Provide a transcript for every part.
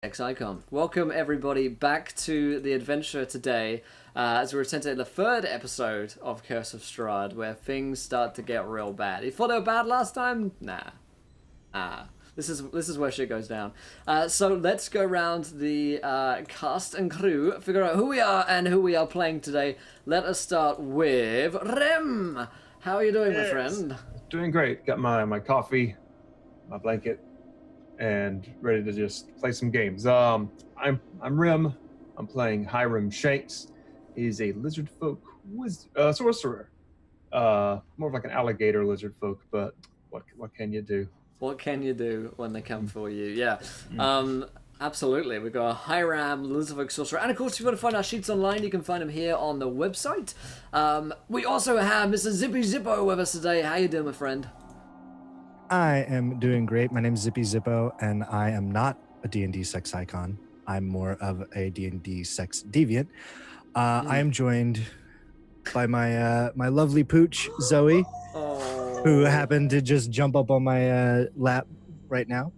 Icon. Welcome everybody back to the adventure today as we return to the third episode of Curse of Strahd, where things start to get real bad. You thought they were bad last time? Nah. This is where shit goes down. So let's go around the cast and crew, figure out who we are and who we are playing today. Let us start with Rem. How are you doing, my friend? Doing great. Got my coffee, my blanket, and ready to just play some games. I'm Rim. I'm playing Hiram Shanks. He's a lizard folk sorcerer. More of like an alligator lizard folk, but what can you do? What can you do when they come for you? Yeah. Absolutely. We've got Hiram, Lizardfolk Sorcerer. And of course, if you want to find our sheets online, you can find them here on the website. We also have Mr. Zippy Zippo with us today. How you doing, my friend? I am doing great. My name is Zippy Zippo, and I am not a D&D sex icon. I'm more of a D&D sex deviant. I am joined by my lovely pooch, Zoe, who happened to just jump up on my lap right now.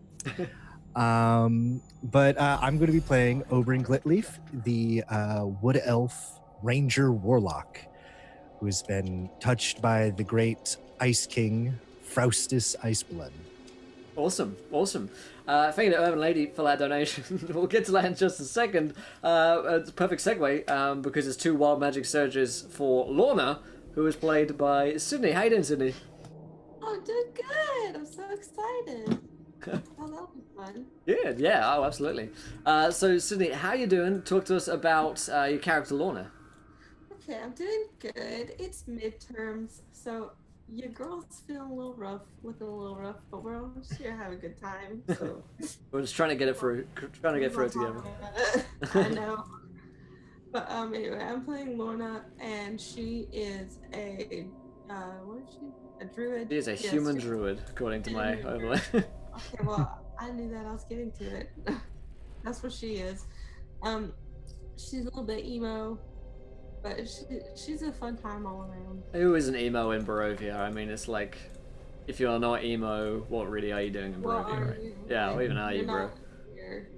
But I'm going to be playing Oberyn Glitleaf, the wood elf ranger warlock, who has been touched by the great Ice King, Faustus Iceblood. Awesome. Thank you to Urban Lady for that donation. We'll get to that in just a second. It's a perfect segue because it's two wild magic surges for Lorna, who is played by Sydney. How you doing, Sydney? Oh, doing good. I'm so excited. Oh, that'll be fun. Good, yeah, oh, absolutely. So, Sydney, how you doing? Talk to us about your character, Lorna. Okay, I'm doing good. It's midterms, so your girl's feeling looking a little rough, but we're all here having a good time. So We're just trying to get it through it together. I know. But anyway, I'm playing Lorna, and she is a what is she? A druid. She is a human druid, according to my overlay. Okay, well, I knew that. I was getting to it. That's what she is. She's a little bit emo, but she's a fun time all around. Who isn't emo in Barovia? I mean, it's like, if you're not emo, what really are you doing in Barovia, right? Yeah, what even are you, bro?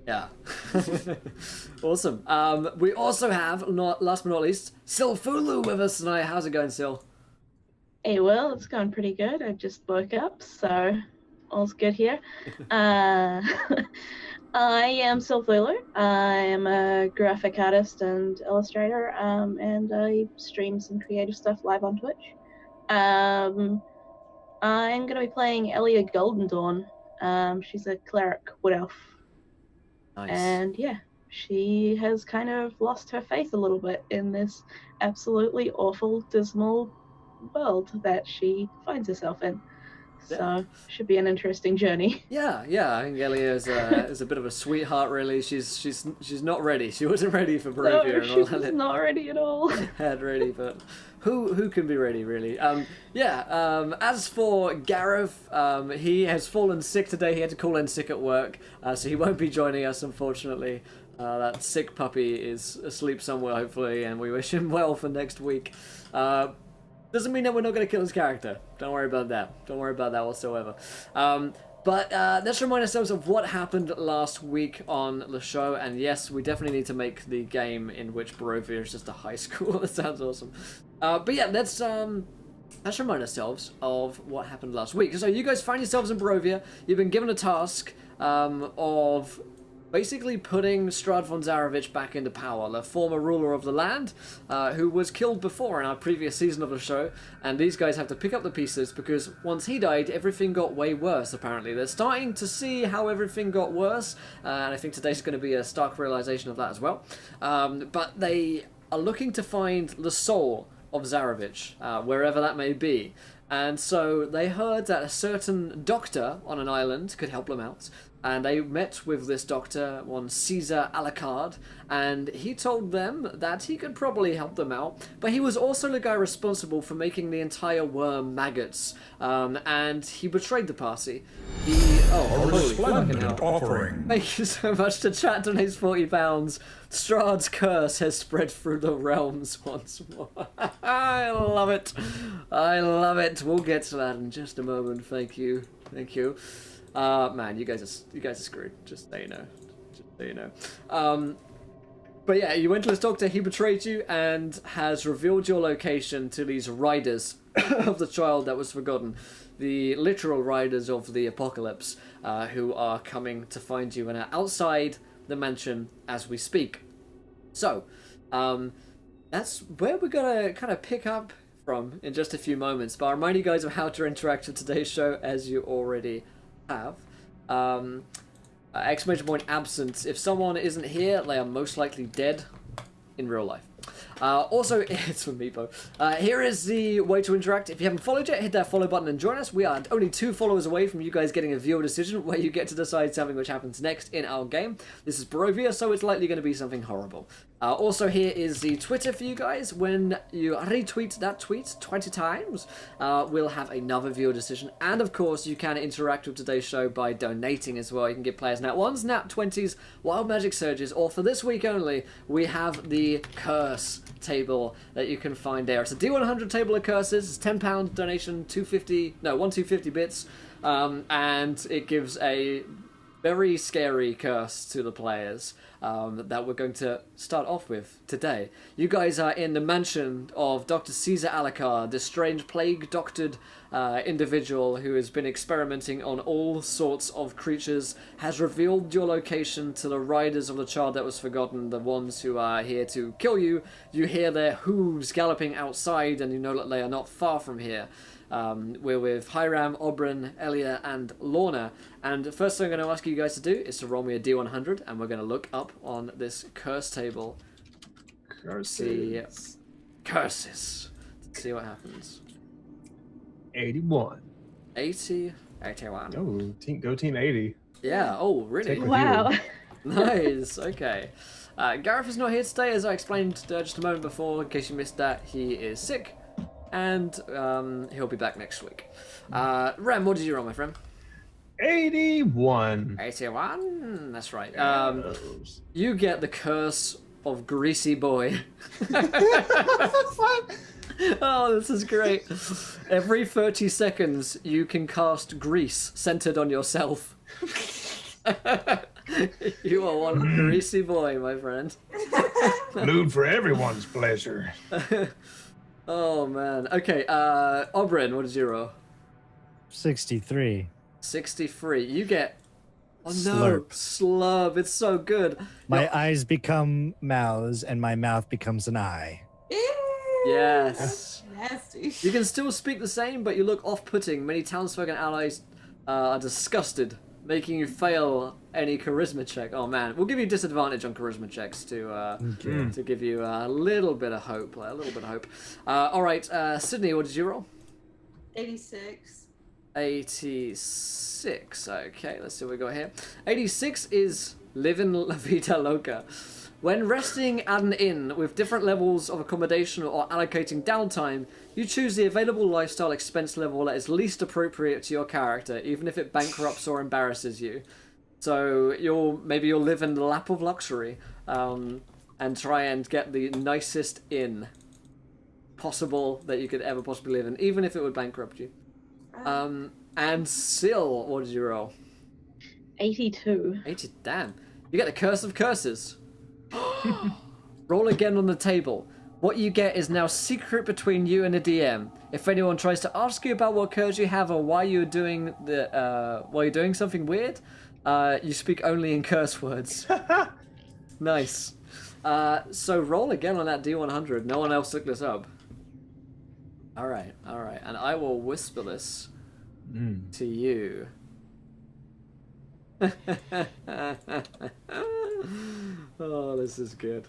Yeah. Awesome. We also have, last but not least, Silfulu with us tonight. How's it going, Sil? Hey, well, it's going pretty good. I just woke up, so all's good here. I am Silfulu. I am a graphic artist and illustrator, and I stream some creative stuff live on Twitch. I'm going to be playing Elia Goldendawn. She's a cleric wood elf. Nice. And yeah, she has kind of lost her faith a little bit in this absolutely awful, dismal world that she finds herself in. So should be an interesting journey. Yeah. I think Elia is a bit of a sweetheart. Really, she's not ready. She wasn't ready for Barovia and all that. She's not ready at all. Had ready, but who can be ready, really? As for Gareth, he has fallen sick today. He had to call in sick at work, so he won't be joining us, unfortunately. That sick puppy is asleep somewhere, hopefully, and we wish him well for next week. Doesn't mean that we're not going to kill his character. Don't worry about that. Don't worry about that whatsoever. But let's remind ourselves of what happened last week on the show. And yes, we definitely need to make the game in which Barovia is just a high school. That sounds awesome. But yeah, let's remind ourselves of what happened last week. So you guys find yourselves in Barovia. You've been given a task of basically putting Strahd von Zarovich back into power, the former ruler of the land, who was killed before in our previous season of the show, and these guys have to pick up the pieces because once he died, everything got way worse, apparently. They're starting to see how everything got worse, and I think today's going to be a stark realization of that as well. But they are looking to find the soul of Zarovich, wherever that may be. And so they heard that a certain doctor on an island could help them out. And they met with this doctor, one Caesar Alucard, and he told them that he could probably help them out, but he was also the guy responsible for making the entire worm maggots, and he betrayed the party. Resplendent offering. Thank you so much to chat donates £40. Strahd's curse has spread through the realms once more. I love it. We'll get to that in just a moment. Thank you. Man, you guys are screwed. Just so you know. So you know. But yeah, you went to this doctor, he betrayed you and has revealed your location to these riders of the child that was forgotten. The literal riders of the apocalypse, who are coming to find you and are outside the mansion as we speak. So, that's where we're gonna kind of pick up from in just a few moments. But I'll remind you guys of how to interact with today's show, as you already have. Exclamation point absent. If someone isn't here, they are most likely dead in real life. Also, it's from Meepo. Here is the way to interact. If you haven't followed yet, hit that follow button and join us. We are only 2 followers away from you guys getting a viewer decision where you get to decide something which happens next in our game. This is Barovia, so it's likely going to be something horrible. Also, here is the Twitter for you guys. When you retweet that tweet 20 times, we'll have another viewer decision. And of course, you can interact with today's show by donating as well. You can give players nat 1s, nat 20s, wild magic surges, or for this week only, we have the curse table that you can find there. It's a D100 table of curses. It's £10 donation, 250 bits, and it gives a very scary curse to the players that we're going to start off with today. You guys are in the mansion of Dr. Caesar Alucard, this strange plague-doctored individual who has been experimenting on all sorts of creatures, has revealed your location to the riders of the child that was forgotten, the ones who are here to kill you. You hear their hooves galloping outside, and you know that they are not far from here. We're with Hiram, Oberyn, Elia, and Lorna. And the first thing I'm going to ask you guys to do is to roll me a D100, and we're going to look up on this curse table. Curses. Curses. Let's see what happens. 81. 81. Oh, go team 80. Yeah, oh, really? Take with Wow. you. Nice, okay. Gareth is not here today, as I explained just a moment before. In case you missed that, he is sick. And he'll be back next week. Rem, what did you roll, my friend? 81. 81? That's right. Yes. You get the curse of Greasy Boy. Oh, this is great. Every 30 seconds, you can cast grease centered on yourself. You are one greasy boy, my friend. Lewd for everyone's pleasure. Oh, man. Okay, Oberyn, what did you roll? 63. 63. You get... Oh, no. Slurp. Slurp. It's so good. My eyes become mouths, and my mouth becomes an eye. Ew, Yes. nasty. You can still speak the same, but you look off-putting. Many townsfolk and allies are disgusted, making you fail any charisma check. Oh man, we'll give you disadvantage on charisma checks to give you a little bit of hope. All right, Sydney, what did you roll? 86. 86. Okay, let's see what we got here. 86 is living La Vida Loca. When resting at an inn with different levels of accommodation or allocating downtime, you choose the available lifestyle expense level that is least appropriate to your character, even if it bankrupts or embarrasses you. So you'll live in the lap of luxury, and try and get the nicest inn possible that you could ever possibly live in, even if it would bankrupt you. And Syl, what did you roll? 82. 80. Damn. You get the curse of curses. Roll again on the table. What you get is now secret between you and the DM. If anyone tries to ask you about what curse you have or why you're doing something weird, you speak only in curse words. Nice. So roll again on that D100. No one else took this up. All right. And I will whisper this to you. Oh, this is good.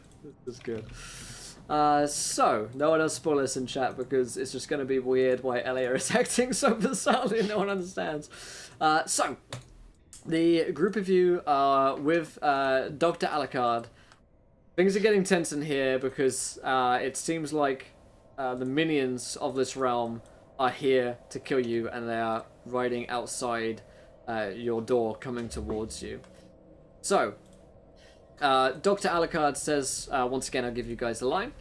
So, no one else spoil this in chat because it's just going to be weird why Elia is acting so bizarrely and no one understands. So, the group of you are with Dr. Alucard. Things are getting tense in here because it seems like the minions of this realm are here to kill you and they are riding outside your door coming towards you. So, Dr. Alucard says, once again, I'll give you guys the line.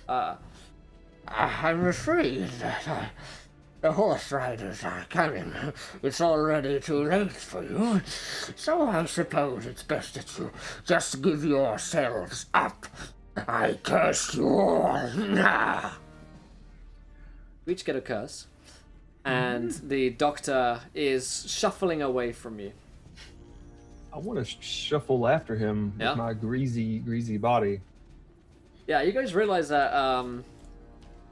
I'm afraid that The horse riders are coming. It's already too late for you. So I suppose it's best that you just give yourselves up. I curse you all. We each get a curse. And the doctor is shuffling away from you. I want to shuffle after him Yeah? with my greasy body. Yeah, you guys realize that,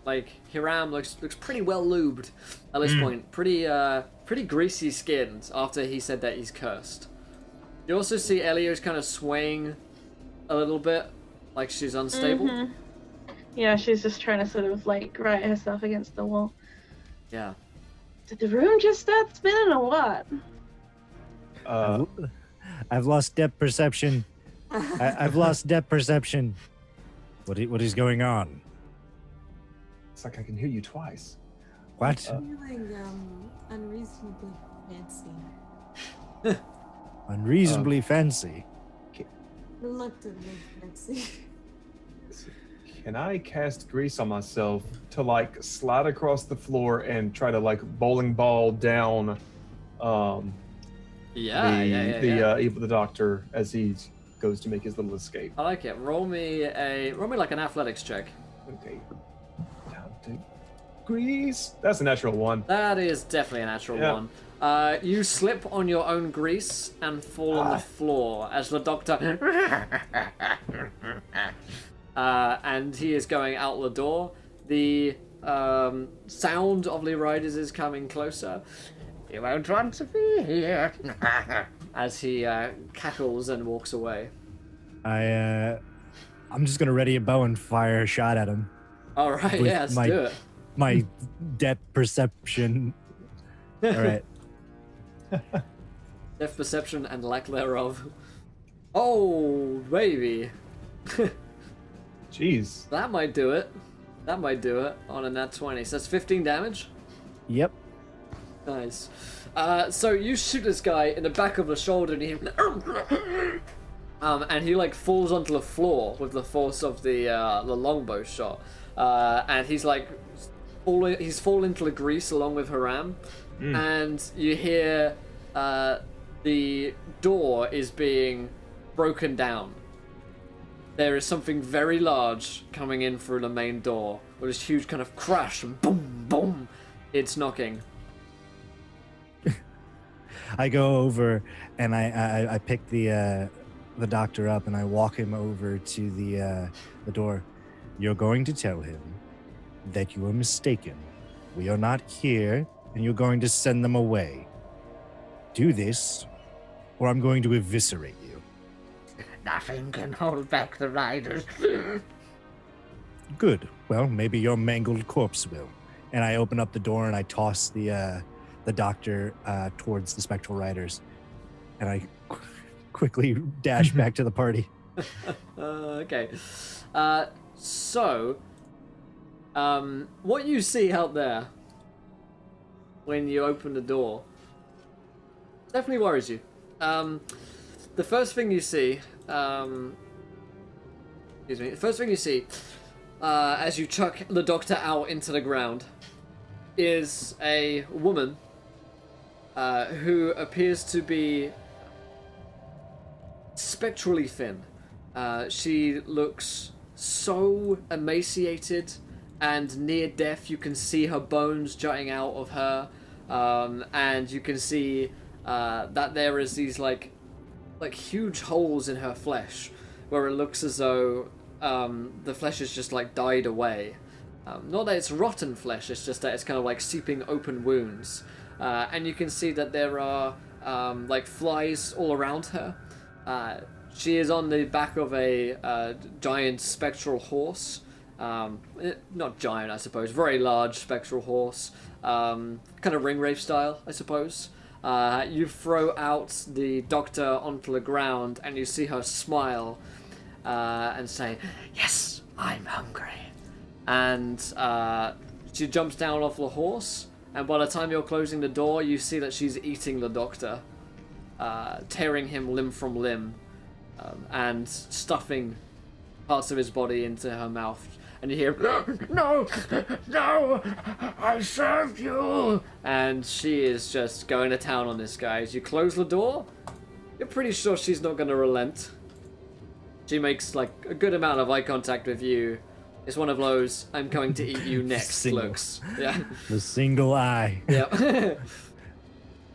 like, Hiram looks pretty well lubed at this point. Pretty greasy skinned after he said that he's cursed. You also see Elio's kind of swaying a little bit, like she's unstable. Mhm. Yeah, she's just trying to sort of like right herself against the wall. Yeah. Did the room just start spinning or what? I've lost depth perception. I've lost depth perception. What is going on? It's like I can hear you twice. What? Feeling unreasonably fancy. Unreasonably fancy. Reluctantly fancy. Can I cast grease on myself to like slide across the floor and try to like bowling ball down the doctor as he goes to make his little escape? I like it. Roll me like an athletics check. Okay. Down to grease. That's a natural one. That is definitely a natural one. You slip on your own grease and fall on the floor as the doctor and he is going out the door. The sound of the riders is coming closer. You won't want to be here. As he cackles and walks away. I'm just gonna ready a bow and fire a shot at him. All right, With yeah, let's do it. My depth perception. All right. Depth perception and lack thereof. Oh, baby. Jeez. That might do it. That might do it on a nat 20. So that's 15 damage. Yep. Nice. So you shoot this guy in the back of the shoulder and he like falls onto the floor with the force of the longbow shot. And he's like he's fallen into the grease along with Hiram. And you hear the door is being broken down. There is something very large coming in through the main door with this huge kind of crash and boom, boom. It's knocking. I go over and I pick the doctor up and I walk him over to the door. You're going to tell him that you are mistaken. We are not here, and you're going to send them away. Do this, or I'm going to eviscerate you. Nothing can hold back the riders. Good. Well, maybe your mangled corpse will. And I open up the door and I toss the doctor towards the spectral riders, and I quickly dash back to the party. Okay. So, what you see out there when you open the door definitely worries you. The first thing you see, as you chuck the doctor out into the ground is a woman who appears to be spectrally thin. She looks so emaciated and near death. You can see her bones jutting out of her, and you can see that there is these like huge holes in her flesh where it looks as though the flesh has just like died away. Not that it's rotten flesh, it's just that it's kind of like seeping open wounds. And you can see that there are like flies all around her. She is on the back of a giant spectral horse. Not giant, I suppose. Very large spectral horse. Kind of ringwraith style, I suppose. You throw out the doctor onto the ground and you see her smile and say, "Yes, I'm hungry." And she jumps down off the horse, and by the time you're closing the door, you see that she's eating the doctor, tearing him limb from limb, and stuffing parts of his body into her mouth. and you hear, No! No! I served you! and she is just going to town on this guy. As you close the door, you're pretty sure she's not going to relent. She makes like a good amount of eye contact with you. It's one of those "I'm going to eat you next" Single. looks. Yeah. The single eye. Yep.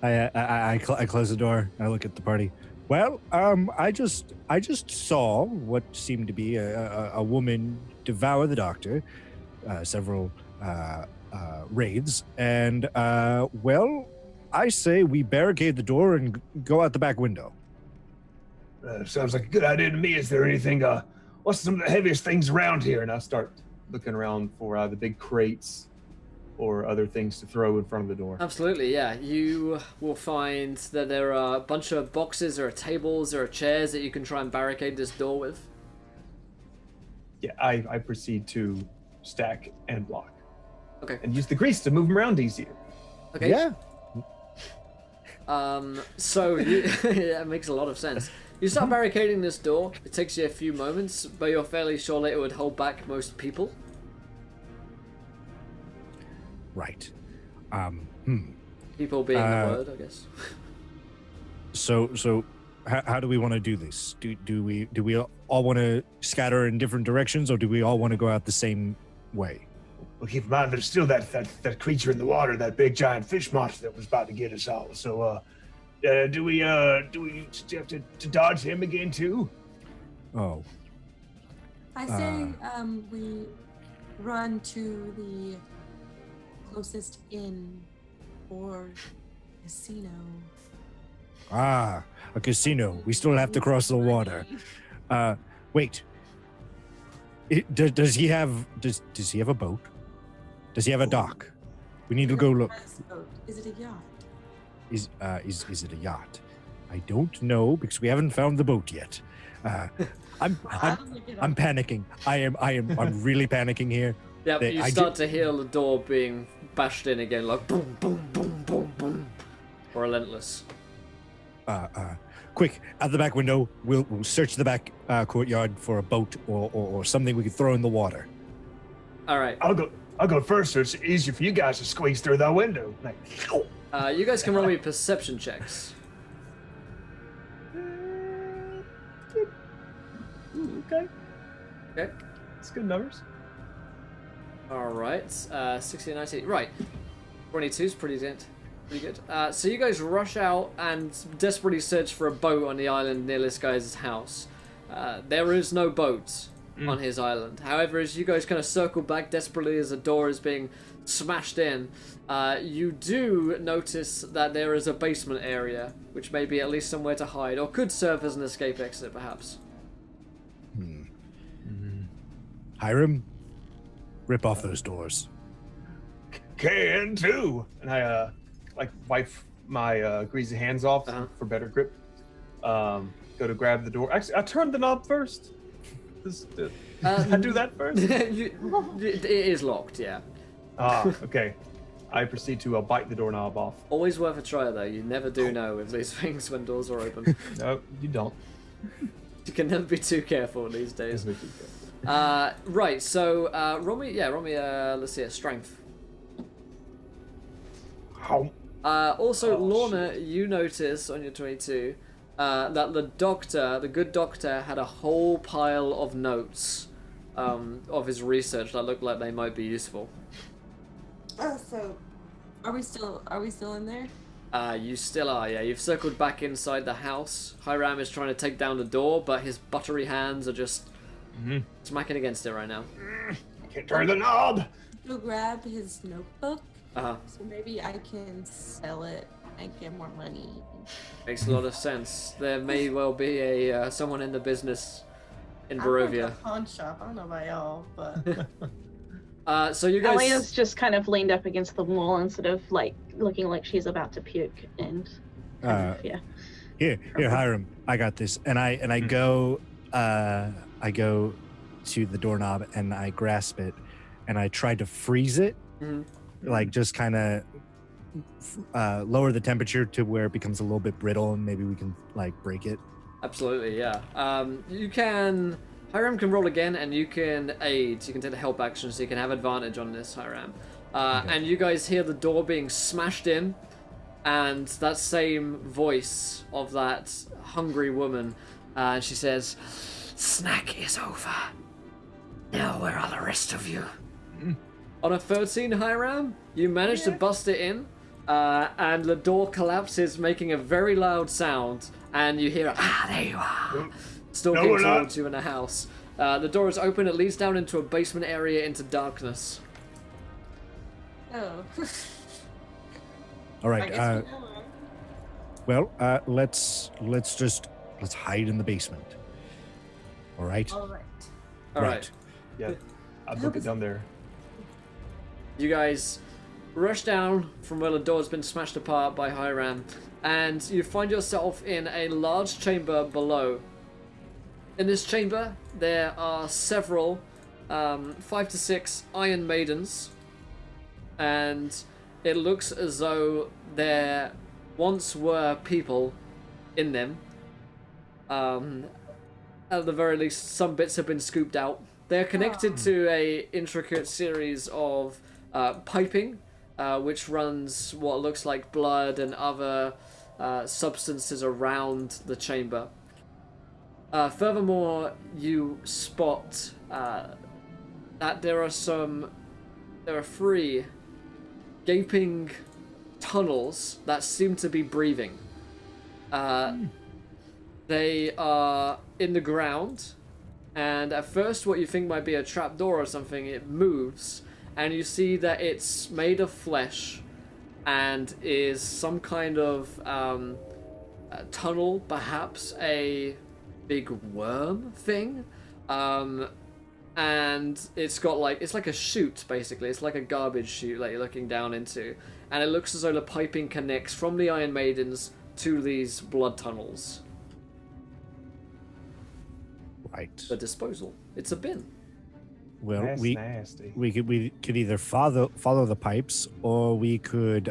I close the door. I look at the party. Well, I just saw what seemed to be a woman devour the doctor, several wraiths, and well, I say we barricade the door and go out the back window. Sounds like a good idea to me. Is there anything, what's some of the heaviest things around here? And I start looking around for the big crates or other things to throw in front of the door. Absolutely, yeah. You will find that there are a bunch of boxes or tables or chairs that you can try and barricade this door with. Yeah, I proceed to stack and block. Okay. And use the grease to move them around easier. Okay. Yeah. So you, yeah, it makes a lot of sense. You start barricading this door. It takes you a few moments, but you're fairly sure that it would hold back most people. Right. People being the word, I guess. So how do we want to do this? Do we all want to scatter in different directions, or do we all want to go out the same way? Well, keep in mind, there's still that creature in the water, that big giant fish monster that was about to get us all. So, do we have to dodge him again too? Oh, I say we run to the closest inn or casino. a casino. We still have to cross the water. Wait. Does he have a boat? Does he have a dock? We need to go look. Is it a yacht? Is it a yacht? I don't know because we haven't found the boat yet. I'm panicking. I'm really panicking here. Yep, you start to hear the door being bashed in again, like boom, boom, boom, boom, boom. Relentless. Quick, out the back window. We'll search the back courtyard for a boat or something we could throw in the water. All right. I'll go first, so it's easier for you guys to squeeze through that window. Like, You guys can roll me perception checks. Okay. Okay. That's good numbers. All right. 16, 19. Right. 22 is pretty good. So you guys rush out and desperately search for a boat on the island near this guy's house. There is no boat on his island. However, as you guys kind of circle back desperately as the door is being smashed in, you do notice that there is a basement area, which may be at least somewhere to hide, or could serve as an escape exit, perhaps. Hiram, rip off those doors. can too. And I wipe my greasy hands off for better grip. Go to grab the door. Actually, I turned the knob first. Did I do that first? It is locked, yeah. Okay. I proceed to bite the doorknob off. Always worth a try, though. You never do know with these things when doors are open. No, you don't. You can never be too careful these days. Right, so roll me, let's see, a strength. Also, Lorna, you notice on your 22 that the good doctor, had a whole pile of notes of his research that looked like they might be useful. So, are we still in there? You still are, yeah. You've circled back inside the house. Hiram is trying to take down the door, but his buttery hands are just smacking against it right now. Can't turn the knob. Go grab his notebook. Uh-huh. So maybe I can sell it and get more money. Makes a lot of sense. There may well be a someone in the business in I went to a Barovia. pawn shop. I don't know about y'all, but So you guys... Elena's just kind of leaned up against the wall and sort of like looking like she's about to puke and yeah. Here, Hiram, I got this. And I go to the doorknob and I grasp it and I try to freeze it, like just kind of lower the temperature to where it becomes a little bit brittle and maybe we can like break it. Absolutely, yeah. You can Hiram can roll again, and you can aid. You can take the help action, so you can have advantage on this, Hiram. And you guys hear the door being smashed in, and that same voice of that hungry woman. And she says, "Snack is over. Now where are the rest of you?" On a 13, Hiram, you manage to bust it in, and the door collapses, making a very loud sound, and you hear, there you are, stalking towards you in the house. The door is open, it leads down into a basement area into darkness. Oh. All I right. guess we know. Well, let's hide in the basement. All right. All right. All right. Yeah, I'd book it down there. You guys rush down from where the door's been smashed apart by Hiram, and you find yourself in a large chamber below. In this chamber, there are several 5 to 6 Iron Maidens, and it looks as though there once were people in them. At the very least, some bits have been scooped out. They're connected to a intricate series of piping, which runs what looks like blood and other substances around the chamber. Furthermore, you spot that there are 3 gaping tunnels that seem to be breathing. They are in the ground, and at first what you think might be a trapdoor or something, it moves, and you see that it's made of flesh and is some kind of tunnel, perhaps a big worm thing. And it's got it's like a chute, basically. It's like a garbage chute that you're looking down into. And it looks as though the piping connects from the Iron Maidens to these blood tunnels. Right. The disposal. It's a bin. Well, That's we nasty. we could either follow the pipes, or we could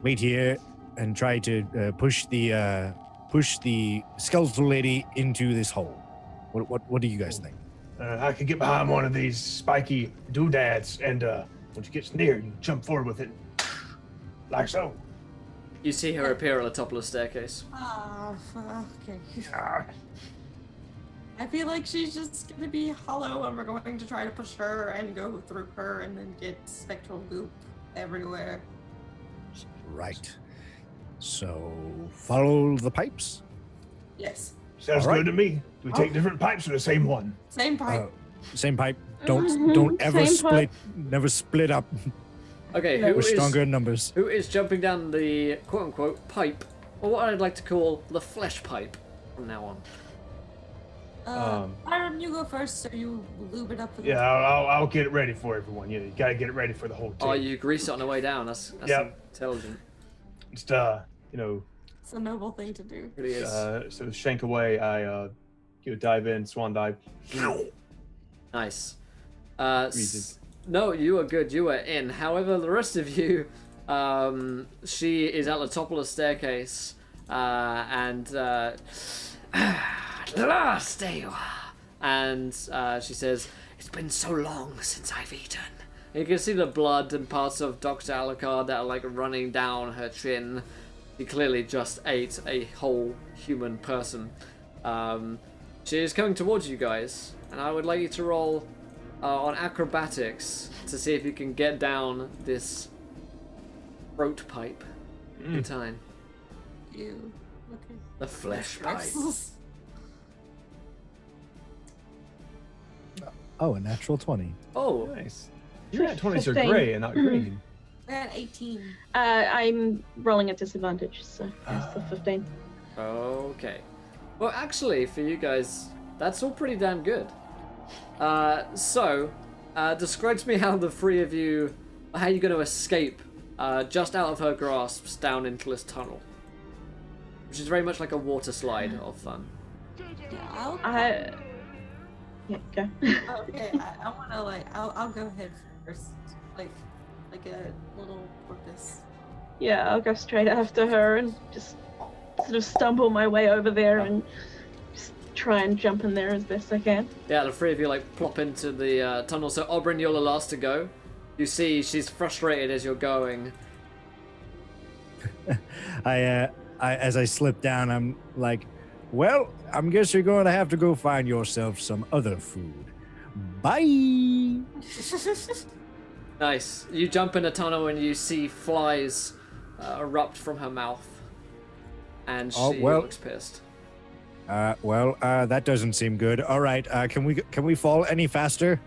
wait here and try to push the skeletal lady into this hole. What do you guys think? I could get behind one of these spiky doodads, and once it gets near, you jump forward with it, like so. You see her appear at the top of the staircase. Okay. I feel like she's just gonna be hollow, and we're going to try to push her and go through her and then get spectral goop everywhere. Right. So follow the pipes. Yes. Sounds All right. good to me. Do we take different pipes or the same one? Same pipe. Same pipe. Don't ever Same split. pipe. Never split up. Okay, We're stronger in numbers. who is jumping down the quote-unquote pipe, or what I'd like to call the flesh pipe from now on? Hiram, you go first, so you lube it up. With Yeah, I'll get it ready for everyone. You gotta get it ready for the whole team. Oh, you grease it on the way down. That's Yep. intelligent. Just It's a noble thing to do. It really is. So shank away. I dive in, swan dive. Nice. Easy. No, you are good. You are in. However, the rest of you, she is at the top of the staircase, and at last there you are. And she says, "It's been so long since I've eaten." And you can see the blood and parts of Dr. Alucard that are running down her chin. She clearly just ate a whole human person. She is coming towards you guys, and I would like you to roll on acrobatics to see if you can get down this throat pipe in time. You. Okay. The flesh pipe. Oh, a natural 20. Oh, Nice. Your nat 20s are 15. gray and not green. I got 18. I'm rolling at disadvantage, so that's the 15. okay. Well, actually, for you guys, that's all pretty damn good. So, describe to me how the 3 of you, how you're going to escape just out of her grasps down into this tunnel, which is very much like a water slide of fun. Yeah, Yeah, go. okay, I want to I'll go head first, like a little porpoise. Yeah, I'll go straight after her and just sort of stumble my way over there and just try and jump in there as best I can. Yeah, the three of you like plop into the tunnel. So Oberyn, you're the last to go. You see she's frustrated as you're going. As I slip down, I'm like, well, I guess you're going to have to go find yourself some other food. Bye. Nice. You jump in a tunnel and you see flies erupt from her mouth, and she looks pissed. That doesn't seem good. All right, can we fall any faster?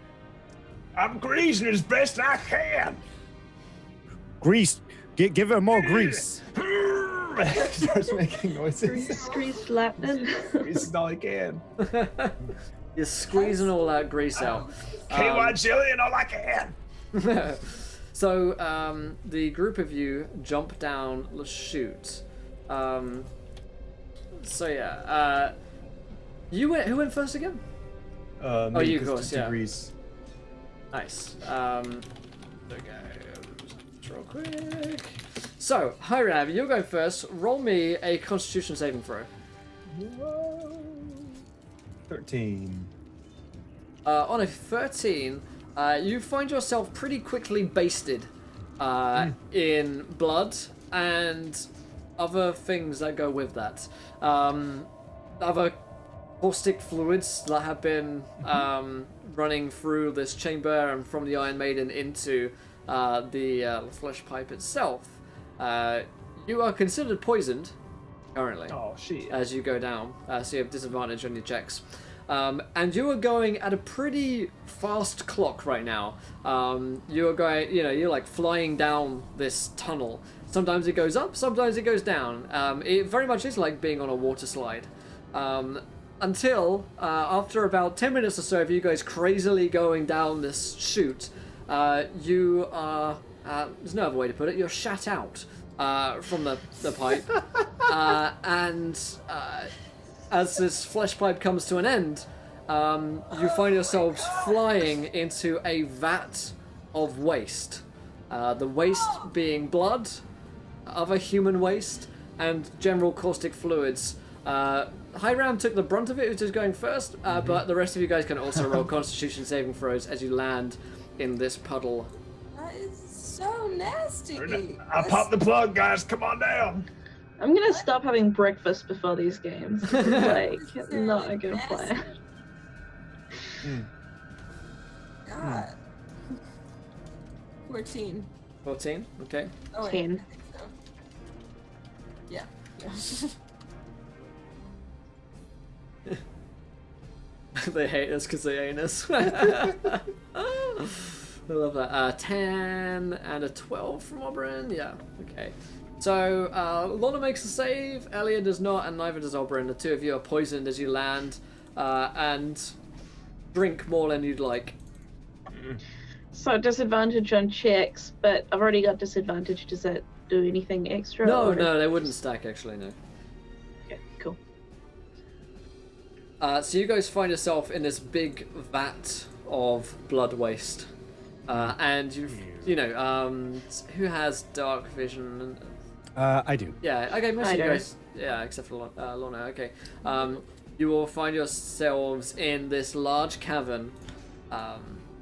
I'm greasing as best I can. Grease. Give her more grease. Starts making noises. Grease Latin. Greasing all I can. You're squeezing all that grease out. KY jelly and all I can. So the group of you jump down the chute. You went. Who went first again? Me, you, of 'cause course, just yeah. degrees. Nice. Okay, real quick. So, Hiram, you're going first. Roll me a Constitution saving throw. 13. On a 13, you find yourself pretty quickly basted in blood and other things that go with that. Other caustic fluids that have been running through this chamber and from the Iron Maiden into the flesh pipe itself. You are considered poisoned currently. Oh, shit. As you go down, so you have disadvantage on your checks. And you are going at a pretty fast clock right now. You are going, you're like flying down this tunnel. Sometimes it goes up, sometimes it goes down. It very much is like being on a water slide. Until, after about 10 minutes or so of you guys crazily going down this chute, you are, there's no other way to put it, you're shat out from the pipe. As this flesh pipe comes to an end, you find yourselves flying into a vat of waste. The waste being blood, other human waste, and general caustic fluids. Hiram took the brunt of it, which is going first, but the rest of you guys can also roll Constitution saving throws as you land in this puddle. That is so nasty. I popped the plug, guys. Come on down. I'm gonna stop having breakfast before these games. This is like not a good plan. God. 14. 14, okay. Oh, wait, 10. I think so. Yeah. They hate us because they ain't us. I love that. 10 and a 12 from Oberyn. Yeah, okay. So, Lorna makes a save, Elliot does not, and neither does Oberyn. The two of you are poisoned as you land, and drink more than you'd like. So disadvantage on checks, but I've already got disadvantage. Does that do anything extra? No, or- no, they wouldn't stack, actually, no. Okay, cool. So you guys find yourself in this big vat of blood waste. And who has dark vision? I do. Yeah, okay, most I of you don't. guys, yeah, except for Lorna, okay. You will find yourselves in this large cavern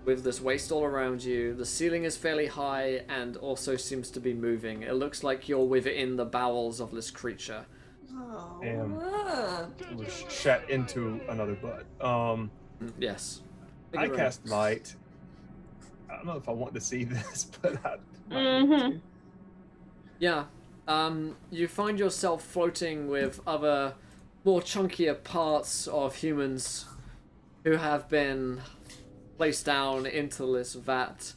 with this waste all around you. The ceiling is fairly high and also seems to be moving. It looks like you're within the bowels of this creature. Oh, Damn. look. Was shat into another butt. Yes. I cast light. I don't know if I want to see this, but I might Mm-hmm. want to. Yeah. You find yourself floating with other more chunkier parts of humans who have been placed down into this vat.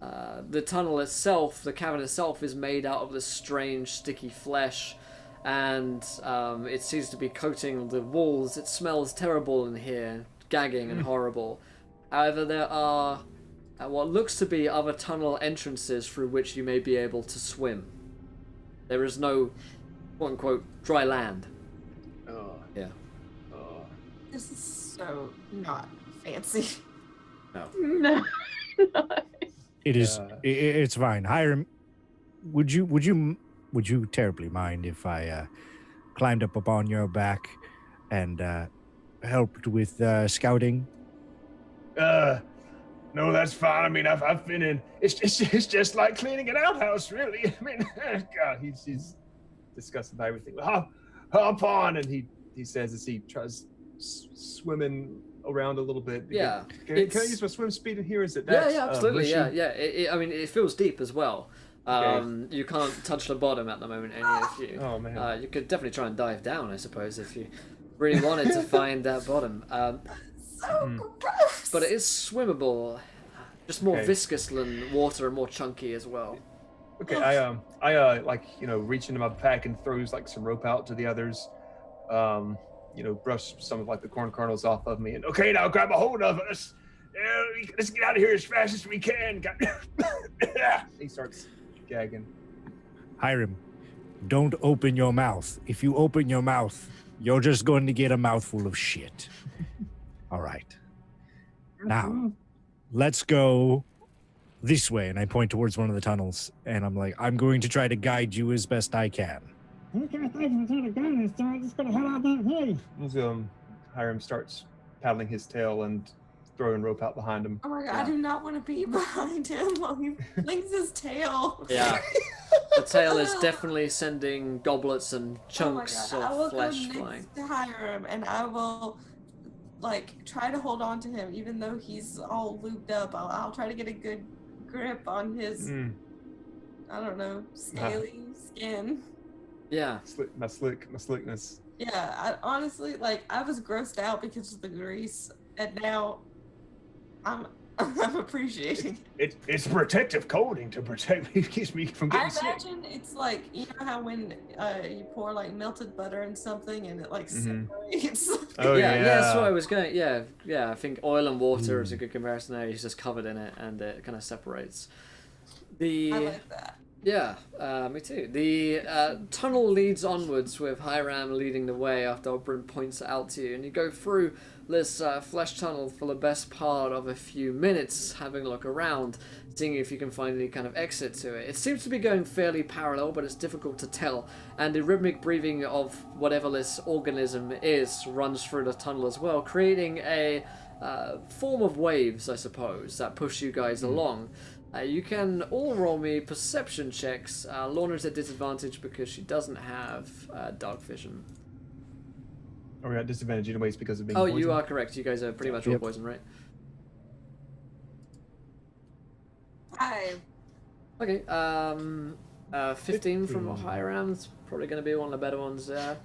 The tunnel itself, the cavern itself, is made out of this strange sticky flesh, and it seems to be coating the walls. It smells terrible in here, gagging and horrible. However, there are what looks to be other tunnel entrances through which you may be able to swim. There is no, quote-unquote, dry land. Oh, Yeah. oh. This is so not fancy. No. No. It is. Yeah. It's fine. Hiram, would you terribly mind if I climbed up upon your back and helped with scouting? No, that's fine. I mean, I've been in. It's just like cleaning an outhouse, really. I mean, God, he's disgusted by everything. Hop on, and he says as he tries swimming around a little bit. Yeah, Can I use my swim speed in here? Is it yeah, that? absolutely, mushy? I mean, it feels deep as well. Okay. You can't touch the bottom at the moment. If you, Oh man. you could definitely try and dive down, I suppose, if you really wanted to find that bottom. So gross. But it is swimmable, just more Okay. viscous than water and more chunky as well. Okay, I like reach into my pack and throws like some rope out to the others. Brush some of like the corn kernels off of me, and Okay, now grab a hold of us. Let's get out of here as fast as we can. he starts gagging. Hiram, don't open your mouth. If you open your mouth, you're just going to get a mouthful of shit. All right. Now, let's go this way. And I point towards one of the tunnels. And I'm like, I'm going to try to guide you as best I can. Hiram starts paddling his tail and throwing rope out behind him. Oh my god, I do not want to be behind him while he flings his tail. Yeah. The tail is definitely sending goblets and chunks I will of flesh go next flying. to Hiram, and I will try to hold on to him, even though he's all looped up. I'll try to get a good grip on his, I don't know, scaly skin. Yeah. My slickness. Yeah, I honestly, I was grossed out because of the grease, and now I'm appreciating it. It's protective coating to protect me, keeps me from getting I sick. imagine it's like, you know how when you pour melted butter in something and it separates. Oh yeah, that's what I was going. Yeah, I think oil and water is a good comparison there. He's just covered in it, and it kind of separates. I like that. Yeah, me too. The tunnel leads onwards with Hiram leading the way after Oberyn points it out to you, and you go through this flesh tunnel for the best part of a few minutes, having a look around, seeing if you can find any kind of exit to it. It seems to be going fairly parallel, but it's difficult to tell, and the rhythmic breathing of whatever this organism is runs through the tunnel as well, creating a form of waves, I suppose, that push you guys along. You can all roll me perception checks. Lorna's at disadvantage because she doesn't have dark vision. Are we at disadvantage anyways because of being Oh, poisoned? you are correct. You guys are pretty much all poisoned, right? 5. Okay, 15 from Hiram's probably going to be one of the better ones there.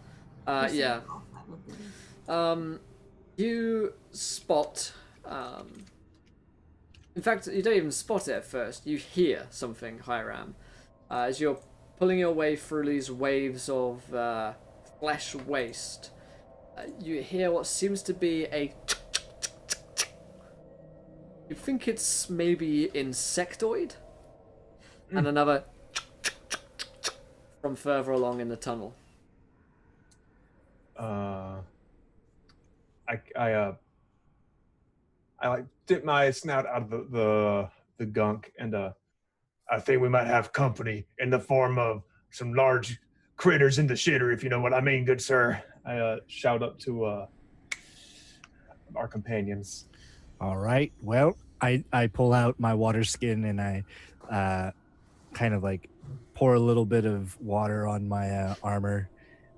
Yeah. You spot... in fact, you don't even spot it at first. You hear something, Hiram. As you're pulling your way through these waves of flesh waste, you hear what seems to be a... You think it's maybe insectoid? And another from further along in the tunnel. I like dip my snout out of the gunk, and I think we might have company in the form of some large critters in the shitter, if you know what I mean, good sir. I shout up to our companions. All right. Well, I pull out my water skin and I kind of pour a little bit of water on my armor.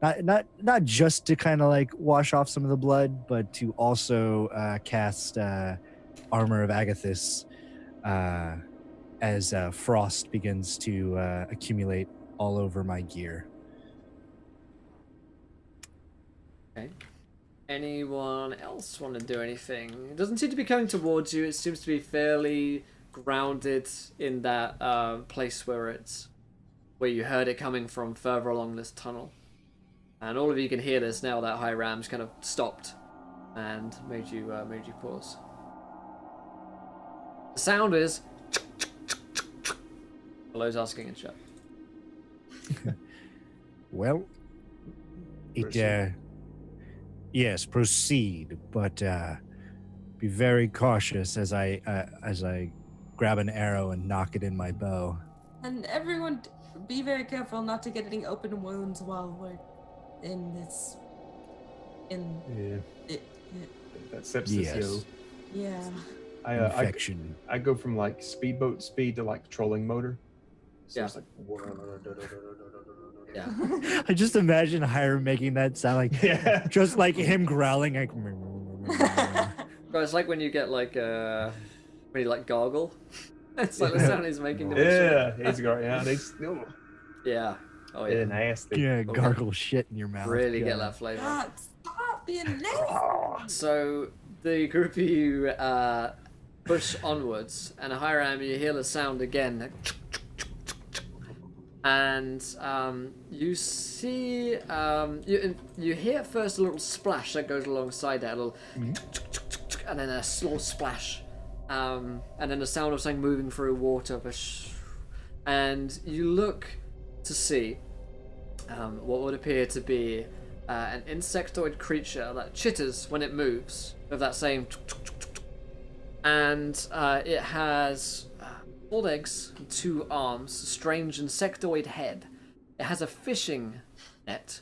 Not just to kind of wash off some of the blood, but to also cast Armor of Agathis as frost begins to accumulate all over my gear. Okay. Anyone else want to do anything? It doesn't seem to be coming towards you. It seems to be fairly grounded in that place where you heard it coming from further along this tunnel. And all of you can hear this now that Hiram's kind of stopped and made you pause. The sound is Below's asking in chat. Well, yes, proceed, but be very cautious as I grab an arrow and knock it in my bow. And everyone, be very careful not to get any open wounds while we're in this. sepsis, Yes. Yeah. Infection. I go from like speedboat speed to like trolling motor. So Yeah. it's like. Yeah. I just imagine Hiram making that sound like, Yeah. just like him growling. Like, Bro, it's like when you get like when you like gargle. It's like the sound he's making to make Yeah, sure. he's got Yeah. Oh yeah, yeah. nasty. yeah, gargle shit in your mouth. Really get God. that flavor. God, stop being nasty. So the group of you push onwards, and Hiram, you hear the sound again, and you see you hear at first a little splash that goes alongside that, a little, and then a little splash, and then the sound of something moving through water, and you look to see what would appear to be an insectoid creature that chitters when it moves with that same, and it has 4 legs and 2 arms, a strange insectoid head. It has a fishing net,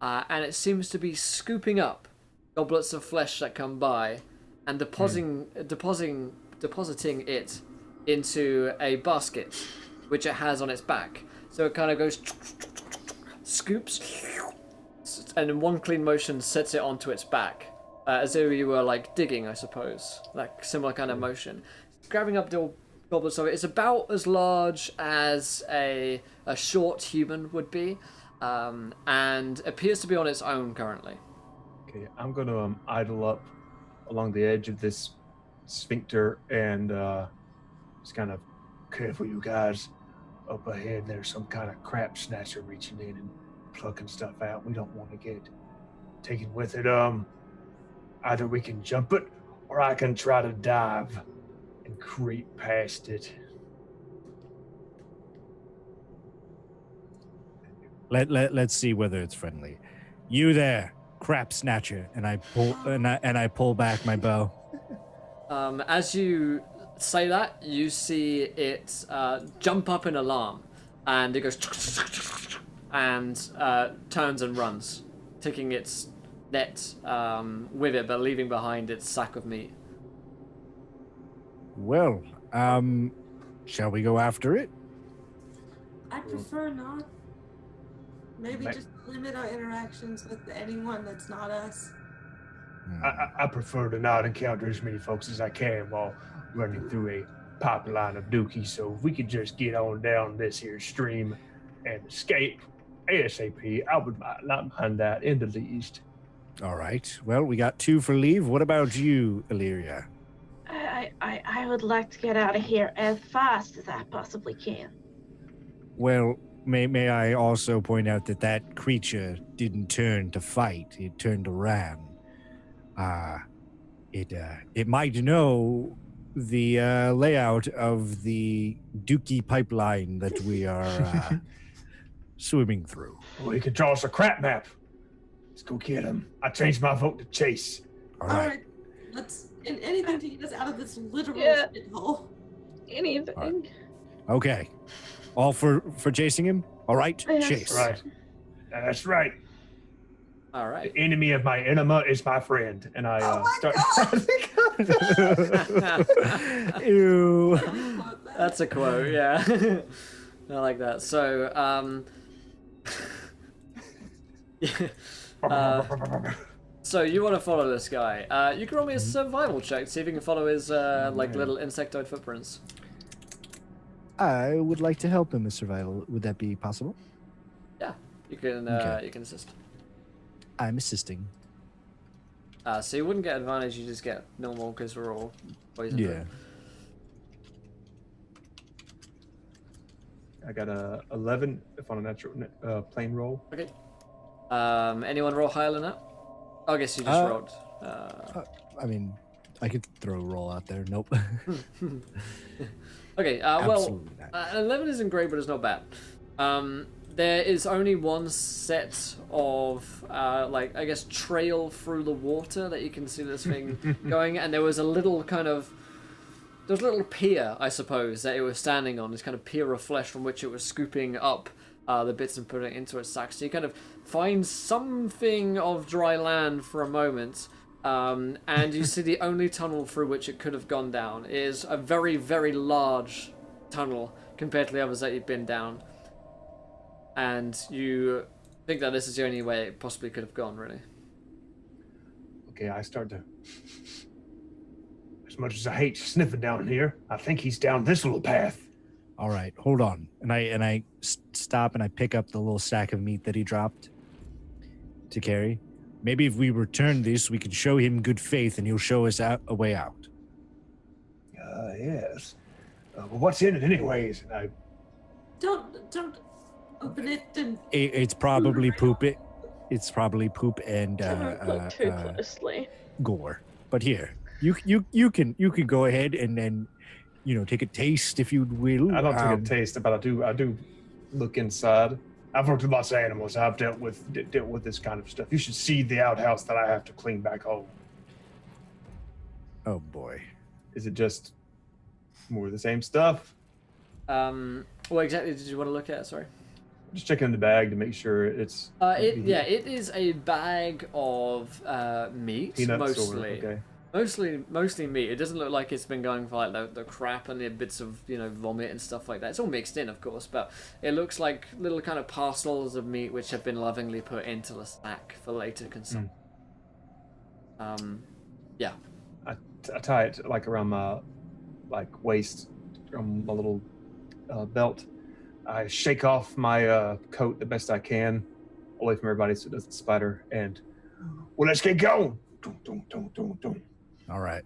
and it seems to be scooping up goblets of flesh that come by and depositing it into a basket which it has on its back. So it kind of goes, scoops, and in one clean motion sets it onto its back, as though you were like digging, I suppose, like similar kind of motion. Grabbing up the goblets of it. It's about as large as a short human would be, and appears to be on its own currently. Okay, I'm gonna idle up along the edge of this sphincter and just kind of careful, you guys. Up ahead, there's some kind of crap snatcher reaching in and plucking stuff out. We don't want to get taken with it. Either we can jump it, or I can try to dive and creep past it. Let's see whether it's friendly. You there, crap snatcher, and I pull back my bow. As you say that, you see it jump up in alarm, and it goes and turns and runs, taking its net with it, but leaving behind its sack of meat. Well, shall we go after it? I'd prefer not. Maybe just limit our interactions with anyone that's not us. I prefer to not encounter as many folks as I can while running through a pipeline of dookies. So if we could just get on down this here stream and escape ASAP, I would not mind that in the least. All right. Well, we got 2 for leave. What about you, Illyria? I would like to get out of here as fast as I possibly can. Well, may I also point out that creature didn't turn to fight; it turned to ram. It might know the layout of the Dookie pipeline that we are swimming through. Well, he can draw us a crap map. Let's go get him. I changed my vote to chase. All All right. right, let's anything to get us out of this literal shithole. Anything. Alright. Okay. All for chasing him? All right. Yes. Chase. Right. That's right. All right. The enemy of my enema is my friend. And I start. Ew. That's a quote, yeah. I like that. So, so you want to follow this guy. You can roll me a survival check, see if you can follow his like little insectoid footprints. I would like to help him with survival. Would that be possible? Yeah, you can Okay. you can assist. I'm assisting. So you wouldn't get advantage, you just get normal because we're all poisoned. Yeah. I got a 11 if on a natural plain roll. Okay. Anyone roll higher than that? Oh, I guess you just rolled. I mean, I could throw a roll out there. Nope. Okay, well, Absolutely not. 11 isn't great, but it's not bad. There is only one set of, like, I guess, trail through the water that you can see this thing going, and there was a little kind of, there was a little pier, I suppose, that it was standing on, this kind of pier of flesh from which it was scooping up the bits and putting it into its sack. So you kind of find something of dry land for a moment, And you see the only tunnel through which it could have gone down is a very, very large tunnel compared to the others that you've been down. And you think that this is the only way it possibly could have gone, really. Okay, I start to. As much as I hate sniffing down here, I think he's down this little path. All right, hold on. And I stop and I pick up the little sack of meat that he dropped to carry. Maybe if we return this, we can show him good faith and he'll show us a way out. Yes. Well, what's in it anyways? Don't open it and It's probably poop. It's probably poop and Don't look too closely. gore. But here, you can go ahead and then, take a taste if you will. I don't take a taste, but I do look inside. I've worked with lots of animals. I've dealt with this kind of stuff. You should see the outhouse that I have to clean back home. Oh boy. Is it just more of the same stuff? What exactly did you want to look at? Sorry. Just checking the bag to make sure it's. It is a bag of meat, Peanuts mostly. okay. Mostly meat. It doesn't look like it's been going for like the crap and the bits of vomit and stuff like that. It's all mixed in, of course, but it looks like little kind of parcels of meat which have been lovingly put into the sack for later consumption. Yeah. I tie it like around my waist, around my little belt. I shake off my coat the best I can, away from everybody so it doesn't spider. And Well, let's get going. Dum. All right.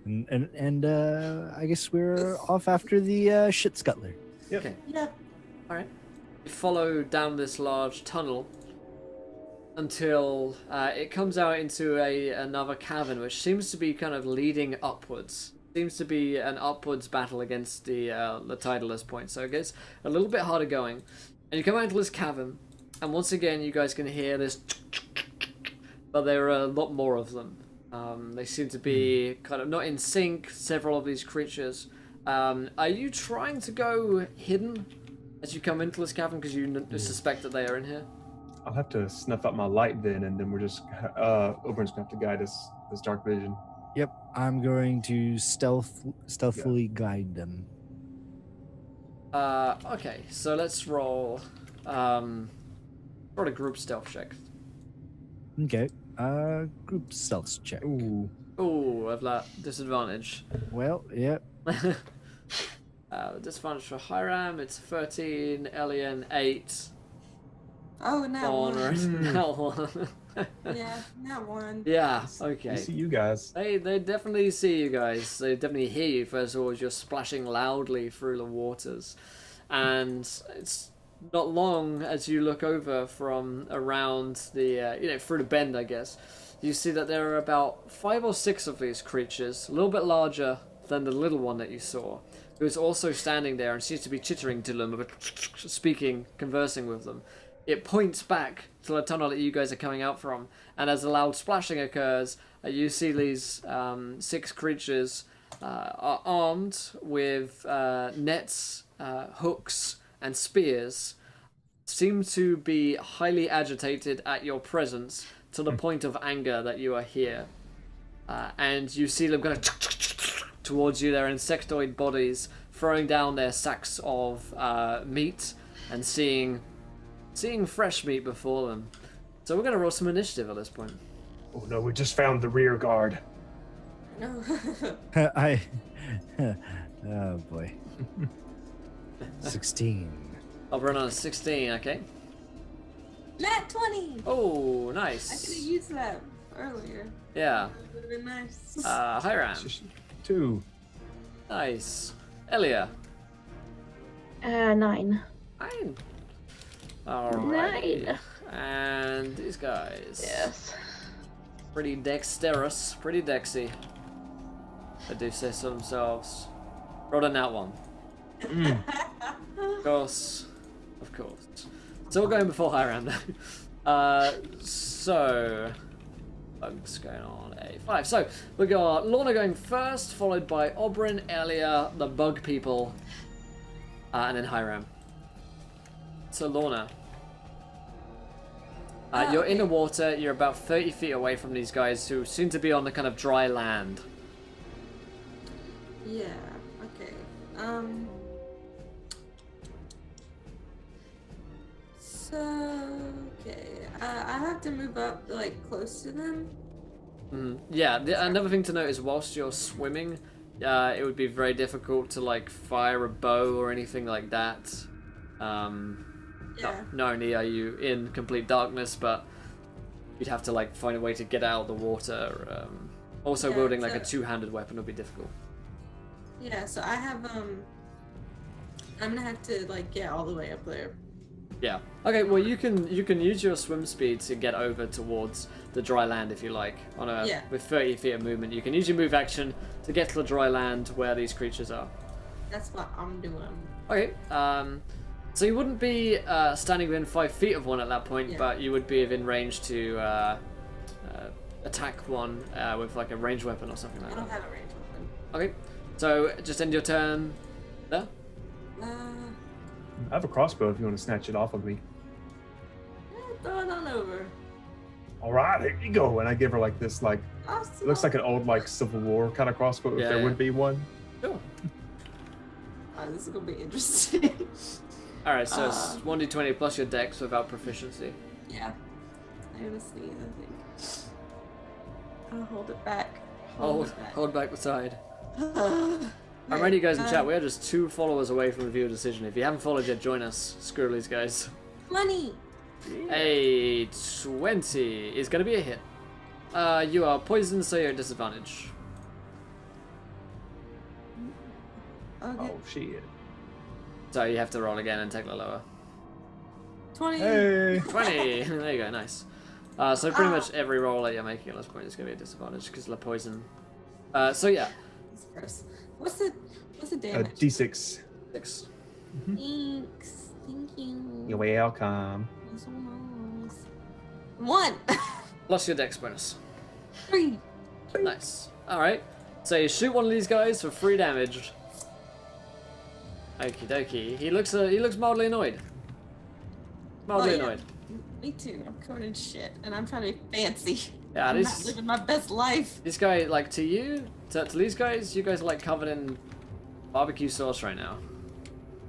And I guess we're off after the shit scuttler. Yep. Okay. yeah. All right. You follow down this large tunnel until it comes out into another cavern, which seems to be kind of leading upwards. Seems to be an upwards battle against the Tidalus point, so it gets a little bit harder going. And you come out into this cavern, and once again, you guys can hear this, but there are a lot more of them. They seem to be kind of not in sync, several of these creatures. Are you trying to go hidden as you come into this cavern because you suspect that they are in here? I'll have to snuff out my light then, and then we're just Oberon's gonna have to guide us this dark vision. Yep, I'm going to stealthily guide them. Okay, so let's roll a group stealth check. Okay. Group stealth check. Ooh. Ooh, I've got disadvantage. Well, yep. Disadvantage for Hiram, it's 13, Elian 8. Oh, not Honor, one. not 1. Yeah, not one. Yeah, I okay. see you guys. They definitely see you guys. They definitely hear you first of all as you're splashing loudly through the waters. And it's not long as you look over from around the, through the bend, I guess. You see that there are about 5 or 6 of these creatures, a little bit larger than the little one that you saw, who is also standing there and seems to be chittering to them, speaking, conversing with them. It points back to the tunnel that you guys are coming out from, and as a loud splashing occurs, you see these 6 creatures are armed with nets, hooks, and spears, seem to be highly agitated at your presence to the point of anger that you are here. And you see them kind of towards you, their insectoid bodies, throwing down their sacks of meat and seeing fresh meat before them. So we're going to roll some initiative at this point. Oh no, we just found the rear guard. No. Oh boy. 16. I'll run on a 16, okay? Nat 20! Oh, I nice. could have used that earlier. Yeah. That would have been nice. Hiram. 2. Nice. Elia. 9. 9. Alright. 9. And these guys. Yes. Pretty dexterous. Pretty dexy. They do say so themselves. Rolled a nat 1. Of course. So we're going before Hiram though. So bugs going on a 5. So we got Lorna going first, followed by Oberyn, Elia, the bug people, and then Hiram. So Lorna. You're in the Okay. water. You're about 30 feet away from these guys who seem to be on the kind of dry land. Yeah. Okay. So okay, I have to move up like close to them. Yeah, another thing to note is whilst you're swimming, it would be very difficult to like fire a bow or anything like that. Yeah. Not only are you in complete darkness, but you'd have to like find a way to get out of the water. Also, Yeah, wielding like a so- two-handed weapon would be difficult. Yeah. So I have I'm gonna have to like get all the way up there. Yeah. Okay. Well, you can use your swim speed to get over towards the dry land if you like. Yeah. With 30 feet of movement, you can use your move action to get to the dry land where these creatures are. That's what I'm doing. Okay. So you wouldn't be standing within 5 feet of one at that point, Yeah. but you would be within range to attack one with like a ranged weapon or something I like don't that. have a ranged weapon. Okay. So just end your turn there. I have a crossbow if you want to snatch it off of me. Throw it on over. All right, here you go. And I give her like this, like Awesome. it looks like an old like Civil War kind of crossbow if Yeah, there yeah. would be one. Sure. This is gonna be interesting. All right. So it's 1d20 plus your dex without proficiency. Yeah. I gotta sneeze, I think. I'll hold it back. Hold back the tide. I'm Alright, ready, you guys in chat. We are just 2 followers away from the viewer decision. If you haven't followed yet, join us. Screw these guys. Money. A 20 is going to be a hit. You are poisoned, so you're at disadvantage. Okay. Oh shit. So you have to roll again and take the lower. 20. Hey. 20! There you go, nice. So pretty much every roll that you're making at this point is going to be a disadvantage because of the poison. So yeah, That's gross. What's the damage? D6. 6. Thanks. Thank you. You're welcome. That's so nice. 1. Plus your dex bonus. 3. Nice. Alright. So you shoot one of these guys for 3 damage. Okie dokie. He looks mildly annoyed. Mildly yeah. annoyed. Me too. I'm covered in shit, and I'm trying to be fancy. Yeah, I'm not this living my best life. guy, like, to these guys, you guys are like covered in barbecue sauce right now.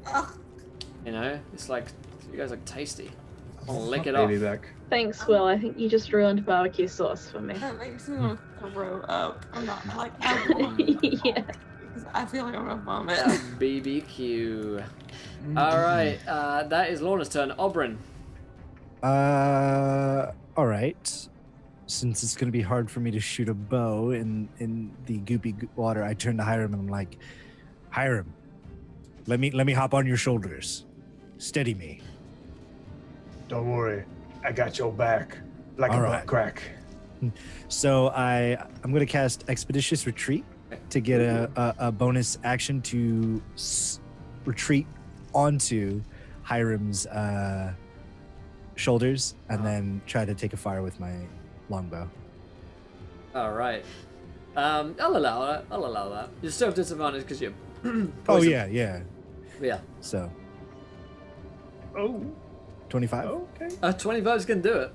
Ugh. You know, it's like you guys look tasty. I'll lick it Baby off. back. Thanks, Will. I think you just ruined barbecue sauce for me. That makes me want to throw up. I'm not like I Yeah. because I feel like I'm gonna vomit. BBQ. All right, that is Lorna's turn. Oberyn. All right. Since it's gonna be hard for me to shoot a bow in the goopy water, I turn to Hiram and I'm like, Hiram, let me hop on your shoulders. Steady me. Don't worry, I got your back like All a right. butt crack. So I'm gonna cast Expeditious Retreat to get a bonus action to retreat onto Hiram's shoulders and then try to take a fire with my longbow. All right. I'll allow that. I'll allow that. You still have disadvantage because you're. Oh poisoned. yeah. Yeah. So Oh, 25, okay. 25's gonna do it.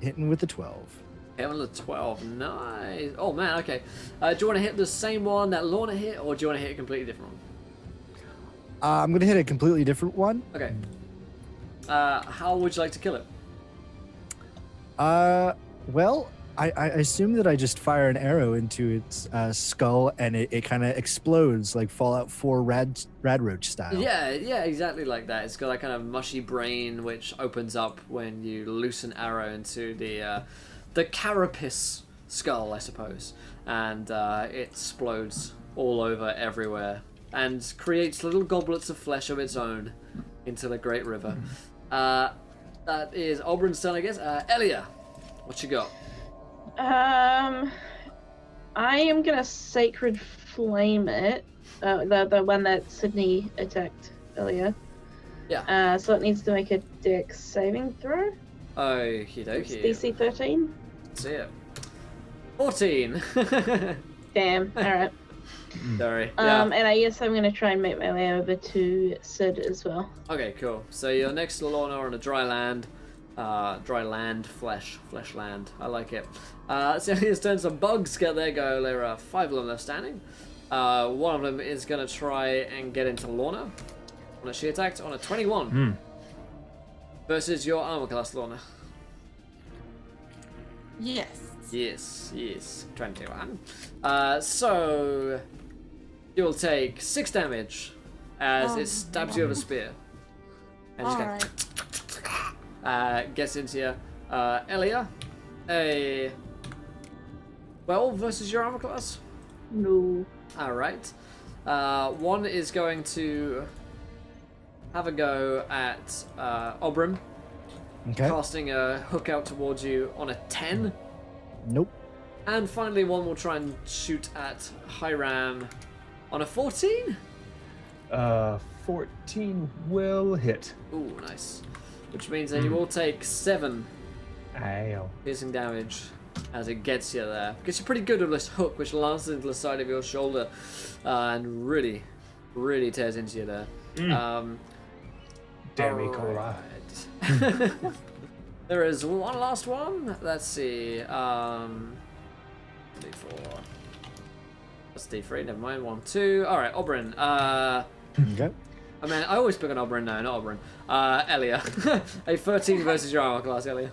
hitting with the 12. Hitting with a 12. Nice. Oh man. Okay. Do you want to hit the same one that Lorna hit, or do you want to hit a completely different one? I'm gonna hit a completely different one. Okay. How would you like to kill it? Well, I assume that I just fire an arrow into its skull and it kind of explodes like Fallout 4 Radroach style. Yeah, exactly like that. It's got that kind of mushy brain which opens up when you loose an arrow into the carapace skull, I suppose, and it explodes all over everywhere and creates little goblets of flesh of its own into the Great River. That is Oberyn's turn, I guess. Elia, what you got? I am gonna Sacred Flame it. The one that Sydney attacked earlier. Yeah. So it needs to make a Dex saving throw. Okie It's dokie. DC 13. See it. 14. Damn. All right. Sorry. Yeah. And I guess I'm gonna try and make my way over to Sid as well. Okay, cool. So you're next to Lorna on a dry land. dry land, flesh land. I like it. So Elia's turn. Some bugs get there go. There are 5 of them left standing. One of them is going to try and get into Lorna. On a she attacked on a 21. Versus your armor class, Lorna. Yes. 21. So you'll take 6 damage as it stabs you with a spear. And just gets into you. Elia, a 12 versus your armor class? No. Alright. One is going to have a go at Obrim. Okay. Casting a hook out towards you on a 10. Nope. And finally, one will try and shoot at Hiram on a 14. 14 will hit. Ooh, nice. Which means that you will take 7 Ow. piercing damage as it gets you there. Because you're pretty good with this hook, which lances into the side of your shoulder and really tears into you there. Damn me, Cora. Alright. There is one last one. Let's see. D4. That's D3. Never mind. 1, 2. All right, Oberyn. Okay. I mean, I always pick on Oberyn now, not Oberyn. Elia. A 13 versus your armor class, Elia.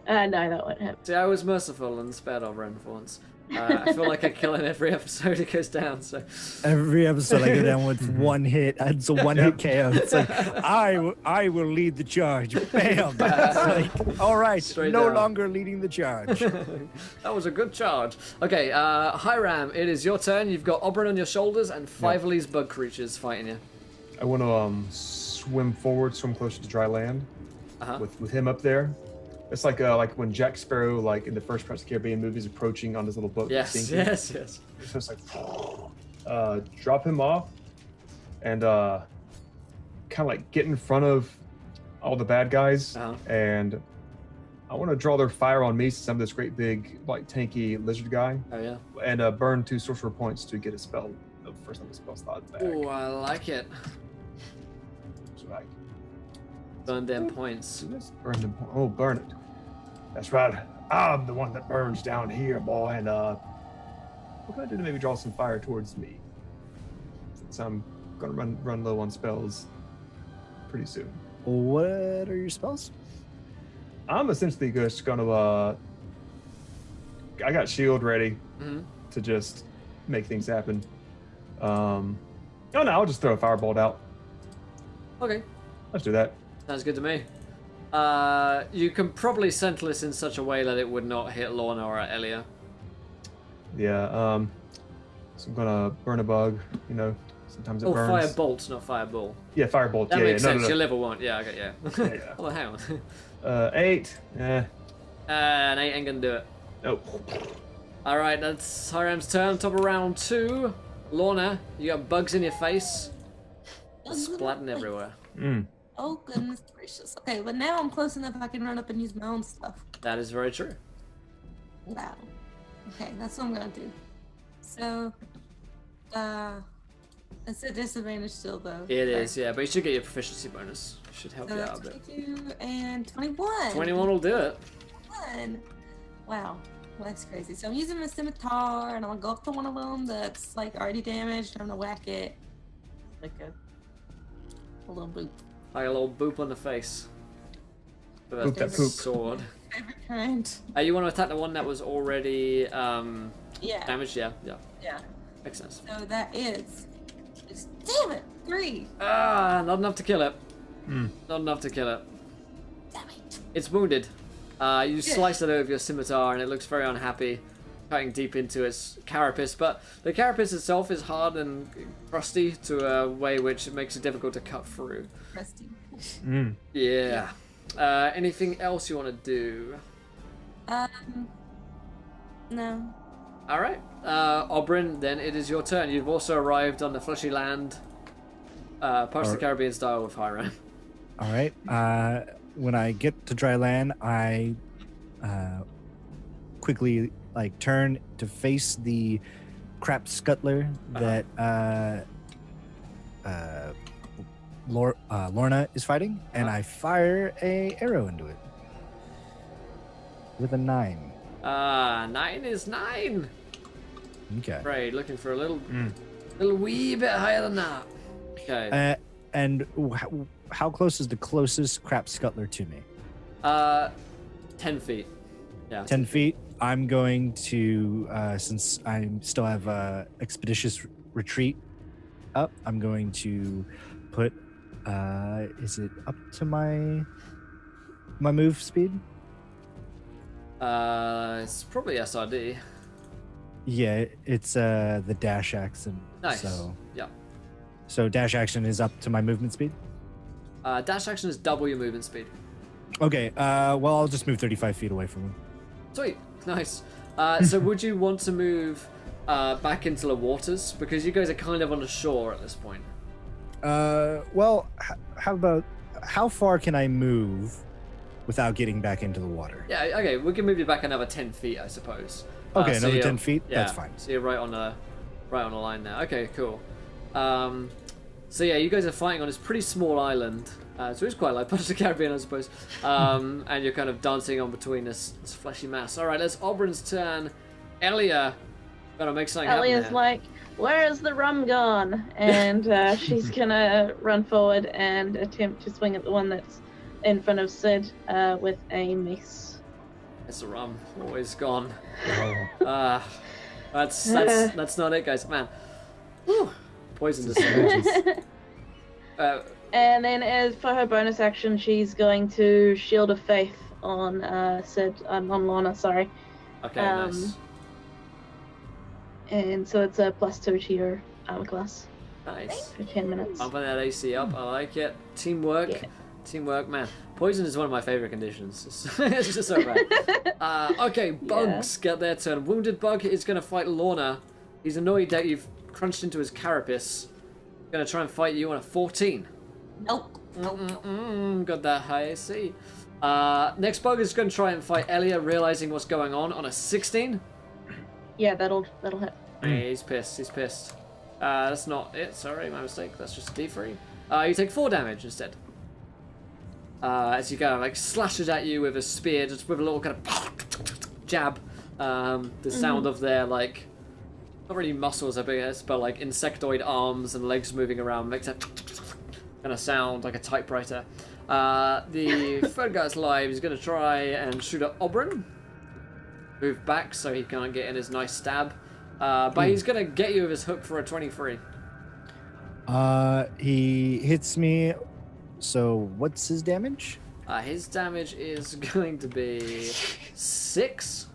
No, that won't happen. See, I was merciful and spared Oberyn for once. I feel like I kill him every episode it goes down. So Every episode I go down with one hit. It's a one-hit KO. It's like, I will lead the charge. Bam. It's like, all right, Straight no down. longer leading the charge. that was a good charge. Okay, Hiram, it is your turn. You've got Oberyn on your shoulders and 5 of these bug creatures fighting you. I want to swim forward, swim closer to dry land with him up there. It's like when Jack Sparrow, like in the first Pirates of the Caribbean movies, approaching on his little boat. Yes. So it's like, drop him off, and kind of like get in front of all the bad guys, and I want to draw their fire on me since I'm this great big like tanky lizard guy. Oh yeah. And burn 2 sorcerer points to get a spell. The first time the spell slot back. Oh, I like it. So I Burn them points. burn them. Oh, burn it. That's right. I'm the one that burns down here, boy. And what can I do to maybe draw some fire towards me? Since I'm gonna run low on spells pretty soon. What are your spells? I'm essentially just gonna I got shield ready to just make things happen. Oh no, I'll just throw a firebolt out. Okay. Let's do that. Sounds good to me. You can probably center this in such a way that it would not hit Lorna or Elia. Yeah, so I'm gonna burn a bug, you know, sometimes it burns. Fire bolt, not fireball. Yeah, firebolt. That yeah, makes yeah, sense. no. Your level 1. Yeah, okay, yeah. Yeah. Oh, hang on. 8. And 8 ain't gonna do it. Oh. Alright, that's Hiram's turn. Top of round 2. Lorna, you got bugs in your face. Splatting everywhere. Oh, goodness gracious. Okay, but now I'm close enough I can run up and use my own stuff. That is very true. Wow. Okay, that's what I'm gonna do. So, it's a disadvantage still, though. It is, yeah, but you should get your proficiency bonus. Should help So you that's out a bit. 22 and 21. 21 will do it. 21. Wow. Well, that's crazy. So I'm using my scimitar, and I'm gonna go up to one of them that's like already damaged. I'm gonna whack it like a little boop. Like a little boop on the face. With Boop that poop. sword. Favorite kind. You want to attack the one that was already Yeah. damaged? Yeah. Yeah. Makes sense. So that is. Damn it! 3. Not enough to kill it. Not enough to kill it. Damn it. It's wounded. You slice it over with your scimitar and it looks very unhappy, cutting deep into its carapace. But the carapace itself is hard and crusty to a way which it makes it difficult to cut through. Rusty. Yeah. Anything else you want to do? No. All right. Oberyn, then it is your turn. You've also arrived on the fleshy land, Pirates of the Caribbean style with Hiram. All right. When I get to dry land, I quickly turn to face the crap scuttler that Lorna is fighting, and I fire a arrow into it. with a 9. 9 is 9. Okay. Right, looking for a little wee bit higher than that. Okay. And how close is the closest crap scuttler to me? 10 feet. Yeah. 10 feet. I'm going to, since I still have expeditious retreat up, I'm going to put, is it up to my move speed? It's probably SRD. Yeah, it's the dash action. Nice. So, Yeah. so dash action is up to my movement speed? Dash action is double your movement speed. Okay, well, I'll just move 35 feet away from him. Sweet. Nice. So would you want to move back into the waters? Because you guys are kind of on the shore at this point. Well, how far can I move without getting back into the water? Yeah, okay, we can move you back another 10 feet, I suppose. Okay, so another you're- 10 feet? Yeah, That's fine. So you're right on the line there. Okay, cool. So yeah, you guys are fighting on this pretty small island. So it's quite like Pirates of the Caribbean, I suppose. And you're kind of dancing on between this fleshy mass. All right, it's Oberyn's turn. Elia, gotta make something happen Elia's there. like, where is the rum gone? And she's gonna run forward and attempt to swing at the one that's in front of Sid with a mace. It's the rum, always gone. Oh. That's not it, guys. Man, whew. Poison to And then as for her bonus action, she's going to Shield of Faith on Sid, on Lorna, sorry. Okay, nice. And so it's a +2 to your armor class Nice. for 10 minutes. Bumping that AC up, I like it. Teamwork. Yeah. Teamwork, man. Poison is one of my favorite conditions. It's just so bad. Okay, bugs get their turn. Wounded Bug is going to fight Lorna. He's annoyed that you've crunched into his carapace. Going to try and fight you on a 14. Nope. Got that high AC. Next bug is going to try and fight Elia, realizing what's going on a 16. Yeah, that'll hit. Hey, he's pissed. He's pissed. That's not it. Sorry, my mistake. That's just a D3. You take 4 damage instead. As he kind of like slashes at you with a spear, just with a little kind of jab. The sound of their like, not really muscles, I guess, but like insectoid arms and legs moving around makes that kind of sound like a typewriter. The third guy's alive. He's going to try and shoot at Oberyn. Move back so he can't get in his nice stab. But he's going to get you with his hook for a 23. He hits me. So what's his damage? His damage is going to be 6.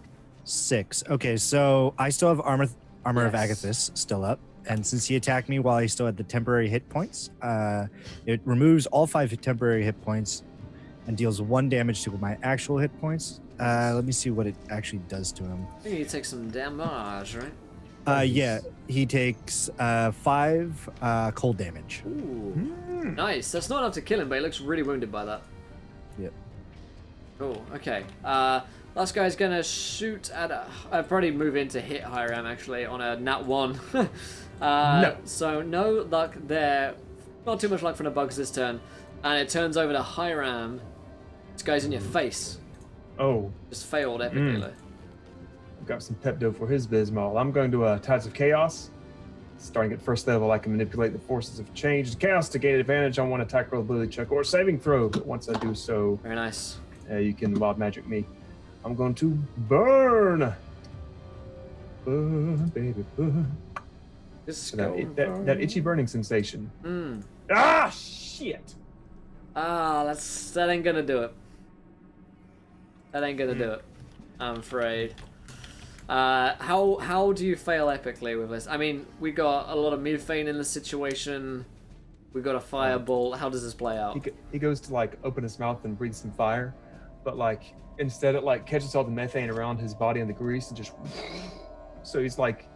6. Okay, so I still have armor of Yes. Agathis still up, and since he attacked me while he still had the temporary hit points, it removes all 5 temporary hit points and deals 1 damage to my actual hit points. Let me see what it actually does to him. I think he takes some damage, right? Yeah, he takes 5 cold damage. Ooh. Nice. That's not enough to kill him, but he looks really wounded by that. Yep. Cool. Okay. Last guy's gonna shoot at I'd probably move in to hit Hiram actually on a nat 1. No. So no luck there. Not too much luck from the bugs this turn. And it turns over to Hiram. This guy's in your face. Oh, Just failed epically. I've got some Pepto for his Bismol. I'm going to Tides of Chaos. Starting at first level, I can manipulate the forces of change and chaos to gain advantage on one attack roll, ability check, or saving throw. But once I do so, Very nice. you can wild magic me. I'm going to burn. Burn, baby, burn. This is So cool. that itchy burning sensation. Mm. Ah, shit. That ain't gonna do it. That ain't gonna do it. I'm afraid. How do you fail epically with this? I mean, we got a lot of methane in this situation. We got a fireball. How does this play out? He goes to like open his mouth and breathe some fire, but like instead it like catches all the methane around his body and the grease and just. So he's like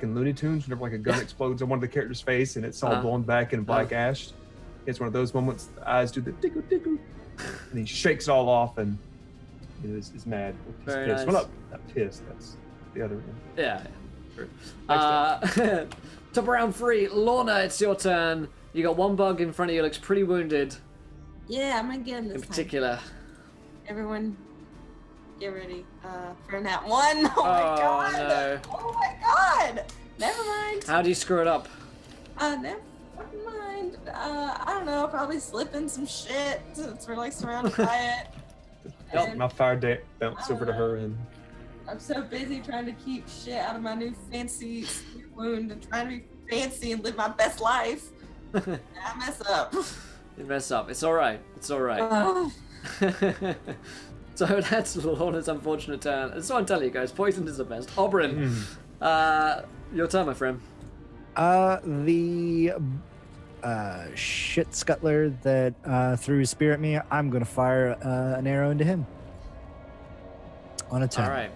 in Looney Tunes, whenever like a gun explodes on one of the characters' face and it's all blown back in black ash. It's one of those moments. The eyes do the tickle tickle, and he shakes it all off and is mad. He's Very pissed. nice. Well, not pissed. That's the other end. Yeah. True. Top round 3, Lorna. It's your turn. You got 1 bug in front of you. Looks pretty wounded. Yeah, I'm gonna get him this In time. particular. Everyone, get ready for nat 1. Oh my god. No. Oh my god. Never mind. How do you screw it up? Never mind. I don't know. Probably slipping some shit since we're like surrounded by it. And My fire bounce over to her and I'm so busy trying to keep shit out of my new fancy spear wound and trying to be fancy and live my best life. I mess up. You mess up. It's alright. It's alright. So that's Lorna's unfortunate turn. That's what I'm telling you guys. Poison is the best. Oberyn, your turn, my friend. The shit scuttler that threw his spear at me, I'm gonna fire an arrow into him. On a 10. Alright.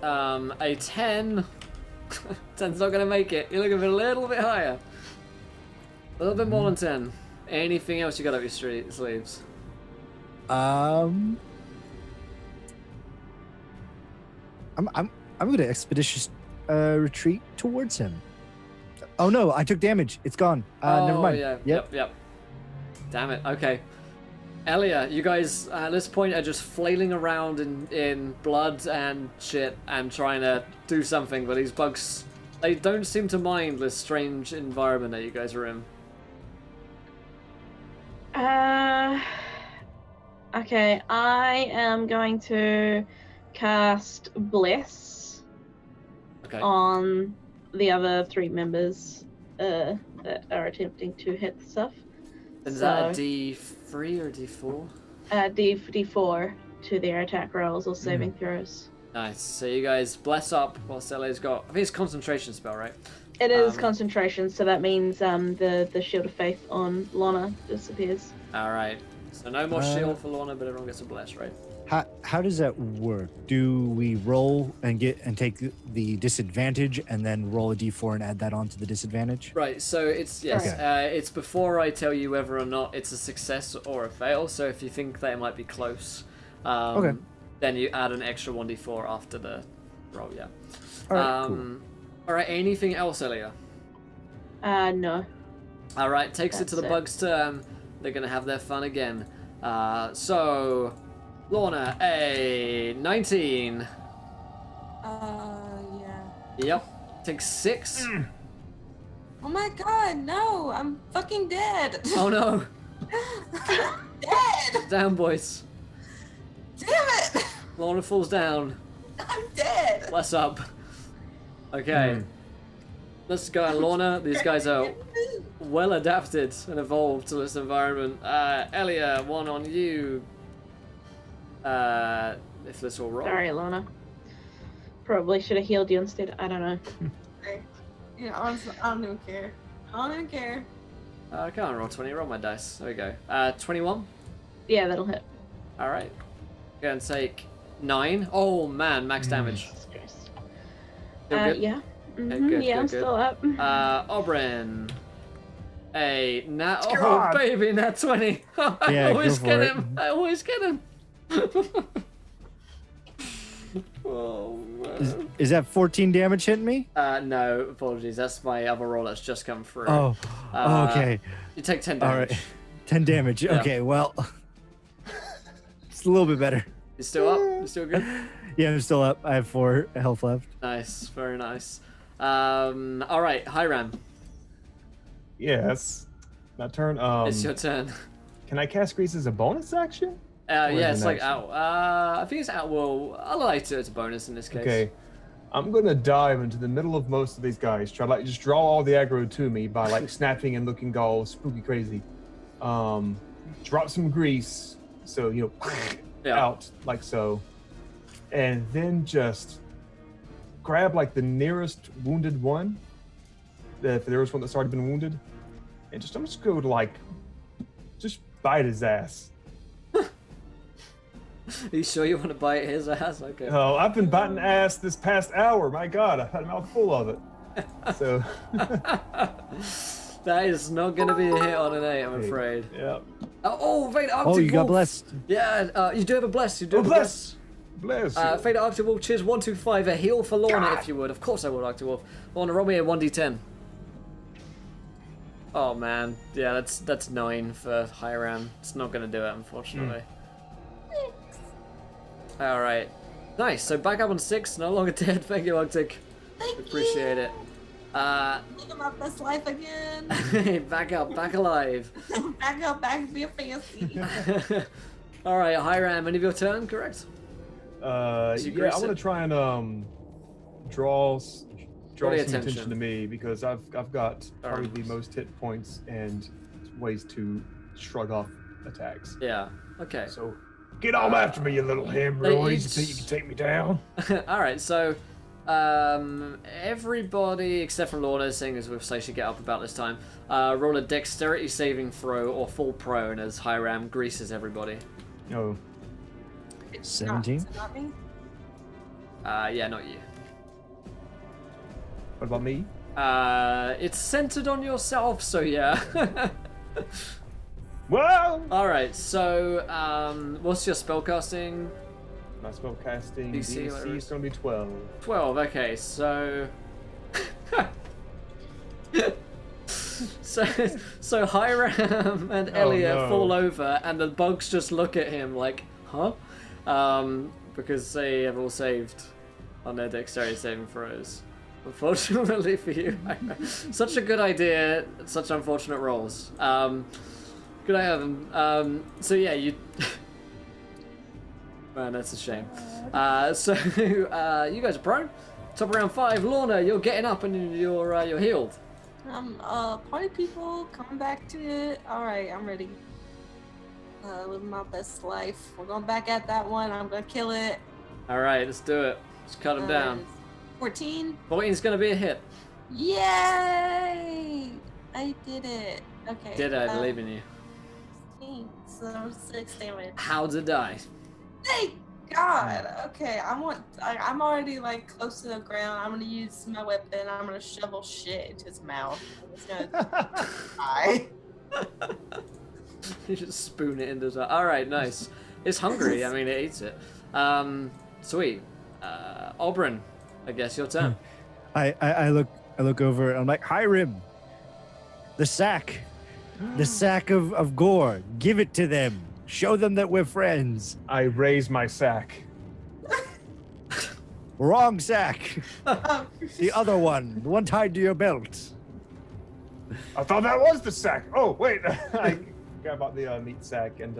A 10. 10's not gonna make it. You're looking for a little bit higher. A little bit more than 10. Anything else you got up your sleeves? I'm gonna expeditious retreat towards him. Oh no, I took damage. It's gone. Never mind. Yeah. Yep. Yep. Damn it. Okay. Elia, you guys at this point are just flailing around in blood and shit and trying to do something, but these bugs, they don't seem to mind this strange environment that you guys are in. Okay, I am going to cast Bless on the other 3 members that are attempting to hit the stuff. Is that a D3 or D4? D4 to their attack rolls or saving throws. Nice. So you guys bless up while Elia's got, I think it's concentration spell, right? It is concentration, so that means the Shield of Faith on Lorna disappears. Alright. So no more shield for Lorna, but everyone gets a bless, right? How does that work? Do we roll and take the disadvantage and then roll a d4 and add that on to the disadvantage? Right, so it's, yes, it's before I tell you whether or not it's a success or a fail, so if you think that it might be close, then you add an extra 1d4 after the roll, yeah. Alright, cool. Alright, anything else, Elia? No. Alright, takes it That's to the it. bug's turn. They're gonna have their fun again. So, Lorna, a 19. Yeah. Yep. Takes 6. Oh my god, no, I'm fucking dead. Oh no. Dead. Down, boys. Damn it. Lorna falls down. I'm dead. Bless up. Okay. Let's go, Lorna. These guys are well adapted and evolved to this environment. Elia, one on you. If this will roll. Sorry, Lorna. Probably should have healed you instead. I don't know. Yeah, honestly, I don't even care. I don't even care. I can't roll 20. Roll my dice. There we go. 21. Yeah, that'll hit. All right. Go and take 9. Oh man, max damage. Jesus Christ. Still good? Yeah. Good, yeah, I'm good. still up. Oberyn. A nat. Oh God. baby, nat 20. I Yeah, always go get for him. I always get him. Oh man. Is that 14 damage hitting me? No, apologies. That's my other roll that's just come through. Oh, okay. You take 10 All damage. right. 10 damage. Yeah. Okay, well, it's a little bit better. You still up? You still good? Yeah, I'm still up. I have 4 health left. Nice, very nice. All right, Hiram, yes, my turn. it's your turn. Can I cast Grease as a bonus action? Yeah, is it's it like next? out. I think it's out. Well, I like it. It's a bonus in this case. Okay, I'm gonna dive into the middle of most of these guys. Try to like just draw all the aggro to me by like snapping and looking all spooky crazy. Drop some grease, so you know, Yeah. out like so, and then just grab like the nearest wounded one, if there was one that's already been wounded, and I'm just go to like, just bite his ass. Are you sure you want to bite his ass? Okay. Oh, I've been biting ass this past hour. My God, I've had a mouthful of it. So, That is not going to be a hit on an 8, I'm afraid. yeah. Fade Arctic Oh, you got Wolf. blessed. Yeah, you do have a bless. You do have a bless. bless. Bless you. Fade Arctic Wolf, cheers 1, 2, 5. A heal for Lorna if you would. Of course I would, Arctic Wolf. Lorna, roll me a 1d10. Oh man, yeah, that's 9 for Hiram. It's not going to do it, unfortunately. All right. Nice. So back up on 6, no longer dead. Thank you, Arctic. Thank Appreciate you. it. Living my best life again. Back up, back alive. Back up, back be a fancy. All right, Hiram, end of your turn, correct? Yeah, you I grease want to it? try and draw some the attention attention. to me because I've got probably Alright. the most hit points and ways to shrug off attacks. Yeah. Okay. So Get on after me, you little hemorrhoids. You think you can take me down? All right. So, everybody except for Lorna, seeing as we've say she get up about this time, roll a dexterity saving throw or fall prone as Hiram greases everybody. No. 17. Not me. Yeah, not you. What about me? It's centered on yourself, so yeah. Well, All right. So, what's your spellcasting? my spell casting DC, DC whatever. is going to be 12. 12. Okay, so. So Hiram and Elia no. fall over, and the bugs just look at him like, huh? Because they have all saved on their dexterity saving throws. Unfortunately for you, such a good idea, such unfortunate rolls. Good I have them. So yeah, you. Man, that's a shame. So you guys are prone. Top of round 5, Lorna, you're getting up and you're healed. Party people, coming back to it. All right, I'm ready. Living my best life. We're going back at that one. I'm gonna kill it. All right, let's do it. Let's cut him down. 14. 14's gonna be a hit. Yay! I did it. Okay. Did I believe in you? 16, so 6 damage. How to die? Thank God. Okay, I'm already like close to the ground. I'm gonna use my weapon. I'm gonna shovel shit into his mouth. It's gonna die. You just spoon it into the. All right, nice. It's hungry. I mean, it eats it. Sweet. Oberyn, I guess your turn. I look over. I'm like, Hiram, the sack of gore. Give it to them. Show them that we're friends. I raise my sack. Wrong sack. The other one, the one tied to your belt. I thought that was the sack. Oh, wait. I grab out the meat sack and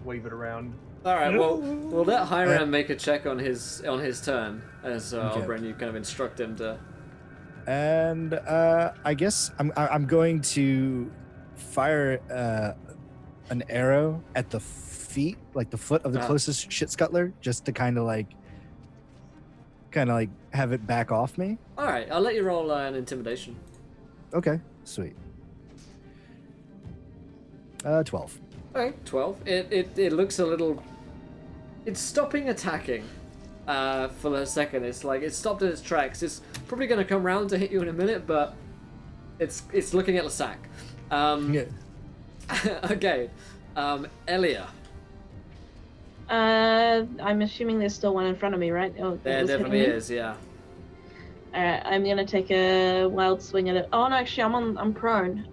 wave it around. All right. Well, we'll let Hiram make a check on his turn as Okay. Oberyn. You kind of instruct him to. And I guess I'm going to fire an arrow at the feet, like the foot of the closest shit scuttler, just to kind of like have it back off me. All right. I'll let you roll an intimidation. Okay, sweet. 12. Okay, 12. It looks a little. It's stopping attacking. For a second, it's like it's stopped in its tracks. It's probably going to come round to hit you in a minute, but it's looking at the sack. Yeah. Okay, Elia. I'm assuming there's still one in front of me, right? Oh, that There was hitting definitely me? is, yeah. Alright, I'm gonna take a wild swing at it. Oh no, actually, I'm prone.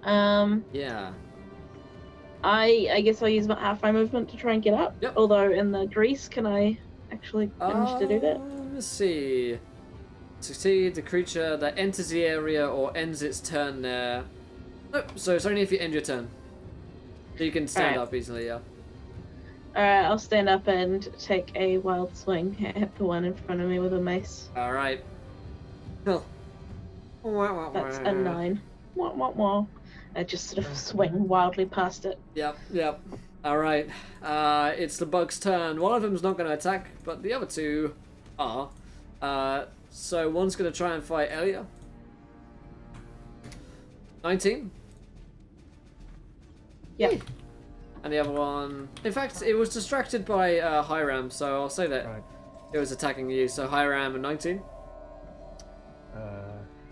Yeah. I guess I'll use about half my movement to try and get up. Yep. Although in the grease, can I actually manage to do that? Let's see. Succeed, the creature that enters the area or ends its turn there. Nope, so it's only if you end your turn. So you can stand Alright. up easily, yeah. Alright, I'll stand up and take a wild swing at the one in front of me with a mace. Alright. Cool. That's a 9. Wah, wah, wah. I just sort of swing wildly past it. Yep. Alright. It's the bug's turn. One of them's not going to attack, but the other two are. So one's going to try and fight Elia. 19. Yeah. And the other one... In fact, it was distracted by Hiram, so I'll say that Right. it was attacking you. So Hiram and 19.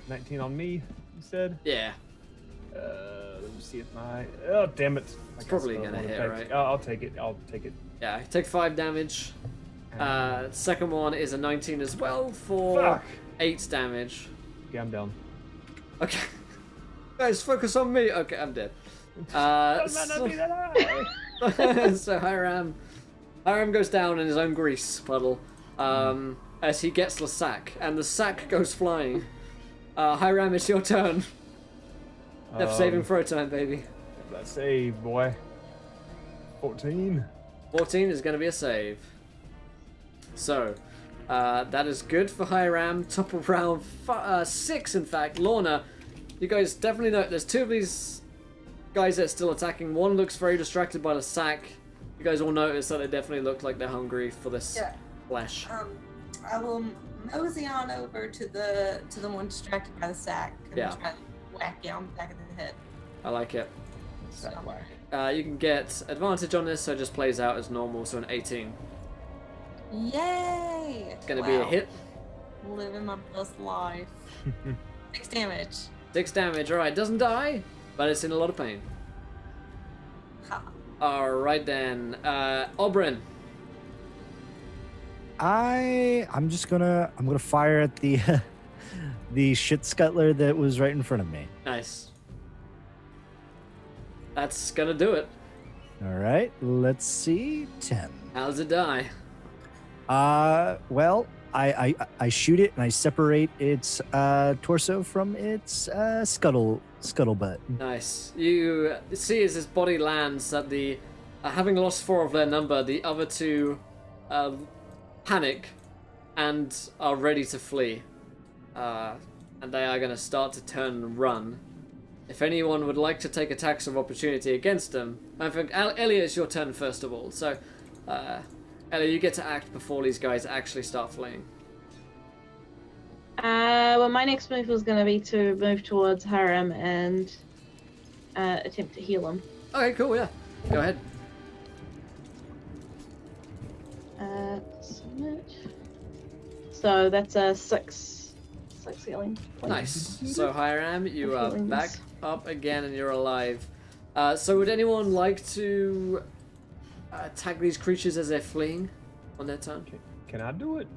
19 on me, you said? Yeah. Let me see if my... Oh, damn it. It's probably gonna hit, right? I'll take it. Yeah, take 5 damage. Second one is a 19 as well for Fuck. 8 damage. Okay, I'm down. Okay. Guys, focus on me. Okay, I'm dead. So Hiram, Hiram goes down in his own grease puddle as he gets the sack, and the sack goes flying. Hiram, it's your turn. Saving throw time, baby. Let's save, boy. 14. 14 is going to be a save. So, that is good for Hiram. Top of round 6, in fact. Lorna, you guys definitely know there's 2 of these guys that are still attacking. One looks very distracted by the sack. You guys all notice that they definitely look like they're hungry for this flesh. I will mosey on over to the one distracted by the sack and try to whack it on the back of the head. I like it. So, You can get advantage on this, so it just plays out as normal, so an 18. yay! It's going to be a hit. Living my best life. 6 damage. 6 damage, alright, doesn't die, but it's in a lot of pain. Ha. Alright then, Oberyn. I'm gonna fire at the the shit scuttler that was right in front of me. Nice. That's gonna do it. All right, let's see. 10. How does it die? Well, I shoot it and I separate its torso from its scuttlebutt. Nice. You see as his body lands that the having lost 4 of their number, the other 2 panic and are ready to flee. And they are going to start to turn and run. If anyone would like to take attacks of opportunity against them, I think Ellie, it's your turn first of all. So, Ellie, you get to act before these guys actually start fleeing. Well, my next move was going to be to move towards Hiram and attempt to heal him. Okay, cool, yeah. Go ahead. So much. So that's a 6 healing. Nice. So Hiram, you are Healings. back up again and you're alive. So would anyone like to attack these creatures as they're fleeing on their turn? Can I do it?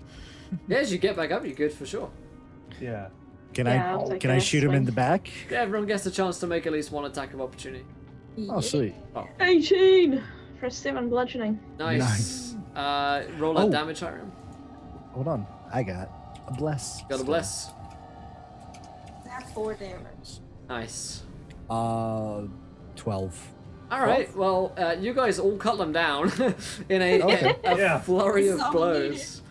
Yeah, as you get back up, you're good for sure. Yeah. Can I'll take I a shoot him in swing. the back? Yeah, everyone gets a chance to make at least one attack of opportunity. Oh, sweet. 18 for 7 bludgeoning. Nice. Roll that Oh. damage, Hiram. Hold on, I got a bless. Got a bless. That's 4 damage. Nice. 12. All right. Well, you guys all cut them down in a Yeah. flurry of So blows.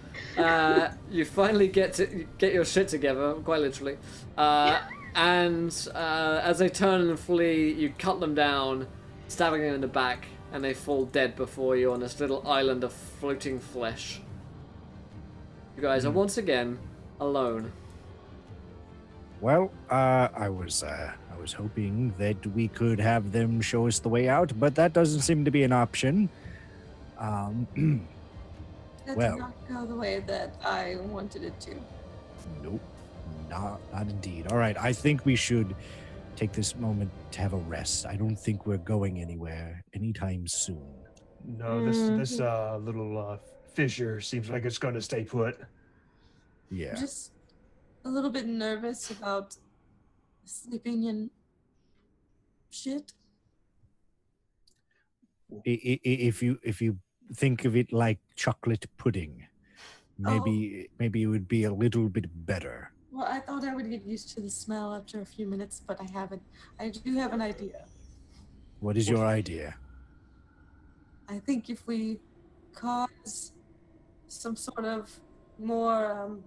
You finally get your shit together, quite literally. And as they turn and flee, you cut them down, stabbing them in the back, and they fall dead before you on this little island of floating flesh. You guys are once again alone. Well, I was hoping that we could have them show us the way out, but that doesn't seem to be an option. That Well. did not go the way that I wanted it to. Nope, not indeed. All right, I think we should take this moment to have a rest. I don't think we're going anywhere anytime soon. No, this little fissure seems like it's going to stay put. Yeah. I'm just a little bit nervous about sleeping in shit. If you think of it like chocolate pudding, maybe it would be a little bit better. Well, I thought I would get used to the smell after a few minutes, but I haven't. I do have an idea. What is your idea? I think if we cause some sort of more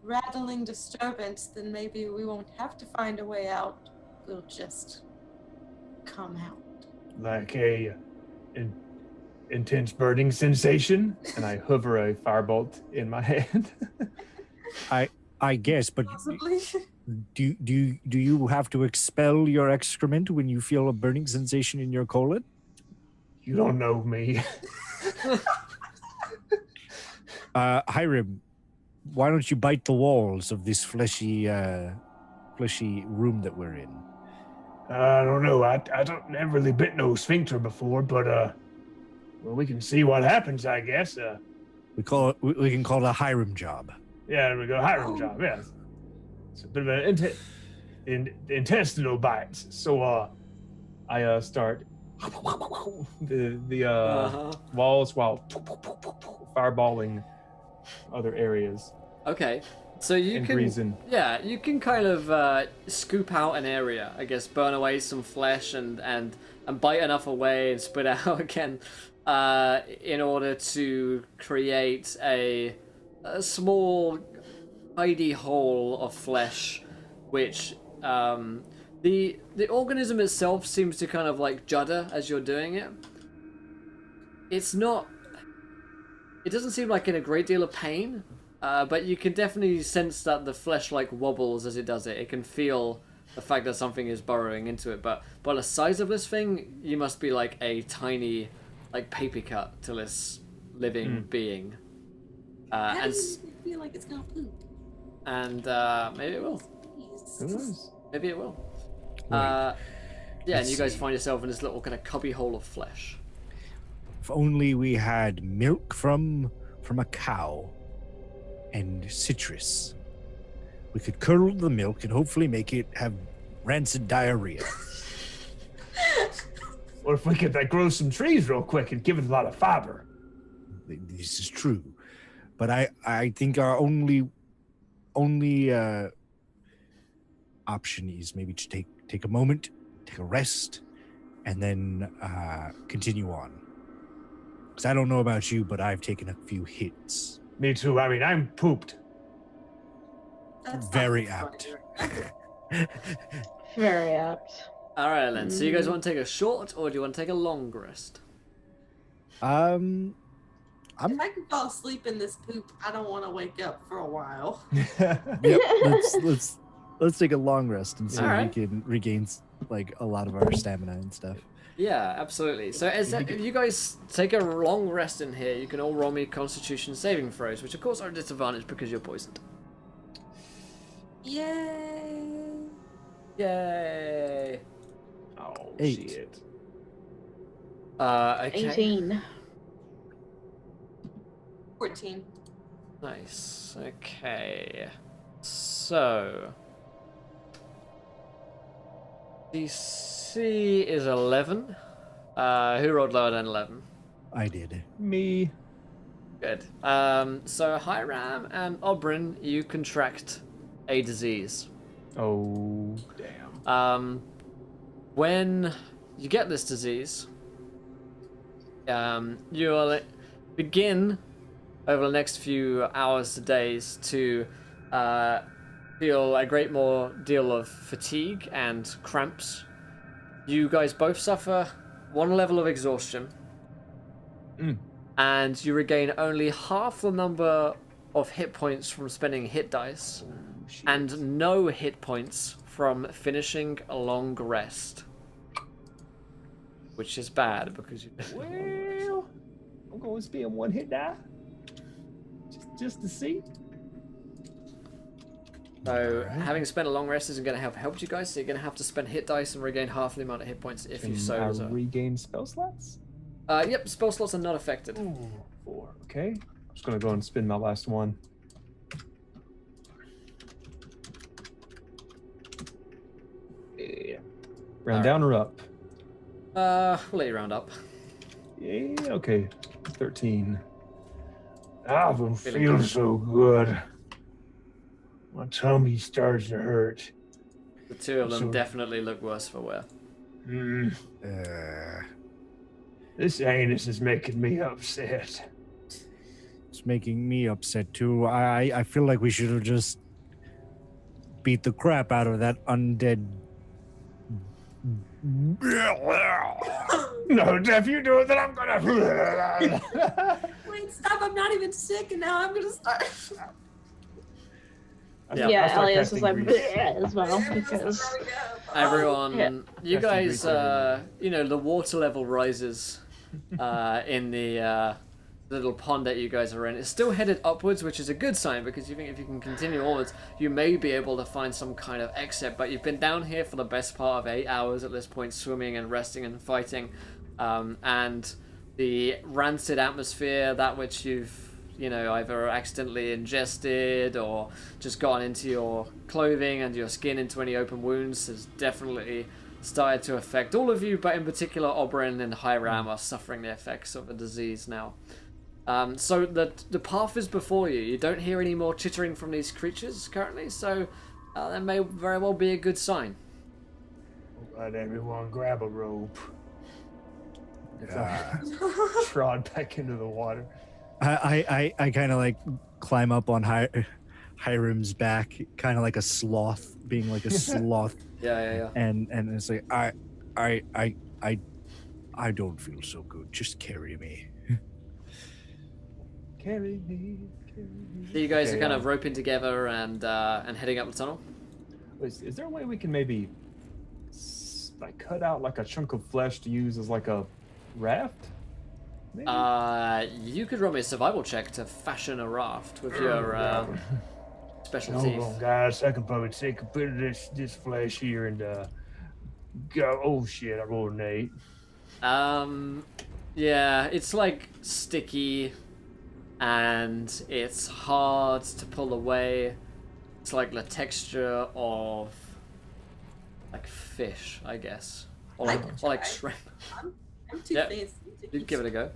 rattling disturbance, then maybe we won't have to find a way out. We'll just come out. Like a intense burning sensation, And I hover a firebolt in my hand. I guess, but Possibly. do you have to expel your excrement when you feel a burning sensation in your colon? You don't know me. Hiram, why don't you bite the walls of this fleshy room that we're in? I don't know. I don't never really bit no sphincter before, but well, we can see what happens, I guess. We can call it a Hiram job. Yeah, there we go. Hiram job. Yeah, it's a bit of an intestinal bites. So I start the walls while fireballing other areas. Okay, so you And can reason. yeah, you can kind of scoop out an area, I guess, burn away some flesh and bite enough away and spit out again, in order to create a small tidy hole of flesh, which the organism itself seems to kind of like judder as you're doing it. It's not. It doesn't seem like in a great deal of pain, but you can definitely sense that the flesh like wobbles as it does it. It can feel the fact that something is burrowing into it. But by the size of this thing, you must be like a tiny, like paper cut to this living being. How And do you feel like it's gonna poop? and maybe it will. Who knows? Maybe it will. Right. Yeah, and you guys find yourself in this little kind of cubby hole of flesh. If only we had milk from a cow and citrus. We could curdle the milk and hopefully make it have rancid diarrhea. Or if we could like grow some trees real quick and give it a lot of fiber. This is true. But I think our only option is maybe to take a moment, take a rest, and then continue on. Because I don't know about you, but I've taken a few hits. Me too. I mean, I'm pooped. That's not Very funny. apt. Very apt. All right, then. So you guys want to take a short, or do you want to take a long rest? I'm If I can fall asleep in this poop, I don't want to wake up for a while. Yep. Let's take a long rest and see if Alright. we can regain like a lot of our stamina and stuff. Yeah, absolutely. So if you guys take a long rest in here, you can all roll me Constitution saving throws, which of course are a disadvantage because you're poisoned. Yay! Yay! Oh, 8. shit. Okay. 18. 14. Nice. Okay. So DC is 11. Who rolled lower than 11? I did. Me. Good. So Hiram and Oberyn, you contract a disease. Oh, damn. When you get this disease, you'll begin over the next few hours to days to feel a great more deal of fatigue and cramps. You guys both suffer 1 level of exhaustion, and you regain only half the number of hit points from spending hit dice, and no hit points from finishing a long rest. Which is bad because you. Well, I'm going to spend 1 hit die. Just to see. So having spent a long rest isn't going to have helped you guys. So you're going to have to spend hit dice and regain half the amount of hit points if you Can so I desire. regain spell slots? Yep, spell slots are not affected. Ooh, 4. Okay. I'm just going to go and spin my last one. Yeah. Round down or up? We'll let you round up. Yeah, okay. 13. I don't Feeling feel good. so good. My tummy starts to hurt. The two of them So- definitely look worse for wear. Mm, this anus is making me upset. It's making me upset too. I feel like we should have just beat the crap out of that undead. No, if you do it, then I'm gonna. Wait, stop! I'm not even sick, and now I'm gonna start. Yeah, Elias is like grease. "Bleh," as well because Everyone, Yeah. you Casting guys, grease everywhere. the water level rises in the little pond that you guys are in. It's still headed upwards, which is a good sign because you think if you can continue onwards, you may be able to find some kind of exit. But you've been down here for the best part of 8 hours at this point, swimming and resting and fighting, and the rancid atmosphere, that which you've either accidentally ingested or just gotten into your clothing and your skin into any open wounds, has definitely started to affect all of you, but in particular Oberyn and Hiram are suffering the effects of the disease now. So the path is before you. You don't hear any more chittering from these creatures currently, so that may very well be a good sign. Let everyone grab a rope. Yeah. Trod back into the water. I kind of like climb up on Hiram's back, kind of like a sloth, being like a sloth, Yeah. and it's like I don't feel so good. Just carry me. Carry me, carry me. So you guys Okay, are kind of roping together and heading up the tunnel. Is there a way we can maybe like cut out like a chunk of flesh to use as like a raft? Maybe? You could roll me a survival check to fashion a raft with your special Hold teeth. on, guys. I can probably take a bit of this flesh here and go. Oh shit! I rolled an 8. Yeah, it's like sticky and it's hard to pull away. It's like the texture of like fish, I guess, or like shrimp. I'm too Yep. fancy. You give it a go.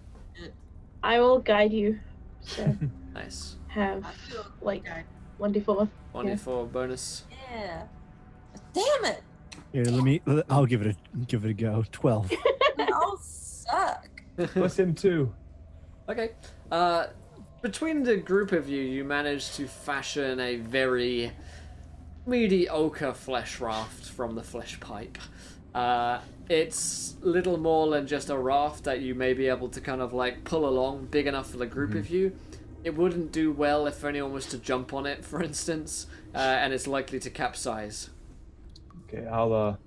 I will guide you. So Nice. have I feel like guy. 1d4. 1d4 bonus. Yeah. Damn it! Here, I'll give it a go. 12. They all suck. Plus him too. Okay. Between the group of you, you managed to fashion a very mediocre flesh raft from the flesh pipe. It's little more than just a raft that you may be able to kind of like pull along, big enough for the group of you. It wouldn't do well if anyone was to jump on it, for instance, and it's likely to capsize. Okay, I'll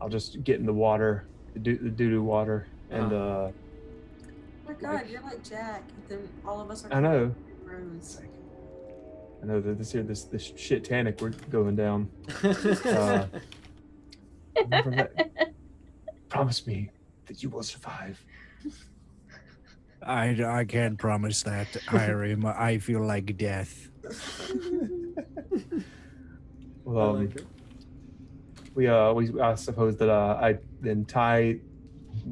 just get in the water, the doo-doo water, and Oh my god, you're like Jack. Then all of us are I know. Rose. I know that this shit Titanic we're going down. Promise me that you will survive. I can't promise that, Hiram. I feel like death. Well, I suppose that I then tie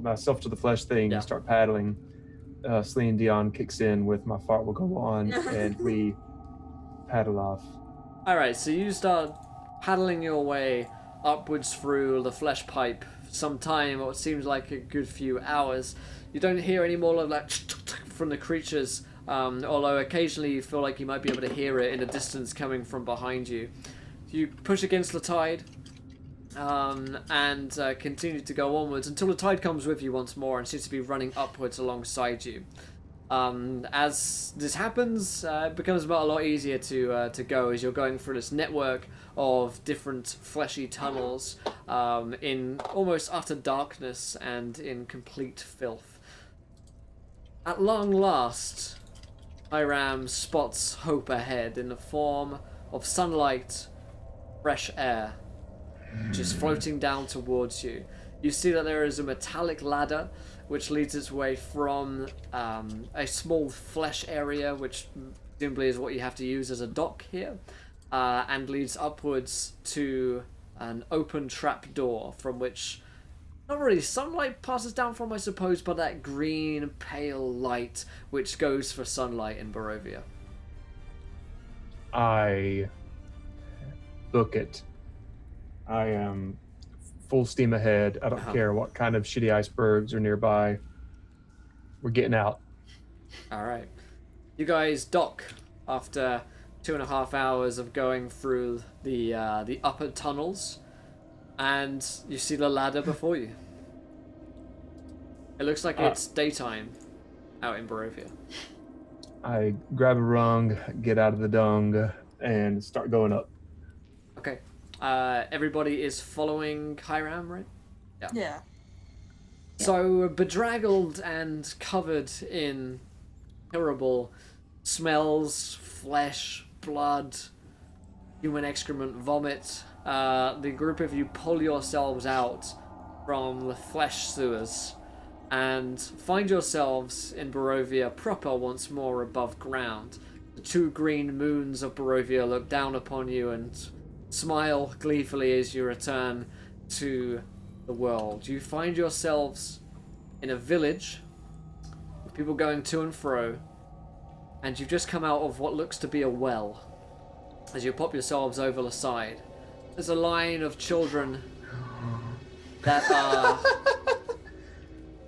myself to the flesh thing and start paddling. Celine Dion kicks in with My Fart Will Go On, and we paddle off. Alright, so you start paddling your way upwards through the flesh pipe for some time, or it seems like a good few hours. You don't hear any more of that from the creatures, although occasionally you feel like you might be able to hear it in the distance coming from behind you. You push against the tide and continue to go onwards until the tide comes with you once more and seems to be running upwards alongside you. As this happens, it becomes a lot easier to go as you're going through this network of different fleshy tunnels in almost utter darkness and in complete filth. At long last, Hiram spots hope ahead in the form of sunlight, fresh air, which is floating down towards you. You see that there is a metallic ladder which leads its way from a small flesh area, which presumably is what you have to use as a dock here, and leads upwards to an open trap door from which not really sunlight passes down from, I suppose, but that green pale light which goes for sunlight in Barovia. I book it. I am full steam ahead. I don't care what kind of shitty icebergs are nearby. We're getting out. All right. You guys dock after 2.5 hours of going through the upper tunnels, and you see the ladder before you. It looks like it's daytime out in Barovia. I grab a rung, get out of the dung, and start going up. Okay. Everybody is following Hiram, right? Yeah. So, bedraggled and covered in terrible smells, flesh, blood, human excrement, vomit, the group of you pull yourselves out from the flesh sewers and find yourselves in Barovia proper once more above ground. The two green moons of Barovia look down upon you and smile gleefully as you return to the world. You find yourselves in a village with people going to and fro, and you've just come out of what looks to be a well. As you pop yourselves over the side, there's a line of children that are...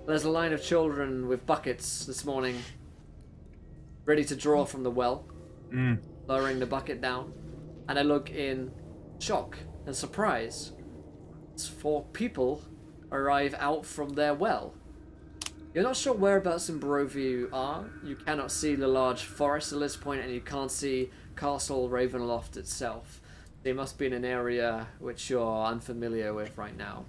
There's a line of children with buckets this morning, ready to draw from the well, lowering the bucket down, and they look in shock and surprise as 4 people arrive out from their well. You're not sure whereabouts in Barovia you are. You cannot see the large forest at this point, and you can't see Castle Ravenloft itself. They must be in an area which you're unfamiliar with right now.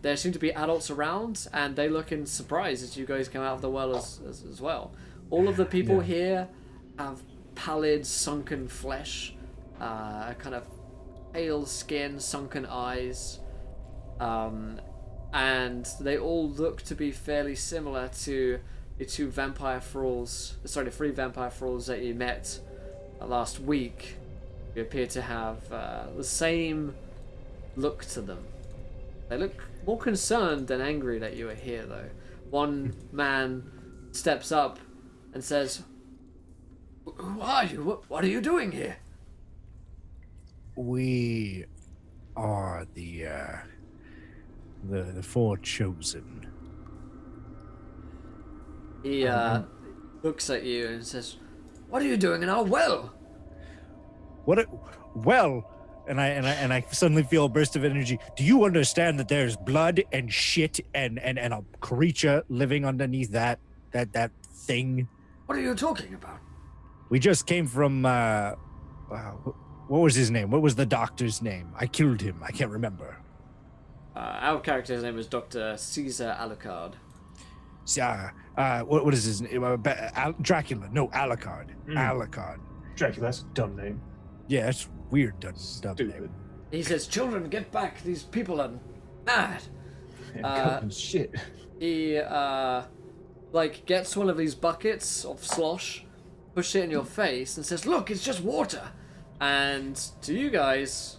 There seem to be adults around, and they look in surprise as you guys come out of the well as well. All of the people here have pallid, sunken flesh, kind of pale skin, sunken eyes, and they all look to be fairly similar to the 3 vampire thralls that you met last week. You appear to have the same look to them. They look more concerned than angry that you are here, though. One man steps up and says, "Who are you? What are you doing here?" We are the 4 chosen. He looks at you and says, "What are you doing in our well?" Well, and I suddenly feel a burst of energy. Do you understand that there's blood and shit and a creature living underneath that thing? What are you talking about? We just came from what was his name? What was the doctor's name? I killed him. I can't remember. Our character's name is Dr. Caesar Alucard. What is his name? Dracula. No, Alucard. Alucard. Dracula, that's a dumb name. Yeah, that's weird. Dumb name. He says, "Children, get back. These people are mad." Shit. He gets one of these buckets of slosh, pushes it in your face, and says, "Look, it's just water." And to you guys,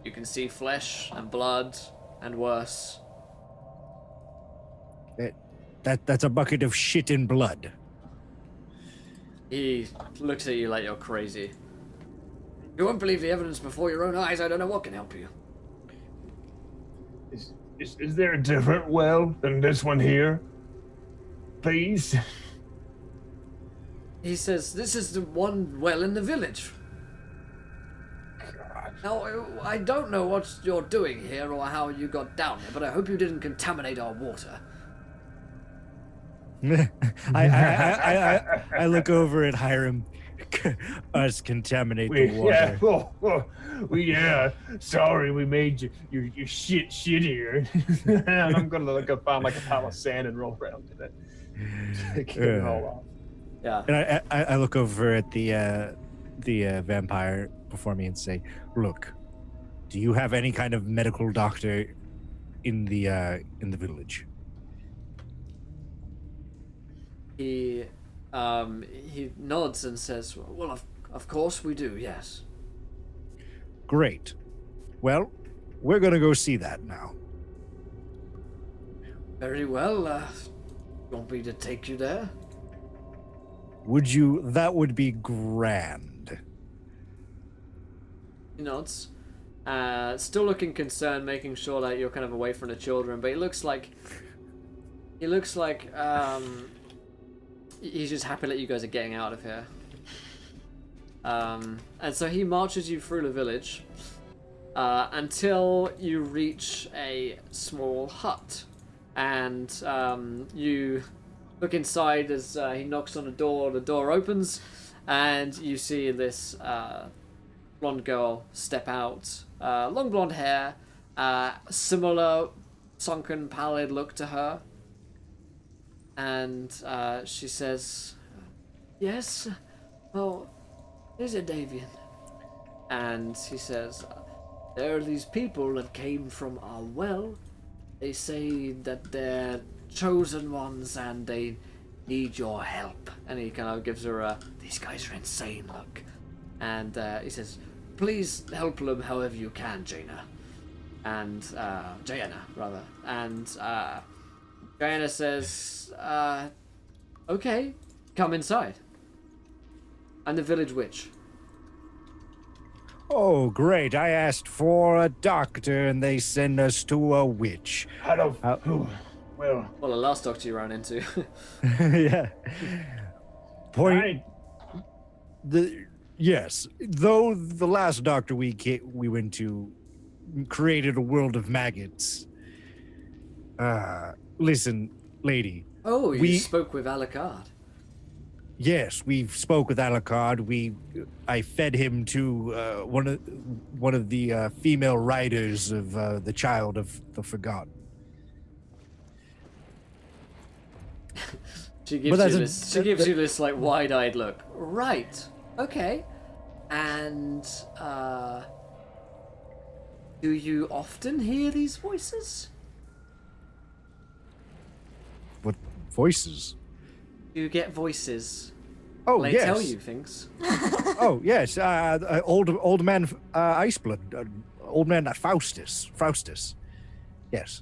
you can see flesh and blood and worse. That's a bucket of shit and blood. He looks at you like you're crazy. You won't believe the evidence before your own eyes. I don't know what can help you. Is there a different well than this one here? Please? He says, "This is the one well in the village." God. Now, I don't know what you're doing here or how you got down here, but I hope you didn't contaminate our water. I look over at Hiram. Us contaminate the water. Yeah, sorry we made your shit shittier. And I'm gonna go find like a pile of sand and roll around in it. Get it all off. Yeah. And I look over at the vampire before me and say, "Look, do you have any kind of medical doctor in the village?" He nods and says, "Well, of course we do, yes." Great. Well, we're gonna go see that now. Very well. You want me to take you there? Would you? That would be grand. He nods. Still looking concerned, making sure that you're kind of away from the children, but he looks like he's just happy that you guys are getting out of here. And so he marches you through the village until you reach a small hut. And you look inside as he knocks on the door opens, and you see this blonde girl step out. Long blonde hair, similar sunken, pallid look to her. And she says, "Yes? Oh, is it Davian?" And he says, "There are these people that came from our well. They say that they're chosen ones and they need your help." And he kind of gives her a, "These guys are insane" look. And he says, "Please help them however you can, Jaina." and Diana rather, and Diana says, "Okay, come inside." I'm the village witch. Oh, great. I asked for a doctor and they send us to a witch. I don't. Well, Well, the last doctor you ran into. Yeah. Point. I, Yes. Though the last doctor we went to created a world of maggots. Listen, lady. Oh, you We- spoke with Alucard. Yes, we spoke with Alucard. I fed him to one of the female riders of the Child of the Forgotten. She gives that's you a- this. She gives you this like wide-eyed look. Right. Okay. And do you often hear these voices? What voices? Do you get voices? Oh, They yes. tell you things. Oh, yes. Old man Iceblood. Old man Faustus. Yes.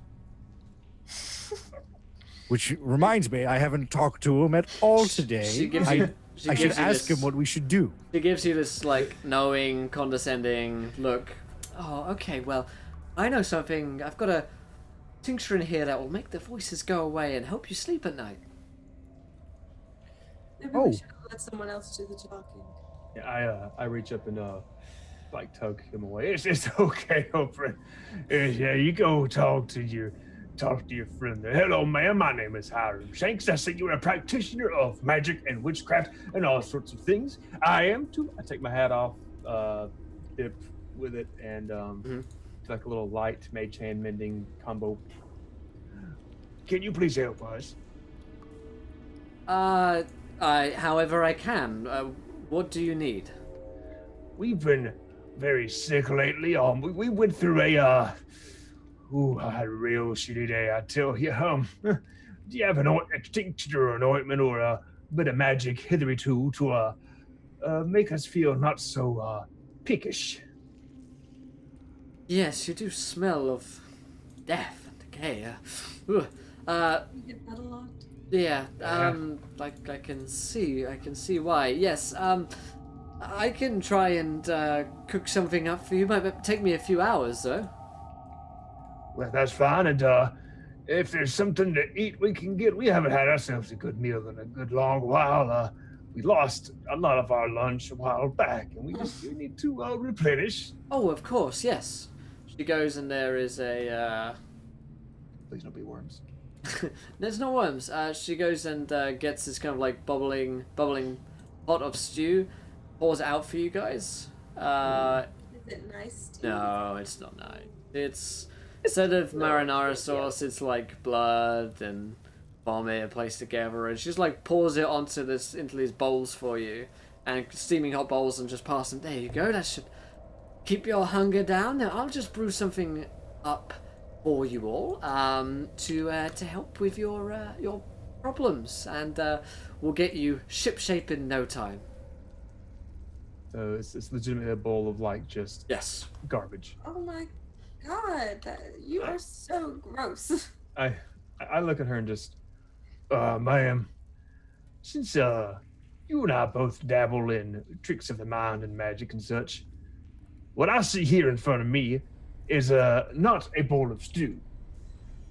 Which reminds me, I haven't talked to him at all today. She gives you. I should ask him what we should do. She gives you this like knowing, condescending look. Oh, okay. Well, I know something. I've got a tincture in here that will make the voices go away and help you sleep at night. Maybe Oh. we should let someone else do the talking. Yeah, I reach up and like tug him away. It's okay, old friend. yeah, you go talk to your friend there. Hello, ma'am. My name is Hiram Shanks. I see you're a practitioner of magic and witchcraft and all sorts of things. I am too. I take my hat off, dip with it, and do like a little light mage hand mending combo. Can you please help us? However I can. What do you need? We've been very sick lately. We went through a I had a real shitty day, I tell you. Do you have a tincture or an ointment or a bit of magic hitherto to make us feel not so pickish? Yes, you do smell of death and decay. We get that a lot. Yeah. Like I can see why. Yes. I can try and cook something up for you. Might take me a few hours though. Well, that's fine. And if there's something to eat we can get, we haven't had ourselves a good meal in a good long while. We lost a lot of our lunch a while back, and we need to replenish. Oh, of course, yes. She goes and there is a. Please don't be worms. There's no worms. She goes and gets this kind of like bubbling pot of stew, pours it out for you guys. Is it nice? No, it's not nice. It's instead of marinara sauce, it's like blood and vomit placed together, and she just like pours it into these bowls for you, and steaming hot bowls, and just pass them. There you go. That should keep your hunger down. Now I'll just brew something up for you all to help with your problems, and we'll get you shipshape in no time. So it's legitimately a bowl of like just Yes. garbage. Oh my god, you are so gross. I look at her and just Ma'am, since you and I both dabble in tricks of the mind and magic and such, what I see here in front of me is not a bowl of stew.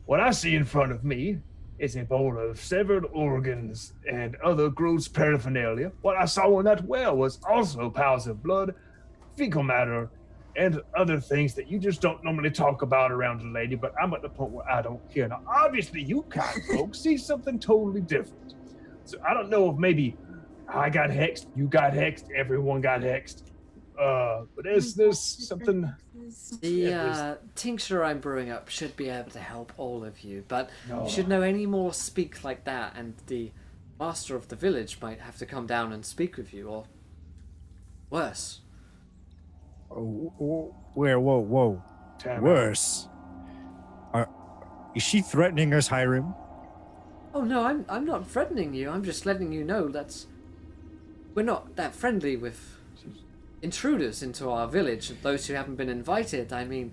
What I see in front of me is a bowl of severed organs and other gross paraphernalia. What I saw in that well was also piles of blood, fecal matter, and other things that you just don't normally talk about around a lady, but I'm at the point where I don't care. Now, obviously, you kind folks see something totally different. So I don't know if maybe I got hexed, you got hexed, everyone got hexed. But there's something. The tincture I'm brewing up should be able to help all of you, but No. you should know any more speak like that, and the master of the village might have to come down and speak with you, or worse. Whoa. Time out. Worse. Is she threatening us, Hiram? Oh no, I'm not threatening you. I'm just letting you know we're not that friendly with intruders into our village. Those who haven't been invited. I mean,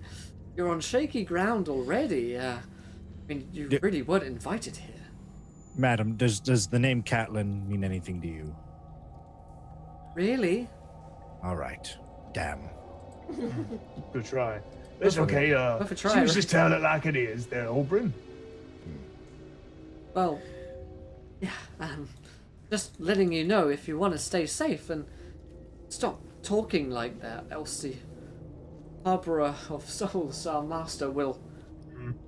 You're on shaky ground already. I mean, you really weren't invited here. Madam, does the name Catelyn mean anything to you? Really? All right. Damn. Good try. That's okay. Worth a try, She was right? just telling it like it is there, Oberyn. Well, yeah, just letting you know if you want to stay safe and stop talking like that, else the Harborer of Souls, our master, will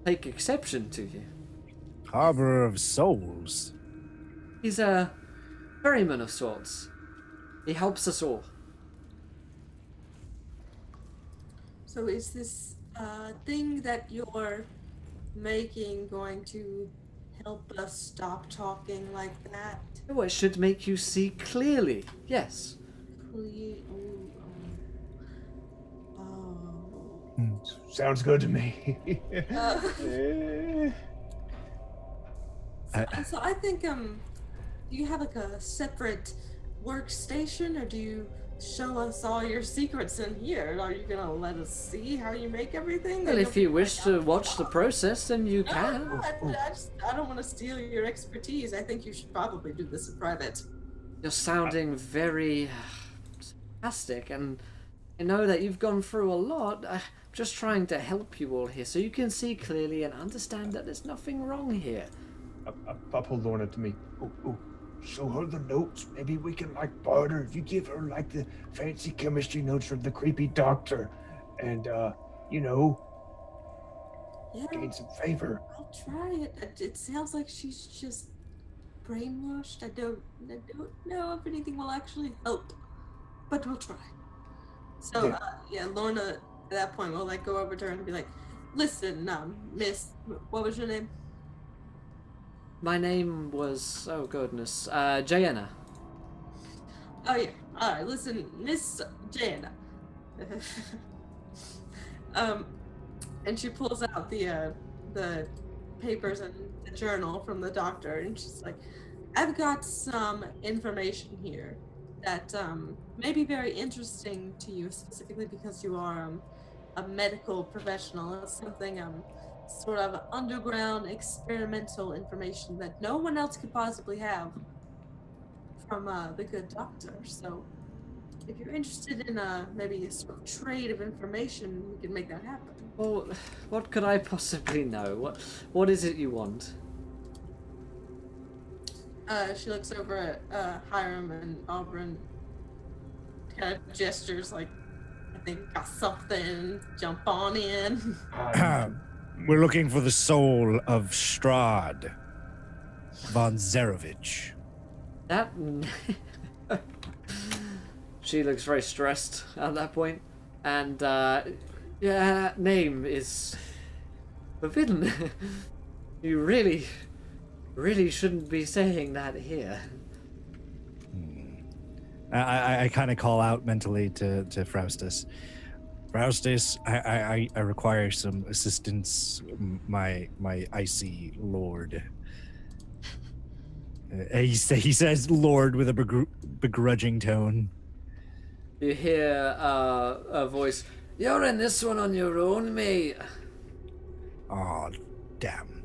take exception to you. Harbor of Souls. He's a ferryman of sorts. He helps us all. So is this thing that you're making going to help us stop talking like that? Oh, it should make you see clearly. Yes. Sounds good to me. So I think do you have like a separate workstation, or do you show us all your secrets in here? Are you gonna let us see how you make everything? Well, if you wish to watch the process, then you can. No, I don't want to steal your expertise. I think you should probably do this in private. You're sounding very sarcastic, and I know that you've gone through a lot. I'm just trying to help you all here so you can see clearly and understand that there's nothing wrong here. I pulled Lorna to me. Oh, show her the notes. Maybe we can like barter if you give her like the fancy chemistry notes from the creepy doctor, and you know, Yeah, gain some favor. I'll try it. It sounds like she's just brainwashed. I don't know if anything will actually help, but we'll try. So Lorna at that point will like go over to her and be like, "Listen, Miss, what was your name?" My name was, oh goodness, Jaena. Oh yeah. All right. Listen, Miss Jana. And she pulls out the papers and the journal from the doctor, and she's like, "I've got some information here that may be very interesting to you, specifically because you are a medical professional. It's something sort of underground experimental information that no one else could possibly have from the good doctor. So if you're interested in maybe a sort of trade of information, we can make that happen." Well, what could I possibly know? What is it you want? She looks over at Hiram and Oberyn, kind of gestures like, "I think I got something, jump on in." We're looking for the soul of Strahd von Zarovich. That... She looks very stressed at that point. And, yeah, name is forbidden. You really shouldn't be saying that here. I kind of call out mentally to Faustus. Faustus, I require some assistance, my icy lord. He says lord with a begrudging tone. You hear a voice, "You're in this one on your own, mate." Oh, damn.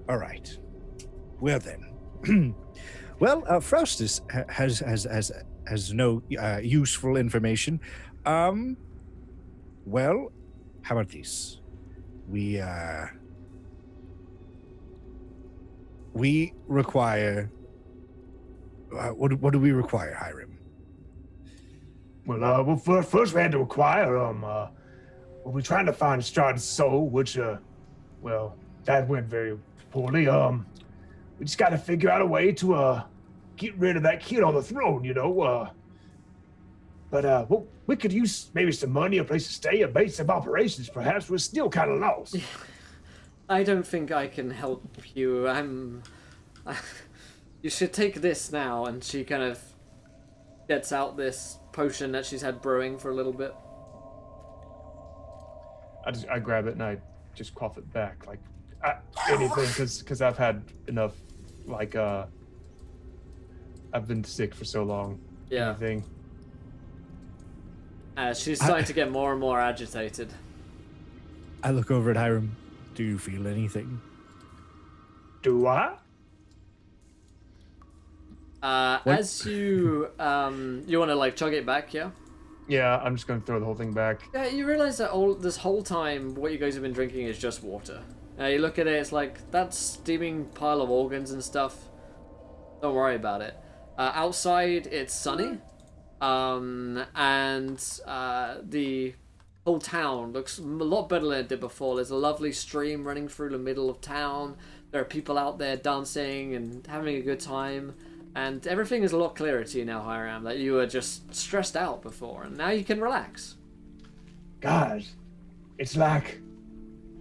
All right. Well then. Well, Faustus has no useful information. Well, how about this? We require. What do we require, Hiram? Well, first we had to acquire we're trying to find Strahd's soul, which well, that went very poorly. We just got to figure out a way to get rid of that kid on the throne, you know. But well, we could use maybe some money, a place to stay, a base of operations. Perhaps we're still kind of lost. I don't think I can help you. You should take this now. And she kind of gets out this potion that she's had brewing for a little bit. I grab it and I just quaff it back like anything because I've had enough. Like I've been sick for so long. Yeah. Anything. She's starting to get more and more agitated. I look over at Hiram. Do you feel anything? Do I? As you want to like chug it back, yeah? Yeah, I'm just gonna throw the whole thing back. Yeah, you realize that this whole time, what you guys have been drinking is just water. You look at it, it's like that steaming pile of organs and stuff. Don't worry about it. Outside, it's sunny, and the whole town looks a lot better than it did before. There's a lovely stream running through the middle of town. There are people out there dancing and having a good time. And everything is a lot clearer to you now, Hiram, that you were just stressed out before, and now you can relax. God, it's like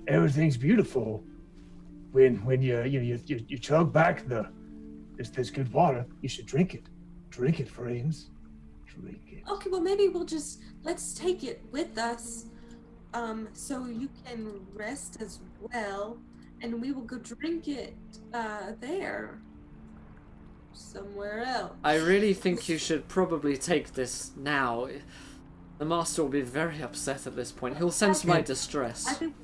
everything's beautiful. When you chug back this good water, you should drink it. Drink it, friends. Drink it. Okay, well maybe let's take it with us, so you can rest as well, and we will go drink it there. Somewhere else. I really think you should probably take this now. The master will be very upset at this point. He'll sense my distress. I think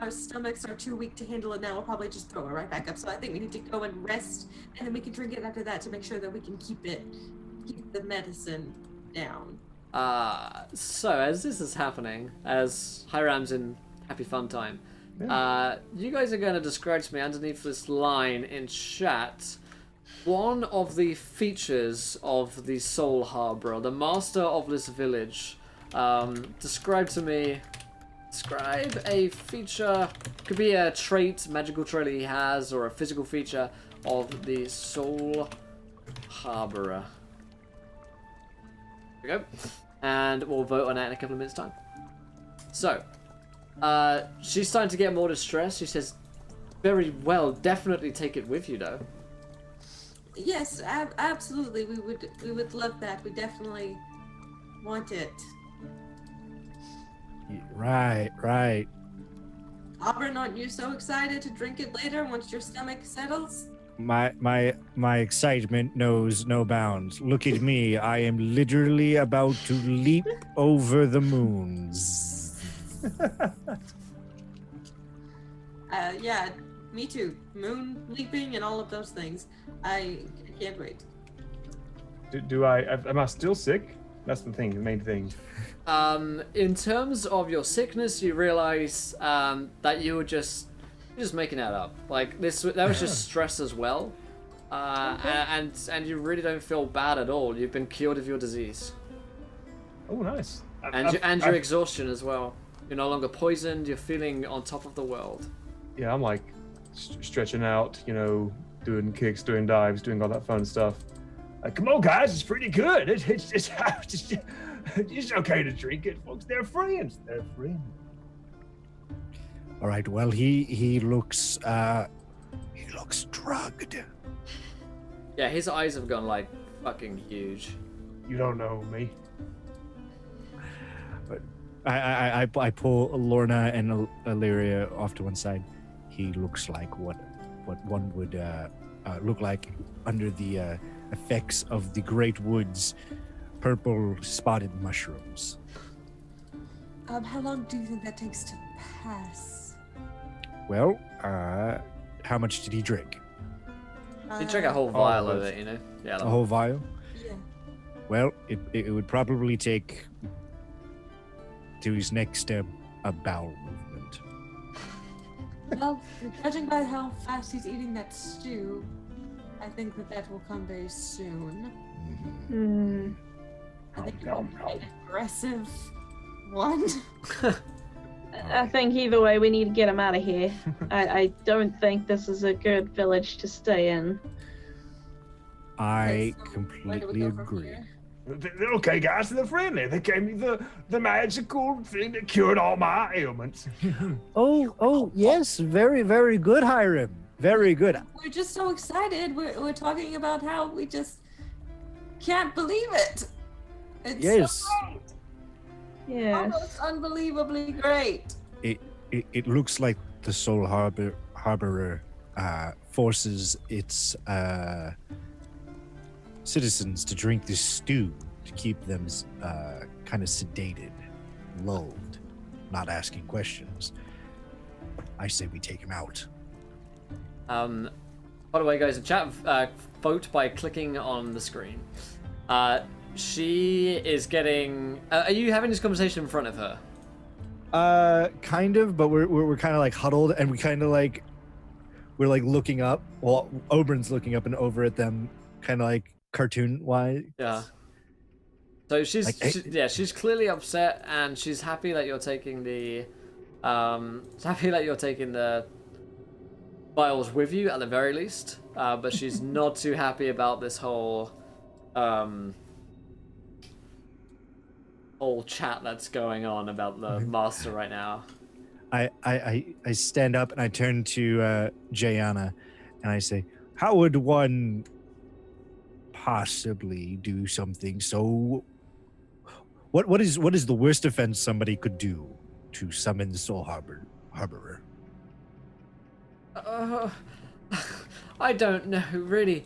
our stomachs are too weak to handle it now. We'll probably just throw it right back up. So I think we need to go and rest, and then we can drink it after that to make sure that we can keep the medicine down. So as this is happening, as Hiram's in happy fun time, you guys are going to describe to me underneath this line in chat one of the features of the Soul Harborer, the master of this village. Describe a feature, could be a trait, magical trait that he has, or a physical feature of the Soul Harborer. There we go. And we'll vote on that in a couple of minutes' time. So, she's starting to get more distressed. She says, very well, definitely take it with you, though. Yes, absolutely. We would love that. We definitely want it. Right. Auburn, aren't you so excited to drink it later once your stomach settles? My excitement knows no bounds. Look at me. I am literally about to leap over the moons. Yeah, me too. Moon leaping and all of those things. I can't wait. Am I still sick? That's the main thing. In terms of your sickness, you realize that you're just making that up. Like that was just stress as well, and you really don't feel bad at all. You've been cured of your disease. Oh, nice. And your exhaustion as well. You're no longer poisoned. You're feeling on top of the world. Yeah, I'm like stretching out, doing kicks, doing dives, doing all that fun stuff. Like, come on, guys, it's pretty good. It's okay to drink it, folks. They're friends. All right. Well, he looks drugged. Yeah, his eyes have gone like fucking huge. You don't know me. But I pull Lorna and Illyria off to one side. He looks like what one would look like under the effects of the great woods, purple spotted mushrooms. How long do you think that takes to pass? Well, how much did he drink? You drank a whole vial of it, Yeah, a whole vial? Yeah. Well, it would probably take to his next step a bowel movement. Well, judging by how fast he's eating that stew, I think that will come very soon. Mm. I think it'll be an aggressive one. I think either way, we need to get him out of here. I don't think this is a good village to stay in. I So, where do we completely go from agree. here? They're okay, guys. They're friendly. They gave me the magical thing that cured all my ailments. Oh, yes. Very, very good, Hiram. Very good. We're just so excited. We're talking about how we just can't believe it. It's Yes. so great. Yes. Almost unbelievably great. It looks like the Soul Harborer forces its citizens to drink this stew to keep them kind of sedated, lulled. not asking questions. I say we take him out. By the way, guys, the chat vote by clicking on the screen. She is getting. Are you having this conversation in front of her? Kind of, but we're kind of like huddled, and we kind of like we're like looking up. Well, Oberyn's looking up and over at them, kind of like cartoon wise. Yeah. So she's Like, she's clearly upset, and she's happy that you're taking the vials with you at the very least. But she's not too happy about this whole chat that's going on about the master right now. I stand up and I turn to Jayana, and I say, "How would one possibly do something so? What is the worst offense somebody could do to summon the Soul Harborer?" I don't know. Really,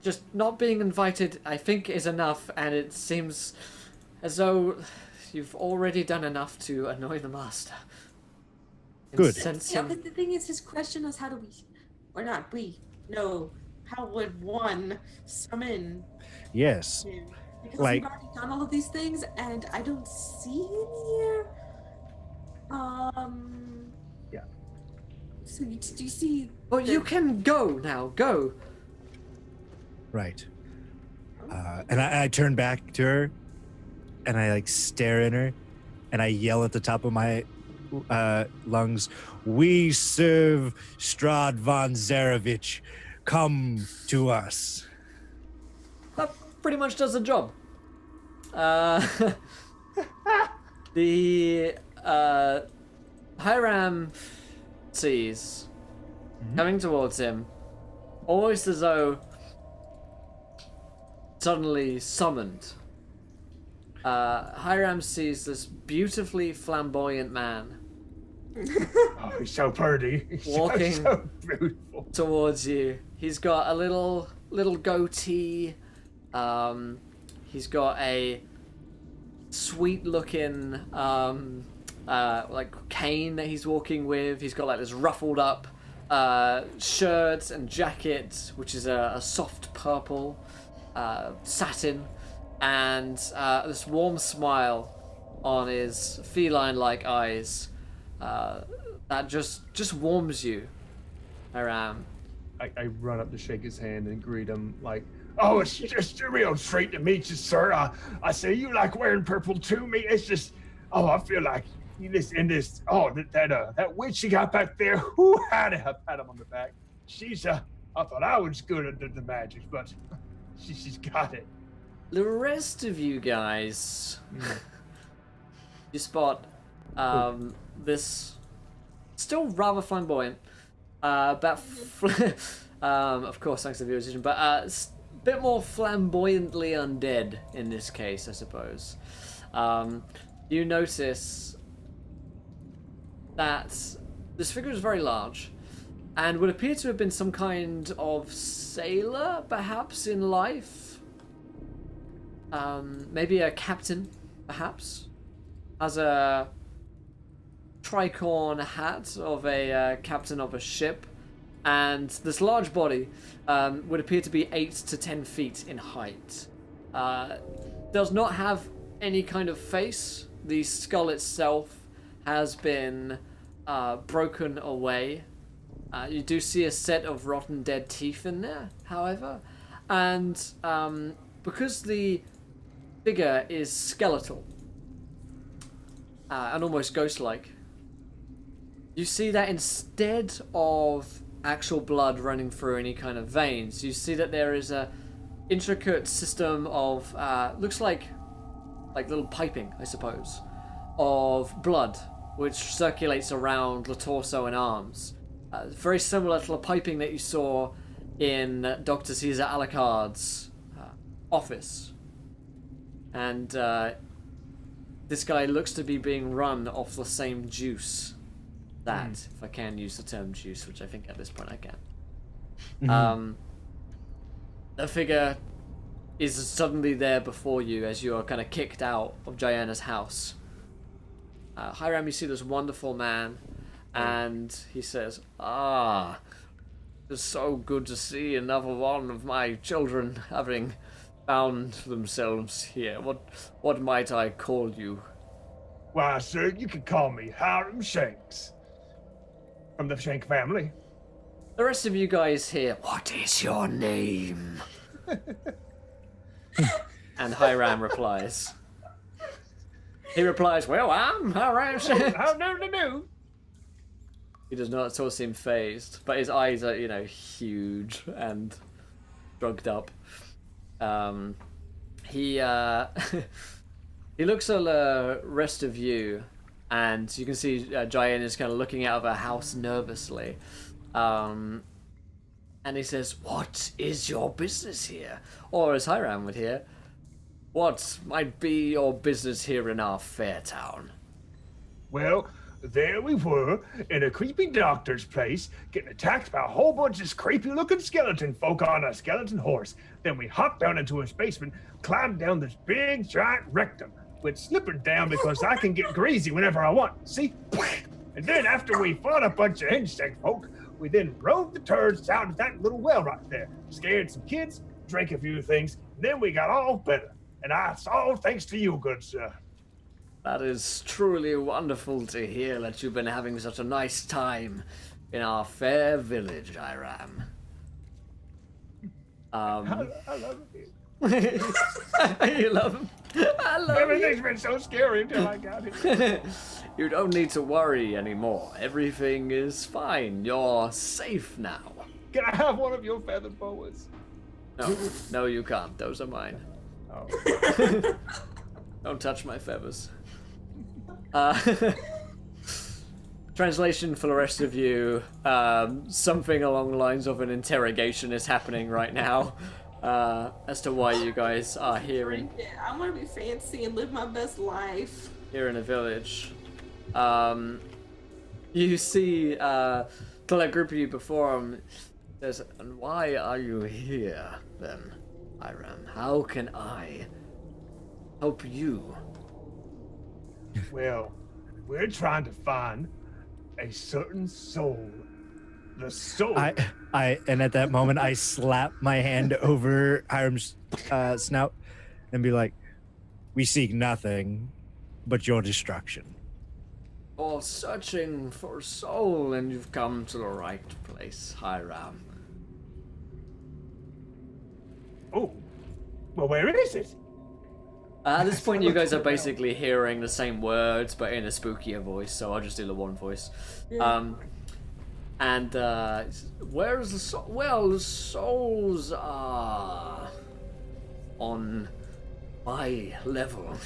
just not being invited, I think, is enough, and it seems as though you've already done enough to annoy the master. Good. Yeah, but the thing is, his question is, how would one summon Yes. him? Because Like- we've already done all of these things, and I don't see him here. Yeah. So do you see? Well, you can go now. Go. Right. And I turn back to her, and I like stare at her, and I yell at the top of my lungs, "We serve Strahd von Zarevich. Come to us." That pretty much does the job. The Hiram sees coming towards him, almost as though suddenly summoned. Hiram sees this beautifully flamboyant man Oh, he's so pretty. He's Walking. so beautiful. towards you. He's got a little goatee. He's got a sweet looking like cane that he's walking with. He's got like this ruffled up shirt and jacket, which is a soft purple satin, and this warm smile on his feline-like eyes that just warms you, Aram. I run up to shake his hand and greet him like, Oh, it's just a real treat to meet you, sir. I say you like wearing purple too, me. It's just, I feel like that witch she got back there. Who had it? I pat him on the back. She's I thought I was good at the magic, but she's got it. The rest of you guys, you spot this still rather flamboyant, but of course thanks to the viewers, but a bit more flamboyantly undead in this case, I suppose. You notice that this figure is very large and would appear to have been some kind of sailor, perhaps, in life. Maybe a captain, perhaps. Has a tricorn hat of a captain of a ship. And this large body would appear to be 8 to 10 feet in height. Does not have any kind of face. The skull itself has been broken away. You do see a set of rotten dead teeth in there, however. And because the figure is skeletal and almost ghost-like, you see that instead of actual blood running through any kind of veins, you see that there is a intricate system of looks like little piping, I suppose, of blood which circulates around the torso and arms. Very similar to the piping that you saw in Dr. Caesar Alucard's office. And this guy looks to be being run off the same juice. That, if I can use the term juice, which I think at this point I can. The figure is suddenly there before you as you are kind of kicked out of Diana's house. Hiram, you see this wonderful man, and he says, it's so good to see another one of my children having found themselves here. What might I call you? Why, sir, you can call me Hiram Shanks. From the Shank family. The rest of you guys here, what is your name? And Hiram replies. He replies, well, I'm Hiram Shanks. How do? He does not at all seem phased, but his eyes are, huge and drugged up. He he looks at the rest of you, and you can see Jayan is kind of looking out of her house nervously. And he says, what is your business here? Or as Hiram would hear, what might be your business here in our fair town? Well, there we were, in a creepy doctor's place, getting attacked by a whole bunch of creepy-looking skeleton folk on a skeleton horse. Then we hopped down into his basement, climbed down this big, giant rectum, went slipping down because I can get greasy whenever I want. See? And then after we fought a bunch of insect folk, we then rode the turds out of that little well right there, scared some kids, drank a few things, and then we got all better. And it's all thanks to you, good sir. That is truly wonderful to hear that you've been having such a nice time in our fair village, Hiram. I love it. You love him? I love Everything's been so scary until I got here. You don't need to worry anymore. Everything is fine. You're safe now. Can I have one of your feathered boas? No, you can't. Those are mine. Oh. Don't touch my feathers. Translation for the rest of you. Something along the lines of an interrogation is happening right now as to why you guys are here in I want to be fancy and live my best life. here in a village. You see to that group of you before him says, and why are you here then, Hiram? How can I help you? Well, we're trying to find a certain soul. The soul. And at that moment, I slap my hand over Hiram's snout and be like, we seek nothing but your destruction. You're searching for soul, and you've come to the right place, Hiram. Oh, well, where is it? At this point, you guys are basically hearing the same words, but in a spookier voice, so I'll just do the one voice. Yeah. Where is the soul? Well, the souls are on my level.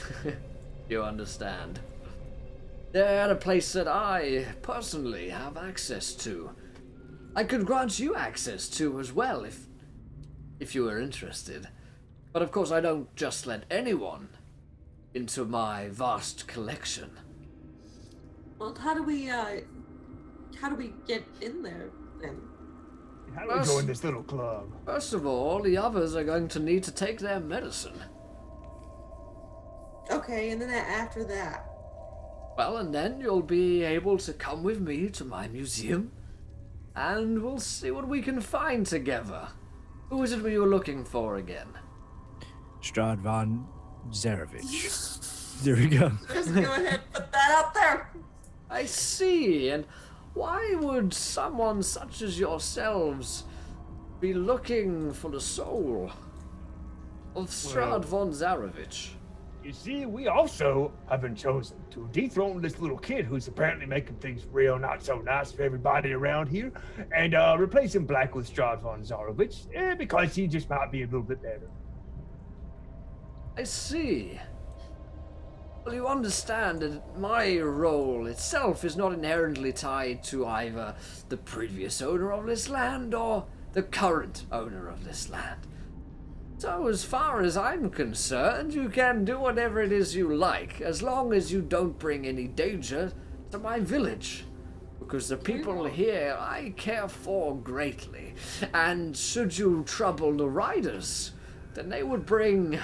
You understand? They're at a place that I personally have access to. I could grant you access to as well if you were interested. But of course, I don't just let anyone into my vast collection. Well, how do we get in there then? How do we go in this little club? First of all, the others are going to need to take their medicine. Okay, and then after that. Well, and then you'll be able to come with me to my museum, and we'll see what we can find together. Who is it we were looking for again? Strahd von Zarevich. There we go. Just go ahead and put that out there. I see, and why would someone such as yourselves be looking for the soul of Strahd von Zarevich? You see, we also have been chosen to dethrone this little kid who's apparently making things real not so nice for everybody around here, and replace him black with Strahd von Zarevich, because he just might be a little bit better. I see. Well, you understand that my role itself is not inherently tied to either the previous owner of this land or the current owner of this land. So as far as I'm concerned, you can do whatever it is you like, as long as you don't bring any danger to my village. Because the people here I care for greatly, and should you trouble the riders, then they would bring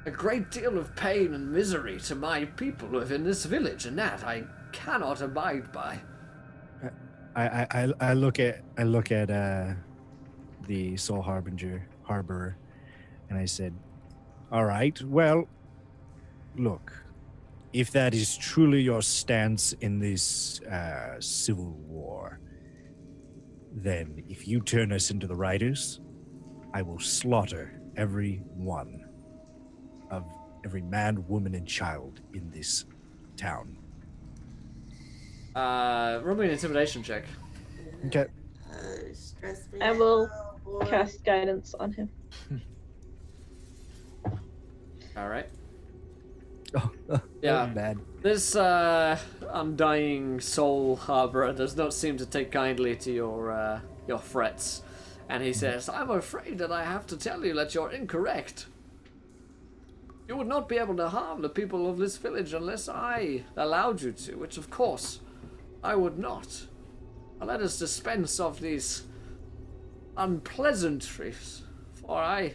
a great deal of pain and misery to my people within this village, and that I cannot abide by. I look at the Soul Harborer, and I said, "All right, well, look, if that is truly your stance in this civil war, then if you turn us into the riders, I will slaughter every one of every man, woman, and child in this town." Roll me an intimidation check. Okay. Stress me I will out, boy. cast guidance on him. All right. Oh, Yeah. bad. This undying soul harborer does not seem to take kindly to your threats, and he says, "I'm afraid that I have to tell you that you're incorrect. You would not be able to harm the people of this village unless I allowed you to, which of course I would not. Let us dispense of these unpleasantries, for I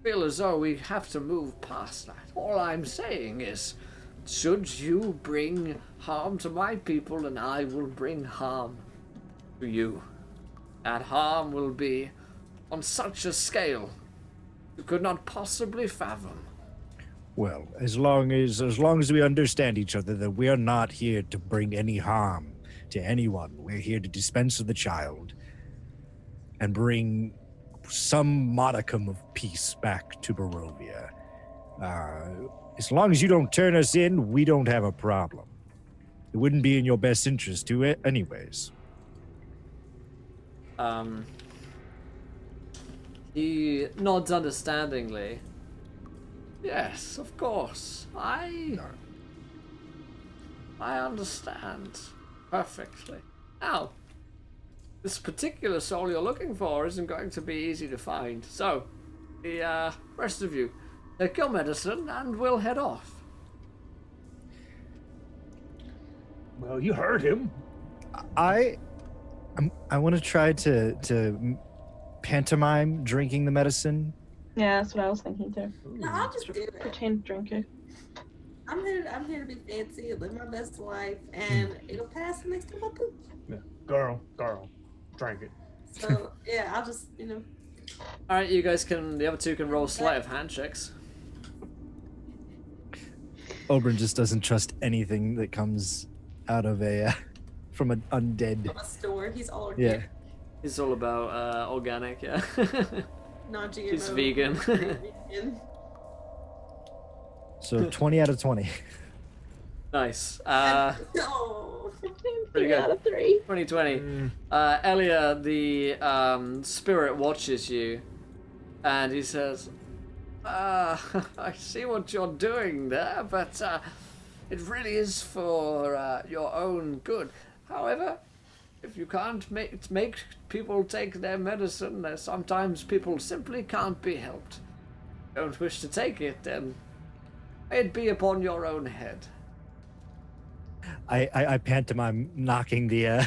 feel as though we have to move past that. All I'm saying is, should you bring harm to my people, then I will bring harm to you. That harm will be on such a scale you could not possibly fathom." Well, as long as we understand each other, that we are not here to bring any harm to anyone. We're here to dispense of the child and bring some modicum of peace back to Barovia. As long as you don't turn us in, we don't have a problem. It wouldn't be in your best interest to it, anyways. He nods understandingly. "Yes, of course. I understand perfectly. Now, this particular soul you're looking for isn't going to be easy to find. So, the rest of you, take your medicine and we'll head off." Well, you heard him. I want to try to pantomime drinking the medicine. Yeah, that's what I was thinking too. No, I'll just do it. Pretend drinker. I'm here to be fancy, live my best life, and it'll pass the next time I poop. Yeah. Girl, drink it. So yeah, I'll just All right, you guys the other two can roll sleight of hand checks. Oberon just doesn't trust anything that comes out of from an undead. from a store. He's all Yeah. organic, It's all about organic, yeah. non-GMO. He's vegan. vegan. So 20 out of 20. Nice. No. Pretty 3 out of 3. 2020. Elia, the spirit, watches you, and he says, "I see what you're doing there, but it really is for your own good. However, if you can't make people take their medicine, sometimes people simply can't be helped. Don't wish to take it, then may it be upon your own head." I pantomime knocking the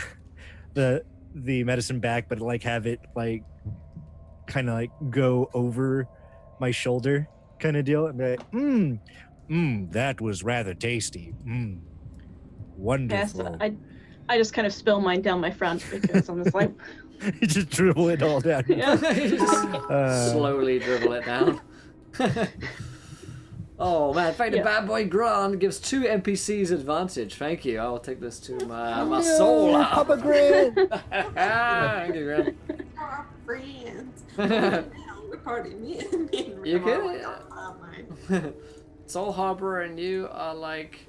medicine back, but like have it like kind of like go over my shoulder kind of deal. And be like, that was rather tasty. Wonderful. Yes, I just kind of spill mine down my front because I'm just like, You just dribble it all down. yeah. You just slowly dribble it down. Oh man, thank you, Bad Boy Grant gives 2 NPCs advantage. Thank you. I'll take this to my soul. Papa Grant. Thank you, Grant. Our friends. We're party. Me and You Rim good? are online. Soul Harbor and you are like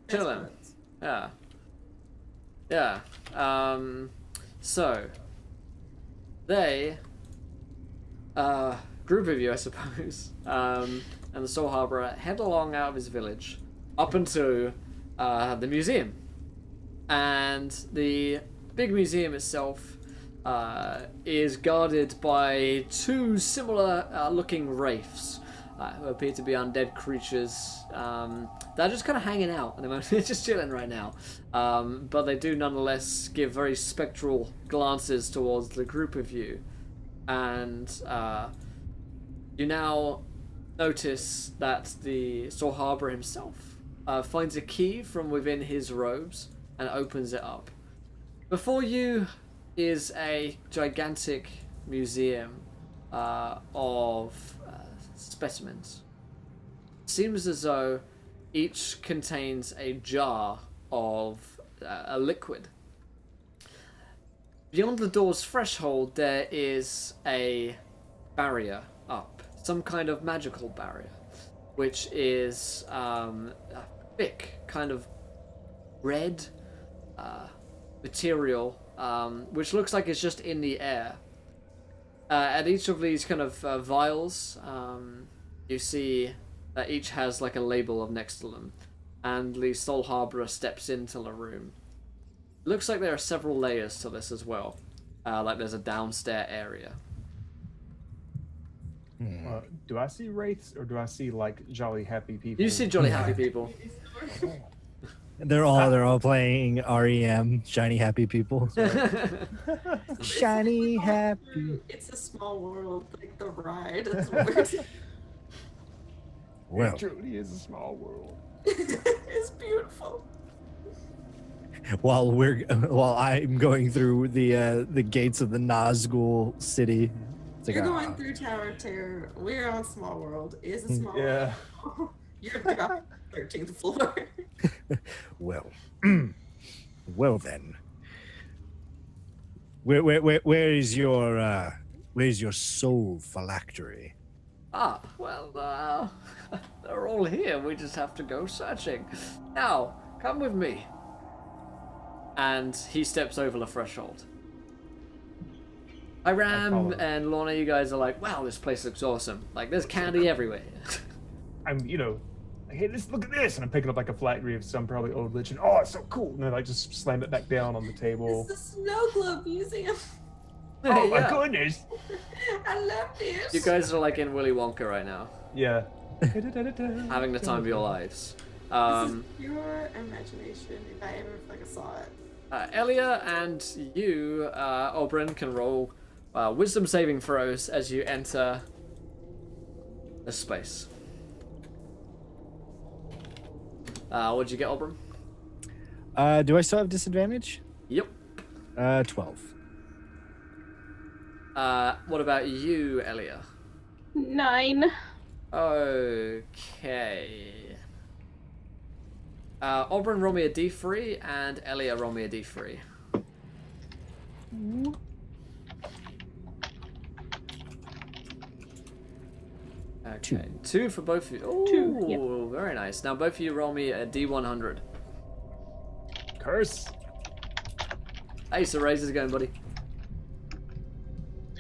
chilling. Yeah. Yeah. So they group of you, I suppose, and the Soul Harborer head along out of his village up into the museum. And the big museum itself is guarded by 2 similar looking wraiths who appear to be undead creatures. They're just kind of hanging out at the moment. They're just chilling right now. But they do nonetheless give very spectral glances towards the group of you. And you now notice that the Soul Harbor himself finds a key from within his robes and opens it up. Before you is a gigantic museum of specimens. Seems as though each contains a jar of a liquid. Beyond the door's threshold, there is a barrier up, some kind of magical barrier, which is a thick, kind of red material, which looks like it's just in the air. At each of these kind of vials, you see that each has like a label next to them, and the Soul Harborer steps into the room. It looks like there are several layers to this as well. Like there's a downstairs area. Do I see wraiths or do I see like jolly happy people? You see jolly happy people. They're all playing REM, Shiny Happy People. Shiny Happy. It's a small world, like the ride. That's weird. Well, It truly is a small world. It's beautiful. while I'm going through the gates of the Nazgul city, it's like, You're going through Tower of Terror. We're on Small World. It's a small Yeah. world. You're on the 13th floor. well, well then, where's your soul phylactery? Well, they're all here. We just have to go searching. Now, come with me. And he steps over the threshold. Hiram and Lorna, you guys are like, wow, this place looks awesome. Like, there's candy everywhere. I'm, like, hey, look at this, and I'm picking up like a phylactery of some probably old lich, and oh, it's so cool, and I like just slam it back down on the table. It's the Snow Globe Museum. Oh my Yeah. goodness! I love this. You guys are like in Willy Wonka right now, Yeah. having the time of your lives. This is pure imagination, if I ever fucking saw it. Elia and you, Oberyn, can roll wisdom saving throws as you enter the space. What'd you get, Oberyn? Do I still have disadvantage? Yep. 12. What about you, Elia? 9. Okay. Oberyn, roll me a d3, and Elia, roll me a d3. Okay, 2 for both of you. Ooh, 2, yep. Very nice. Now both of you roll me a d100. Curse. Hey, so raises again, buddy.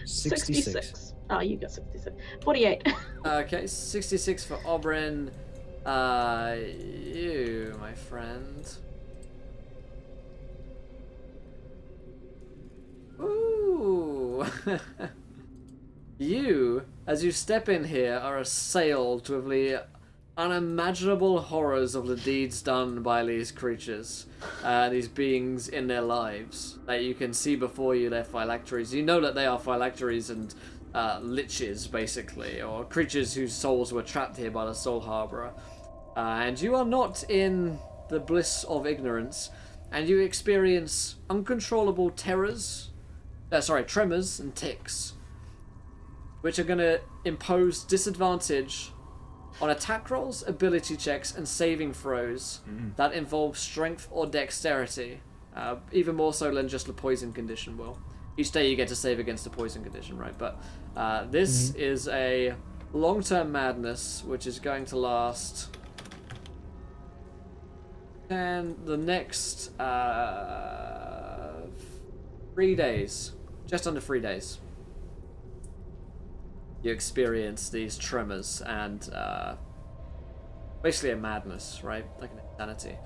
66. Oh, you got 66. 48. Okay, 66 for Oberyn. You, my friend. Ooh. You, as you step in here, are assailed with the unimaginable horrors of the deeds done by these creatures, these beings in their lives. That you can see before you their phylacteries. You know that they are phylacteries and liches, basically, or creatures whose souls were trapped here by the Soul Harborer. And you are not in the bliss of ignorance, and you experience uncontrollable tremors and tics, which are going to impose disadvantage on attack rolls, ability checks, and saving throws that involve strength or dexterity, even more so than just the poison condition will. Each day you get to save against the poison condition, right? But this is a long-term madness, which is going to last... And the next 3 days, just under 3 days, you experience these tremors and basically a madness, right? Like an insanity.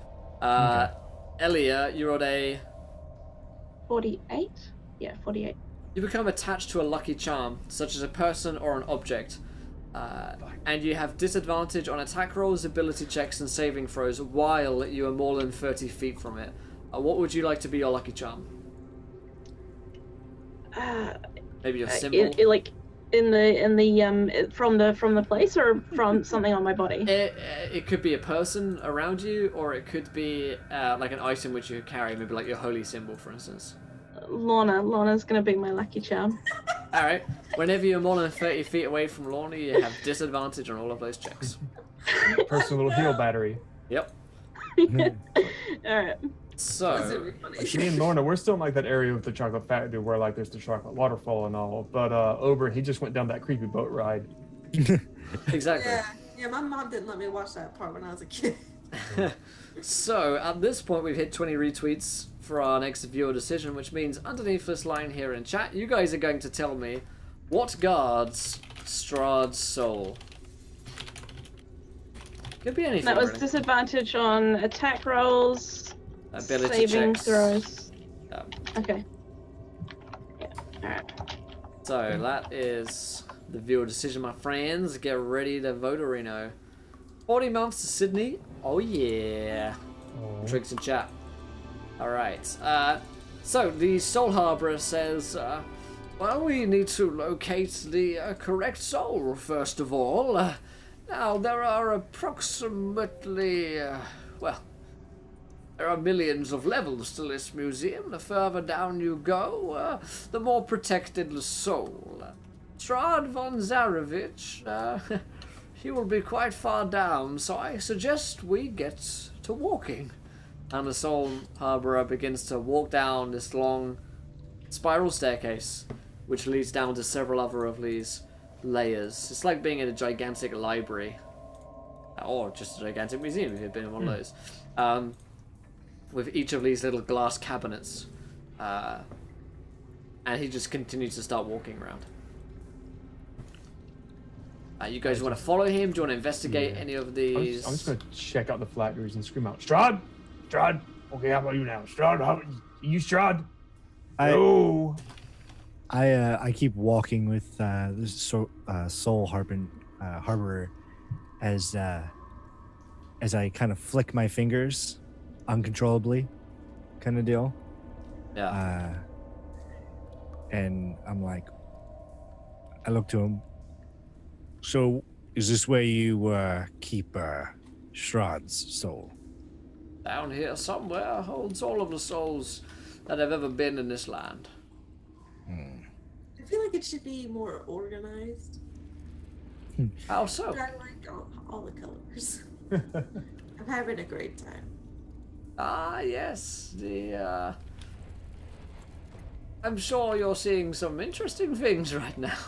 Elia, you're at a 48? Yeah, 48. You become attached to a lucky charm, such as a person or an object, and you have disadvantage on attack rolls, ability checks, and saving throws while you are more than 30 feet from it. What would you like to be your lucky charm? Maybe your symbol? in the from the place, or from something on my body? It could be a person around you, or it could be like an item which you carry, maybe like your holy symbol, for instance. Lorna's gonna be my lucky charm. All right. Whenever you're more than 30 feet away from Lorna, you have disadvantage on all of those checks. Personal heal battery. Yep. All right. So, Me and Lorna, we're still in like that area with the chocolate factory where like there's the chocolate waterfall and all. But Ober, he just went down that creepy boat ride. exactly. Yeah, my mom didn't let me watch that part when I was a kid. So, at this point, we've hit 20 retweets for our next viewer decision, which means underneath this line here in chat, you guys are going to tell me what guards Strahd's soul. Could be anything. That was really. disadvantage on attack rolls, Ability saving checks. throws. Yeah. Okay. Yeah. All right. So, that is the viewer decision, my friends. Get ready to vote, Reno. 40 months to Sydney. Oh, yeah. Tricks in chat. Alright. So, the Soul Harborer says, well, we need to locate the correct soul, first of all. Now, there are approximately, well, there are millions of levels to this museum. The further down you go, the more protected the soul. Strahd von Zarevich, he will be quite far down, so I suggest we get to walking. And the Soul Harborer begins to walk down this long spiral staircase, which leads down to several other of these layers. It's like being in a gigantic library, or just a gigantic museum if you've been in one of those, with each of these little glass cabinets. And he just continues to start walking around. You guys want to follow him? Do you want to investigate any of these? I'm just going to check out the flatteries and scream out, Strahd! Strahd! Okay, how about you now? Strahd, you Strahd? No! I keep walking with the Soul Harborer as I kind of flick my fingers uncontrollably, kind of deal. Yeah. And I'm like, I look to him. So, is this where you keep Strahd's soul? Down here somewhere holds all of the souls that have ever been in this land. I feel like it should be more organized. How so? I like all the colors. I'm having a great time. Ah, yes. I'm sure you're seeing some interesting things right now.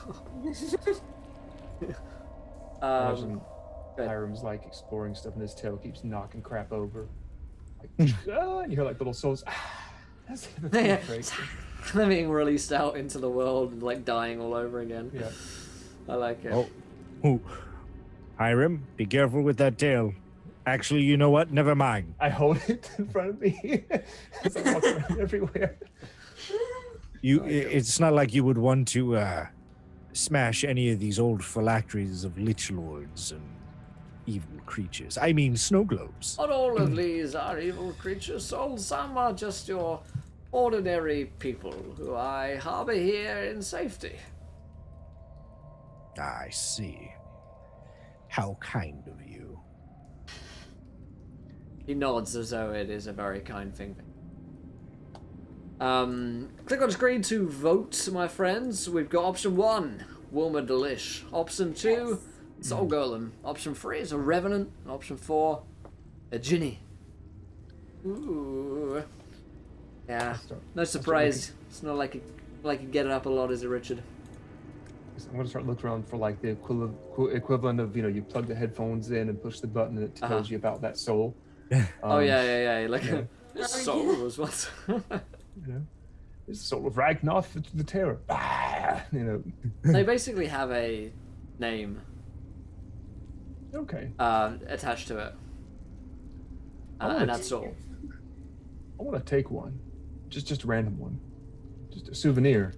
Hiram's like exploring stuff and his tail keeps knocking crap over. Like, you hear like little souls. That's crazy. They're being released out into the world and like dying all over again. Yeah. I like it. Oh, Hiram, be careful with that tail. Actually, you know what? Never mind. I hold it in front of me as I walk around everywhere. It's not like you would want to smash any of these old phylacteries of lich lords and evil creatures. I mean, snow globes. Not all of these are evil creatures, souls. Some are just your ordinary people who I harbor here in safety. I see. How kind of you. He nods as though it is a very kind thing. Click on screen to vote, my friends. We've got option 1, Wilma Delish. Option 2, Soul Golem. Option 3 is a Revenant. And option 4, a Ginny. Ooh. Yeah. No surprise. It's not like you get it up a lot, is it, Richard? I'm gonna start looking around for like the equivalent of, you plug the headphones in and push the button and it tells you about that soul. Oh yeah. Like this soul was once. It's the soul of Ragnoth the Terror. They basically have a name. Okay. Attached to it. And that's all. I want to take one, just a random one, just a souvenir.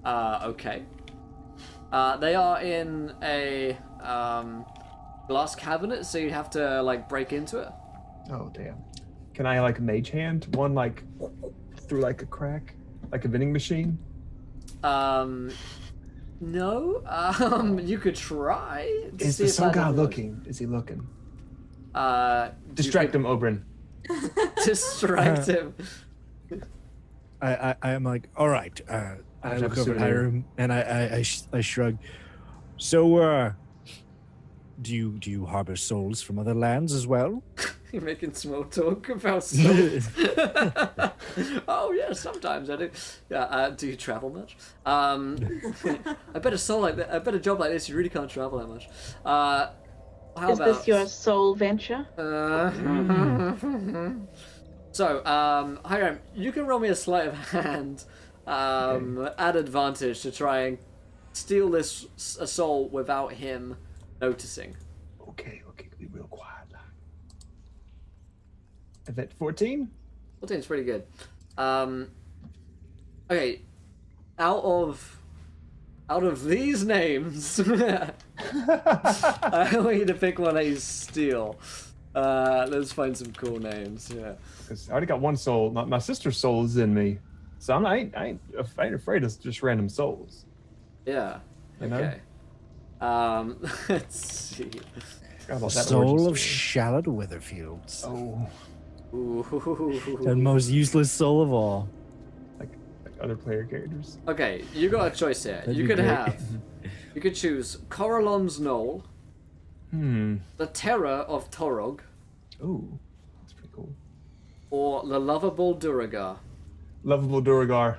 Okay. They are in a glass cabinet, so you have to like break into it. Oh damn! Can I like mage hand one like through like a crack, like a vending machine? No. You could try. To Is see the if soul that guy would work. looking? Is he looking? You Distract could him, Oberyn. Distract him. I am like, all right. I have look a over at souvenir. Hiram and I shrug. So, do you harbor souls from other lands as well? You're making small talk about souls. Oh yeah, sometimes I do. Yeah. Do you travel much? I bet a soul like that. I bet a job like this, you really can't travel that much. How Is about? this your soul venture? So, Hiram, you can roll me a sleight of hand at advantage to try and steal this a soul without him noticing. Okay, be real quiet. Is that 14? 14 is pretty good. Okay, out of these names, I want you to pick one that you steal. Let's find some cool names. Yeah. Because I already got one soul. My sister's soul is in me, so I ain't afraid of just random souls. Yeah. You know? Okay. Let's see. Forgot about that Soul origin of story. Shallot Witherfields. Oh, The most useless soul of all. like other player characters. Okay, you got a choice here. That'd You be could great. you could choose Coralon's Knoll, the Terror of Torog, Ooh, that's pretty cool. or the Lovable Duragar. Lovable Duragar.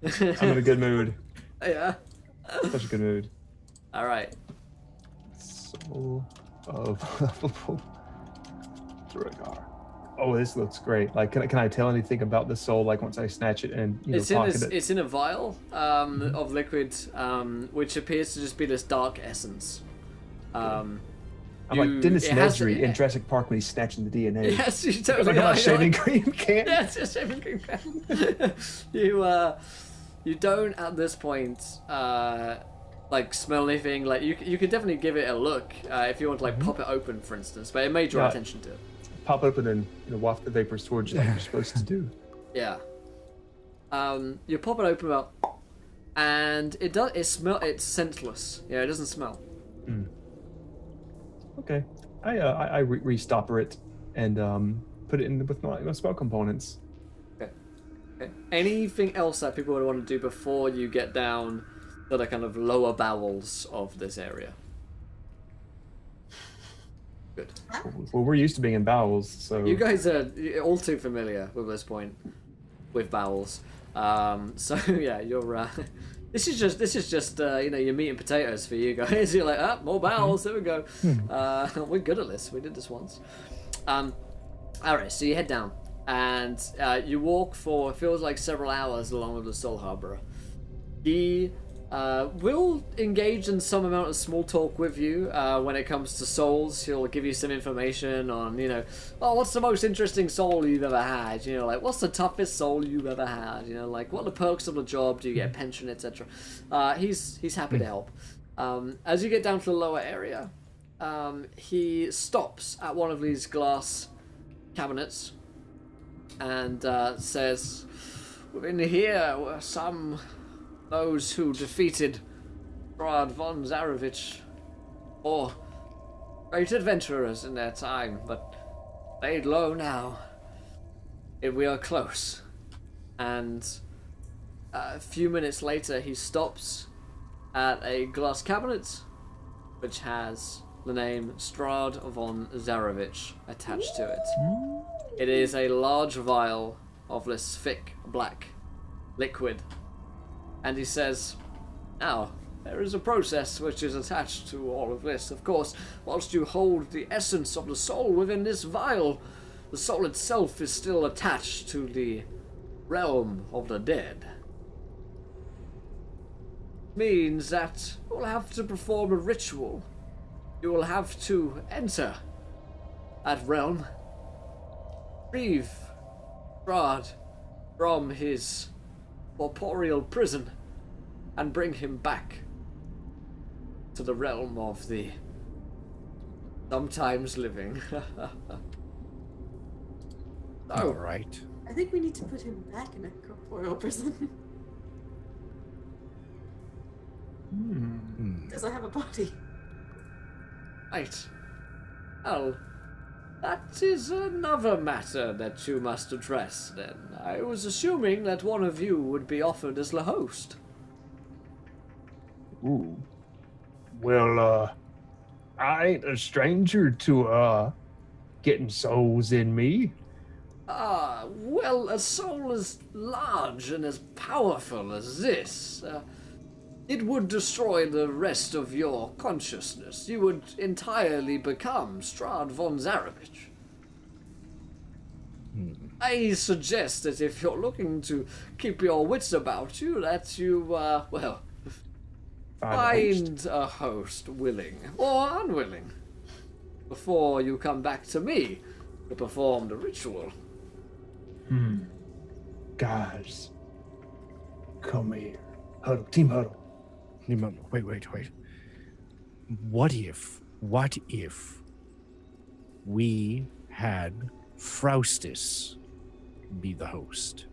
I'm in a good mood. Yeah. Such a good mood. All right. Soul of Lovable Duragar. Oh, this looks great. Like, can I tell anything about the soul? Like, once I snatch it and pocket it. It's in a vial of liquid, which appears to just be this dark essence. I'm like Dennis it has- Nedry in Jurassic Park when he's snatching the DNA. Yes, you totally Like are. a You're shaving like- cream can. Yes, it's a shaving cream can. You don't at this point like smell anything. Like you could definitely give it a look if you want to like pop it open, for instance. But it may draw Yeah. attention to it. Pop open and waft the vapors towards you like you're supposed to do. Yeah. You pop it open up, and it does. It's scentless. Yeah, it doesn't smell. Okay, I restopper it and put it in with my spell components. Okay. Anything else that people would want to do before you get down to the kind of lower bowels of this area? Good. Well, we're used to being in bowels, so You guys are all too familiar with this point, with bowels. So yeah, you're. This is just your meat and potatoes for you guys. You're like, more bowels. There we go. We're good at this. We did this once. All right, so you head down and you walk for feels like several hours along with the Soul Harborer. He will engage in some amount of small talk with you when it comes to souls. He'll give you some information on, what's the most interesting soul you've ever had? Like, what's the toughest soul you've ever had? Like, what are the perks of the job? Do you get a pension, etc.? He's happy to help. As you get down to the lower area, he stops at one of these glass cabinets and says, "Within here were those who defeated Strahd von Zarovich, or great adventurers in their time, but laid low now. We are close." And a few minutes later, he stops at a glass cabinet, which has the name Strahd von Zarovich attached to it. It is a large vial of this thick black liquid. And he says, "Now, there is a process which is attached to all of this. Of course, whilst you hold the essence of the soul within this vial, the soul itself is still attached to the realm of the dead. Means that you will have to perform a ritual. You will have to enter that realm, retrieve Strahd from his corporeal prison, and bring him back to the realm of the sometimes living." All right. I think we need to put him back in a corporeal prison. Does I have a body? Right. Well, that is another matter that you must address, then. I was assuming that one of you would be offered as the host. Ooh. Well, I ain't a stranger to getting souls in me. Well, a soul as large and as powerful as this, it would destroy the rest of your consciousness. You would entirely become Strahd von Zarovich. I suggest that if you're looking to keep your wits about you, that you, well, find a host willing or unwilling before you come back to me to perform the ritual. Guys, come here. Huddle, team huddle. Wait. What if we had Faustus be the host?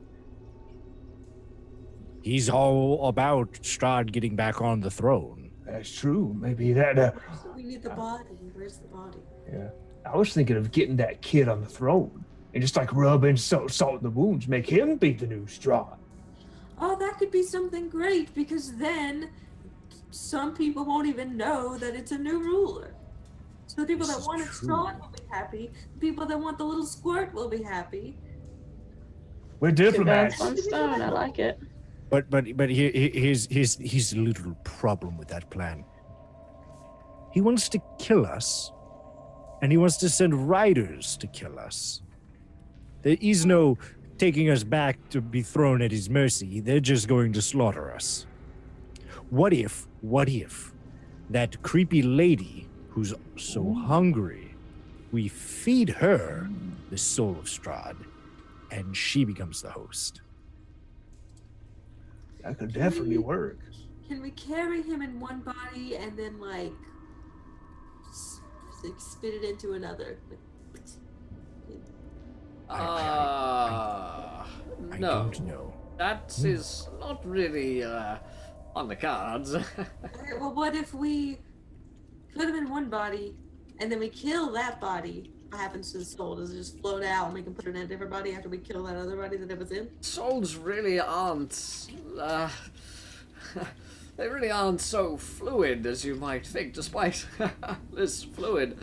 He's all about Strahd getting back on the throne. That's true. Maybe that. So we need the body. Where's the body? Yeah. I was thinking of getting that kid on the throne and just like rubbing salt in the wounds, make him be the new Strahd. Oh, that could be something great because then some people won't even know that it's a new ruler. So the people that want it Strahd will be happy. The people that want the little squirt will be happy. We're diplomats. One stone. I like it. But here's a little problem with that plan. He wants to kill us, and he wants to send riders to kill us. There is no taking us back to be thrown at his mercy. They're just going to slaughter us. What if that creepy lady who's so hungry, we feed her the soul of Strahd, and she becomes the host? That could definitely work. Can we carry him in one body and then like spit it into another? I No. don't know. That is not really on the cards. Okay, well, what if we put him in one body and then we kill that body? What happens to the soul? Does it just float out and we can put it in a different body after we kill that other body that it was in? Souls really aren't. They really aren't so fluid as you might think, despite this fluid.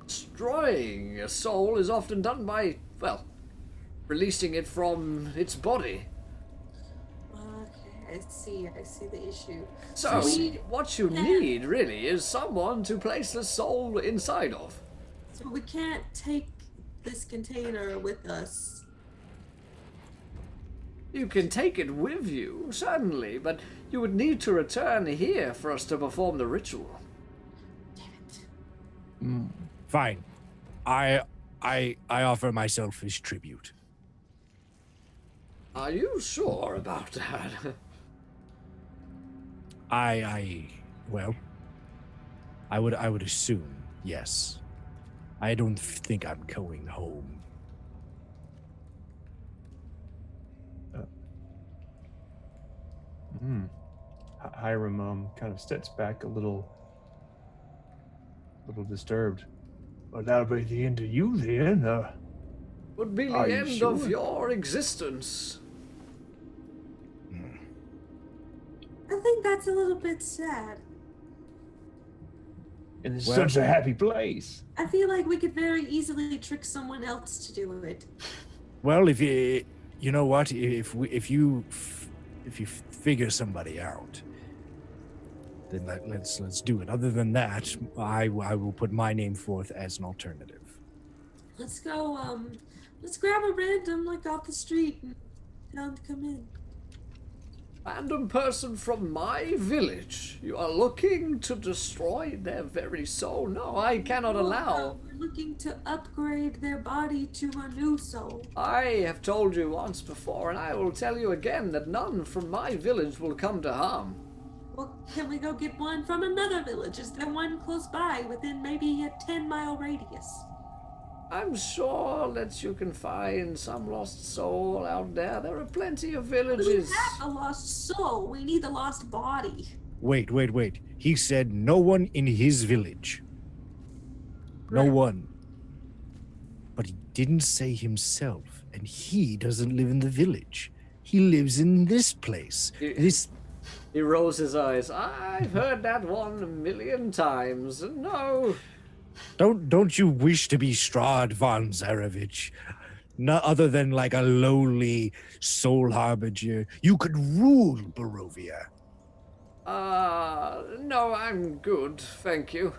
Destroying a soul is often done by, well, releasing it from its body. Okay, I see the issue. So, what you need, really, is someone to place the soul inside of. So we can't take this container with us. You can take it with you, certainly, but you would need to return here for us to perform the ritual. Damn it. Fine. I offer myself as tribute. Are you sure about that? Well, I would assume, yes. I don't think I'm going home. Hiram kind of steps back a little disturbed. Well, that'll be the end of you then. Would be the Are you end sure? of your existence. I think that's a little bit sad. And it's Well- such a happy place. I feel like we could very easily trick someone else to do it. Well, if you know what, if you figure somebody out, then let's do it. Other than that, I will put my name forth as an alternative. Let's go, let's grab a random, like, off the street and tell him to come in. Random person from my village. You are looking to destroy their very soul. No, I cannot allow. We're looking to upgrade their body to a new soul. I have told you once before, and I will tell you again, that none from my village will come to harm. Well, can we go get one from another village? Is there one close by within maybe a 10-mile radius? I'm sure that you can find some lost soul out there. There are plenty of villages. We have a lost soul. We need the lost body. Wait. He said no one in his village. No Right. one. But he didn't say himself, and he doesn't live in the village. He lives in this place. He rolls his eyes. I've heard that one 1,000,000 times. No. Don't you wish to be Strahd von Zarevich? No other than like a lowly soul harbinger. You could rule Barovia. No, I'm good, thank you.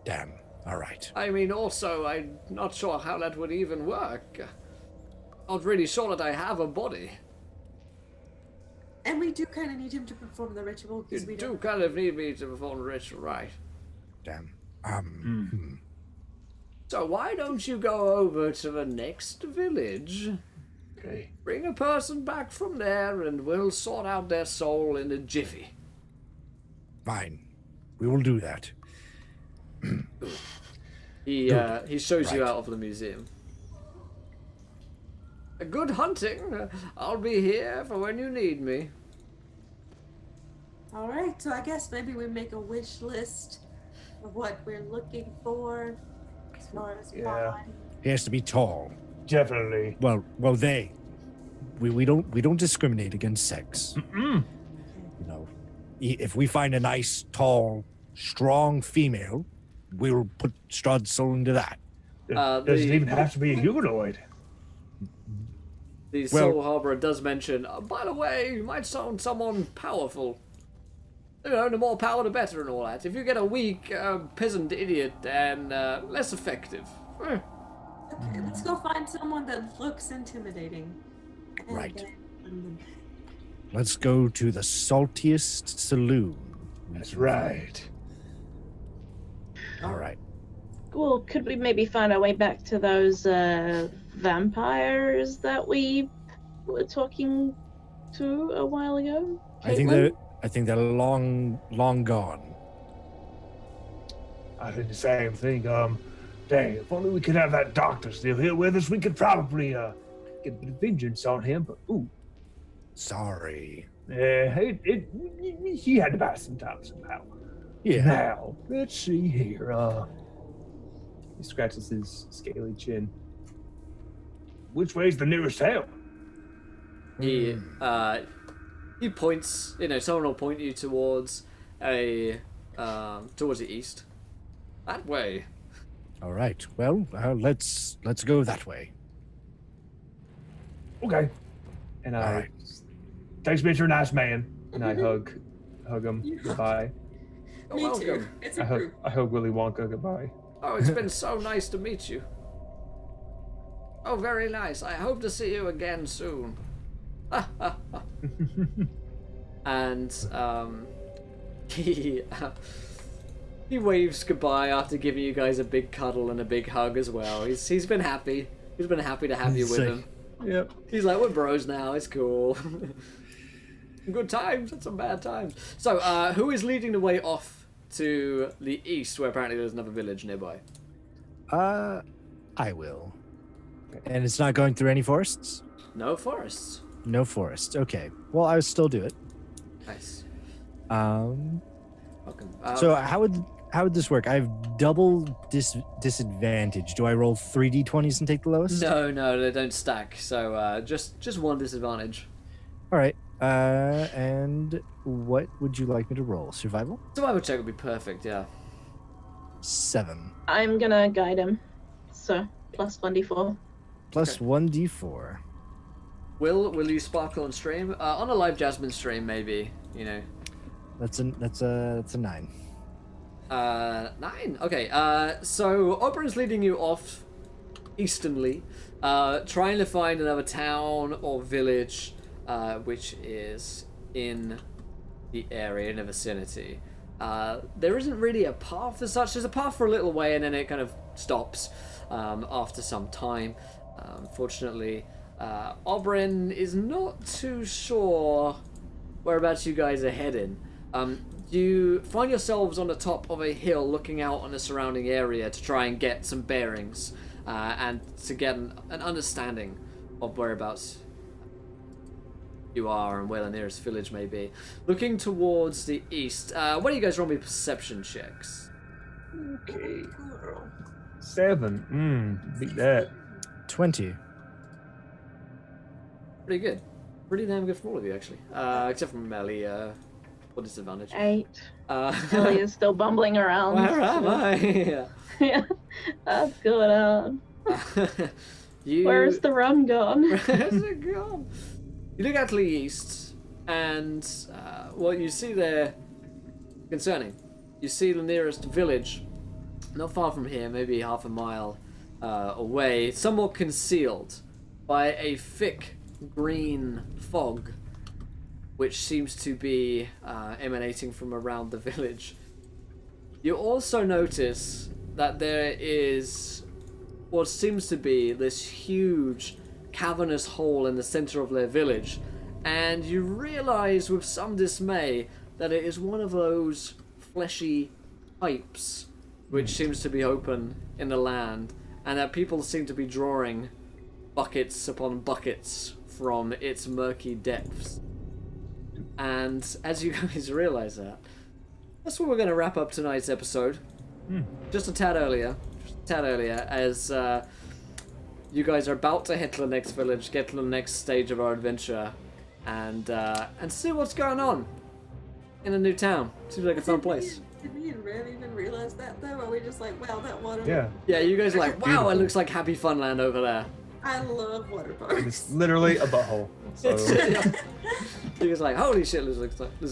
Damn. All right. I mean, also, I'm not sure how that would even work. Not really sure that I have a body. And we do kind of need him to perform the ritual You because we do don't. kind of need me to perform the ritual, right? Damn. So why don't you go over to the next village, Okay. bring a person back from there, and we'll sort out their soul in a jiffy. Fine. We will do that. He shows you Right. out of the museum. Good hunting. I'll be here for when you need me. All right, so I guess maybe we make a wish list of what we're looking for as far as Yeah. body. He has to be tall. Definitely. Well, we don't discriminate against sex. You know, if we find a nice, tall, strong female, we'll put Strahd's soul into that. Doesn't even have to be a humanoid. The Well- Soul Harborer does mention, by the way, you might sound someone powerful. You know, the more power the better and all that. If you get a weak, peasant idiot, then less effective. Okay, let's go find someone that looks intimidating. And Right. then bring them back. Let's go to the saltiest saloon. That's right. All right. Well, could we maybe find our way back to those vampires that we were talking to a while ago? I think they're long gone. I think the same thing. Dang, if only we could have that doctor still here with us, we could probably get a bit of vengeance on him. But ooh, Sorry. he had to buy some time somehow. Yeah. Now, let's see here. He scratches his scaly chin. Which way's the nearest town? He points, someone will point you towards towards the east. That way. All right. Well, let's go that way. Okay. And I, Alright. thanks, Mitch, you're a nice man. And I hug him goodbye. You're Me welcome. too. It's a I hug, group. I hug Willy Wonka goodbye. Oh, it's been so nice to meet you. Oh, very nice. I hope to see you again soon. And he waves goodbye after giving you guys a big cuddle and a big hug as well. He's been happy. He's been happy to have you with him. Yep. He's like, we're bros now. It's cool. Good times and some bad times. So, who is leading the way off to the east, where apparently there's another village nearby? I will. And it's not going through any forests? No forests. No forests. Okay. Well, I would still do it. Nice. Um. Welcome. So how would this work? I have double disadvantage. Do I roll 3d20s and take the lowest? No, they don't stack. So just one disadvantage. All right. And what would you like me to roll? Survival? Survival check would be perfect. Yeah. 7 I'm gonna guide him. So, plus 1d4. plus Okay. 1d4. Will you sparkle on stream? On a live Jasmine stream, maybe. That's a 9. 9. Okay. So Oberon's leading you off easternly, trying to find another town or village, which is in the area, in the vicinity. There isn't really a path as such. There's a path for a little way, and then it kind of stops after some time. Unfortunately, Oberon is not too sure whereabouts you guys are heading. you find yourselves on the top of a hill looking out on the surrounding area to try and get some bearings and to get an understanding of whereabouts you are and where the nearest village may be. Looking towards the east, why do you guys roll me perception checks? Okay. 7. Beat that. 20. Pretty good. Pretty damn good from all of you, actually. Except from Melly, or disadvantage. 8. Ellie is still bumbling around. Where am I? Yeah. That's good on. Where's the rum gone? Where's it gone? You look out to the east, and what you see there, concerning. You see the nearest village, not far from here, maybe half a mile away, somewhat concealed by a thick green fog, which seems to be emanating from around the village. You also notice that there is what seems to be this huge cavernous hole in the center of their village, and you realize with some dismay that it is one of those fleshy pipes which seems to be open in the land, and that people seem to be drawing buckets upon buckets from its murky depths. And as you guys realize that, that's where we're going to wrap up tonight's episode. Just a tad earlier, as you guys are about to head to the next village, get to the next stage of our adventure, and see what's going on in a new town. Seems like a fun place. Did me and Rev even realize that though? Or are we just like, wow, that water? Yeah. You guys are like, wow, Beautiful. It looks like Happy Funland over there. I love water parks. It's literally a butthole. So. You guys are like, holy shit, this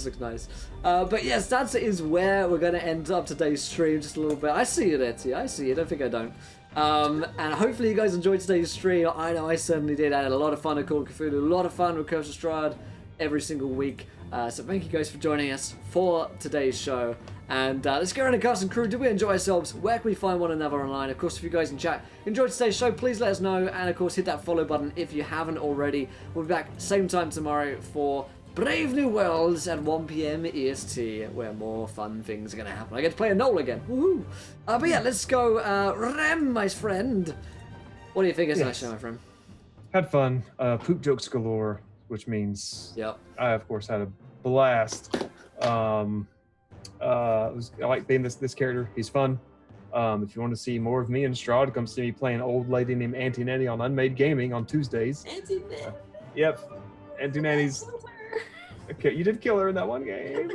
looks nice. But yes, that is where we're going to end up today's stream, just a little bit. I see you there, T. I see you. Don't think I don't. And hopefully you guys enjoyed today's stream. I know I certainly did. I had a lot of fun at Call of Cthulhu, a lot of fun with Curse of Strahd every single week. So thank you guys for joining us for today's show. And let's get around the cast and crew. Did we enjoy ourselves? Where can we find one another online? Of course, if you guys in chat enjoyed today's show, please let us know. And of course, hit that follow button if you haven't already. We'll be back same time tomorrow for Brave New Worlds at 1 p.m. EST, where more fun things are going to happen. I get to play a Knoll again. Woohoo! But yeah, let's go. Rem, my friend. What do you think is nice show, my friend? Had fun. Poop jokes galore, which means I, of course, had a blast. I like being this character. He's fun. If you want to see more of me and Strahd, come see me play an old lady named Auntie Nanny on Unmade Gaming on Tuesdays. Auntie Nanny. Yep. Auntie Nanny's... Okay, you did kill her in that one game.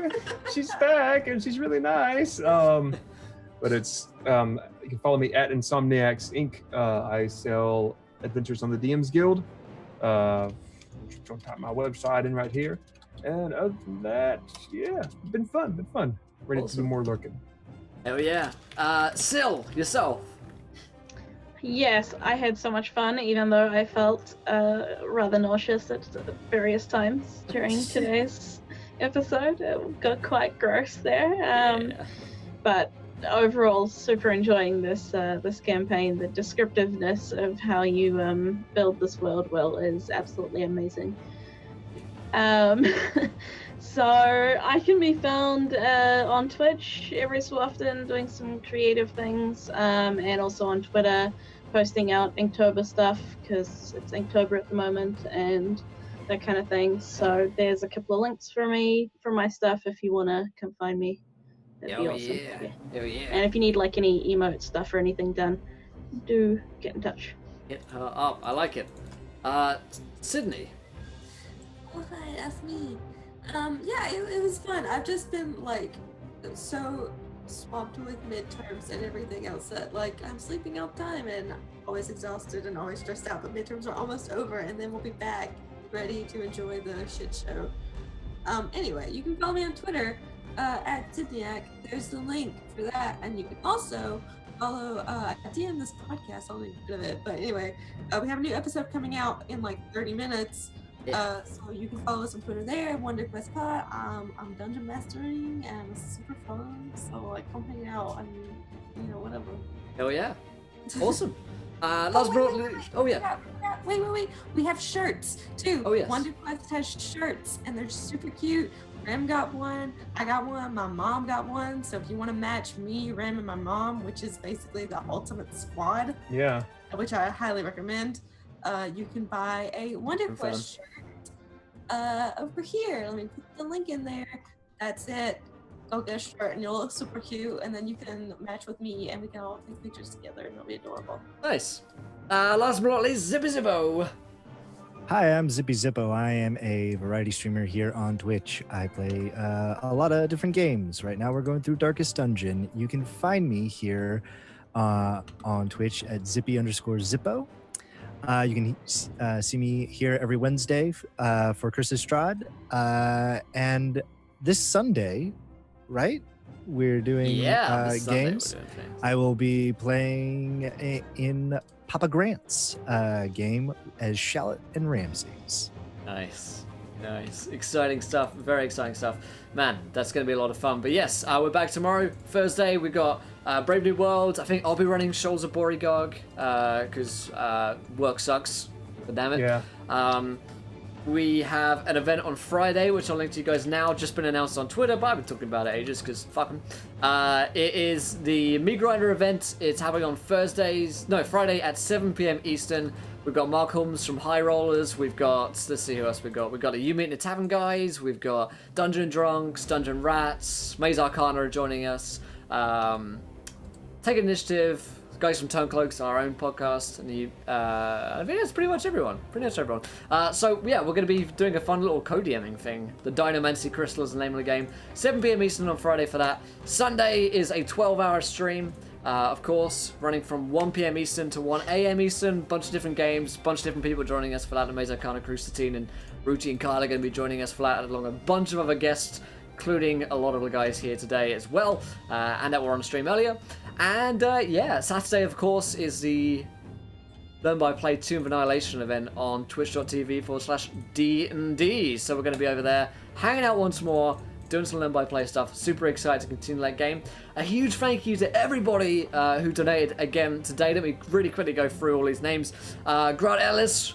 She's back, and she's really nice. But it's... you can follow me at Insomniacs Inc. I sell adventures on the DM's Guild. Don't type my website in right here. And other than that, yeah, been fun. Ready to do more lurking. Hell yeah. Syl, yourself. Yes, I had so much fun, even though I felt rather nauseous at various times during today's episode. It got quite gross there. But overall, super enjoying this this campaign. The descriptiveness of how you build this world well is absolutely amazing. So I can be found on Twitch every so often doing some creative things, and also on Twitter posting out Inktober stuff because it's Inktober at the moment and that kind of thing. So there's a couple of links for me for my stuff if you want to come find me. That'd be awesome. Yeah. And if you need like any emote stuff or anything done, do get in touch. Hit her up. I like it. Sydney. Oh, hi, that's me. Yeah, it was fun. I've just been like so swamped with midterms and everything else that like I'm sleeping all the time and always exhausted and always stressed out. But midterms are almost over, and then we'll be back ready to enjoy the shit show. Anyway, you can follow me on Twitter at Sydniak. There's the link for that, and you can also follow at the end of this podcast. I'll make a bit of it, but anyway, we have a new episode coming out in like 30 minutes. So you can follow us on Twitter there, WonderQuest Pod. I'm dungeon mastering and it's super fun. So like come hang out and whatever. Hell yeah. Awesome. Wait. We have shirts too. Oh yes. WonderQuest has shirts and they're super cute. Rem got one, I got one, my mom got one. So if you want to match me, Rem, and my mom, which is basically the ultimate squad, Yeah. which I highly recommend, you can buy a Wonder Quest shirt over here. Let me put the link in there. That's it. Go get a shirt and you'll look super cute, and then you can match with me and we can all take pictures together and it'll be adorable. Nice. Last but not least, Zippy Zippo. Hi, I'm Zippy Zippo. I am a variety streamer here on Twitch. I play a lot of different games. Right now, we're going through Darkest Dungeon. You can find me here on Twitch at Zippy_Zippo. You can see me here every Wednesday for Curses Strahd. And this Sunday, right? We're doing games. I will be playing in Papa Grant's game as Shallot and Ramses. Nice. Exciting stuff. Very exciting stuff. Man, that's going to be a lot of fun. But yes, we're back tomorrow. Thursday, we got Brave New World. I think I'll be running Shoals of Borigog because work sucks. But damn it. Yeah. We have an event on Friday, which I'll link to you guys now. Just been announced on Twitter, but I've been talking about it ages because fuck them. It is the Meat Grinder event. It's happening on Friday at 7 p.m. Eastern. We've got Mark Holmes from High Rollers. We've got, let's see who else we've got. We've got a You Meet in the Tavern guys. We've got Dungeon Drunks, Dungeon Rats, Maze Arcana are joining us. Take Initiative. Guys from Turncloaks, our own podcast, and I think that's pretty much everyone. So yeah, we're going to be doing a fun little co-DMing thing. The Dynamancy Crystal is the name of the game. 7 p.m. Eastern on Friday for that. Sunday is a 12-hour stream, of course, running from 1 p.m. Eastern to 1 a.m. Eastern. Bunch of different games, bunch of different people joining us for that. Amazing Arcana Crucitine and Ruti and Kyle are going to be joining us for that, along with a bunch of other guests, including a lot of the guys here today as well, and that were on stream earlier. And yeah, Saturday, of course, is the Learn by Play Tomb of Annihilation event on twitch.tv/D&D. So we're going to be over there, hanging out once more, doing some Learn by Play stuff. Super excited to continue that game. A huge thank you to everybody who donated again today. Let me really quickly go through all these names. Grant Ellis,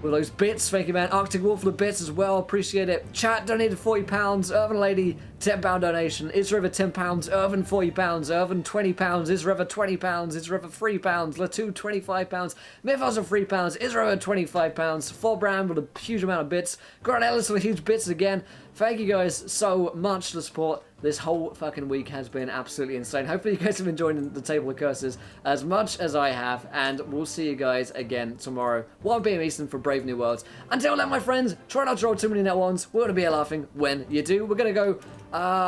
with those bits, thank you, man. Arctic Wolf for the bits as well, appreciate it. Chat donated £40, Irvin Lady £10 donation, Isriver £10, Irvin £40, Irvin £20, Isriver £20, Isriver £3, Latu £25, Mythos of £3, Isriver £25, 4 Brand with a huge amount of bits, Grant Ellis with huge bits again. Thank you guys so much for the support. This whole fucking week has been absolutely insane. Hopefully you guys have enjoyed the Table of Curses as much as I have, and we'll see you guys again tomorrow, 1 p.m. Eastern for Brave New Worlds. Until then, my friends, try not to roll too many net ones. We're going to be laughing when you do. We're going to go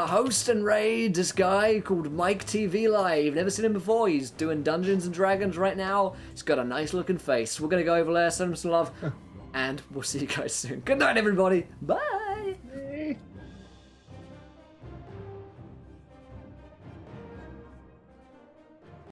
host and raid this guy called Mike TV Live. Never seen him before. He's doing Dungeons and Dragons right now. He's got a nice looking face. We're going to go over there, send him some love, and we'll see you guys soon. Good night, everybody. Bye.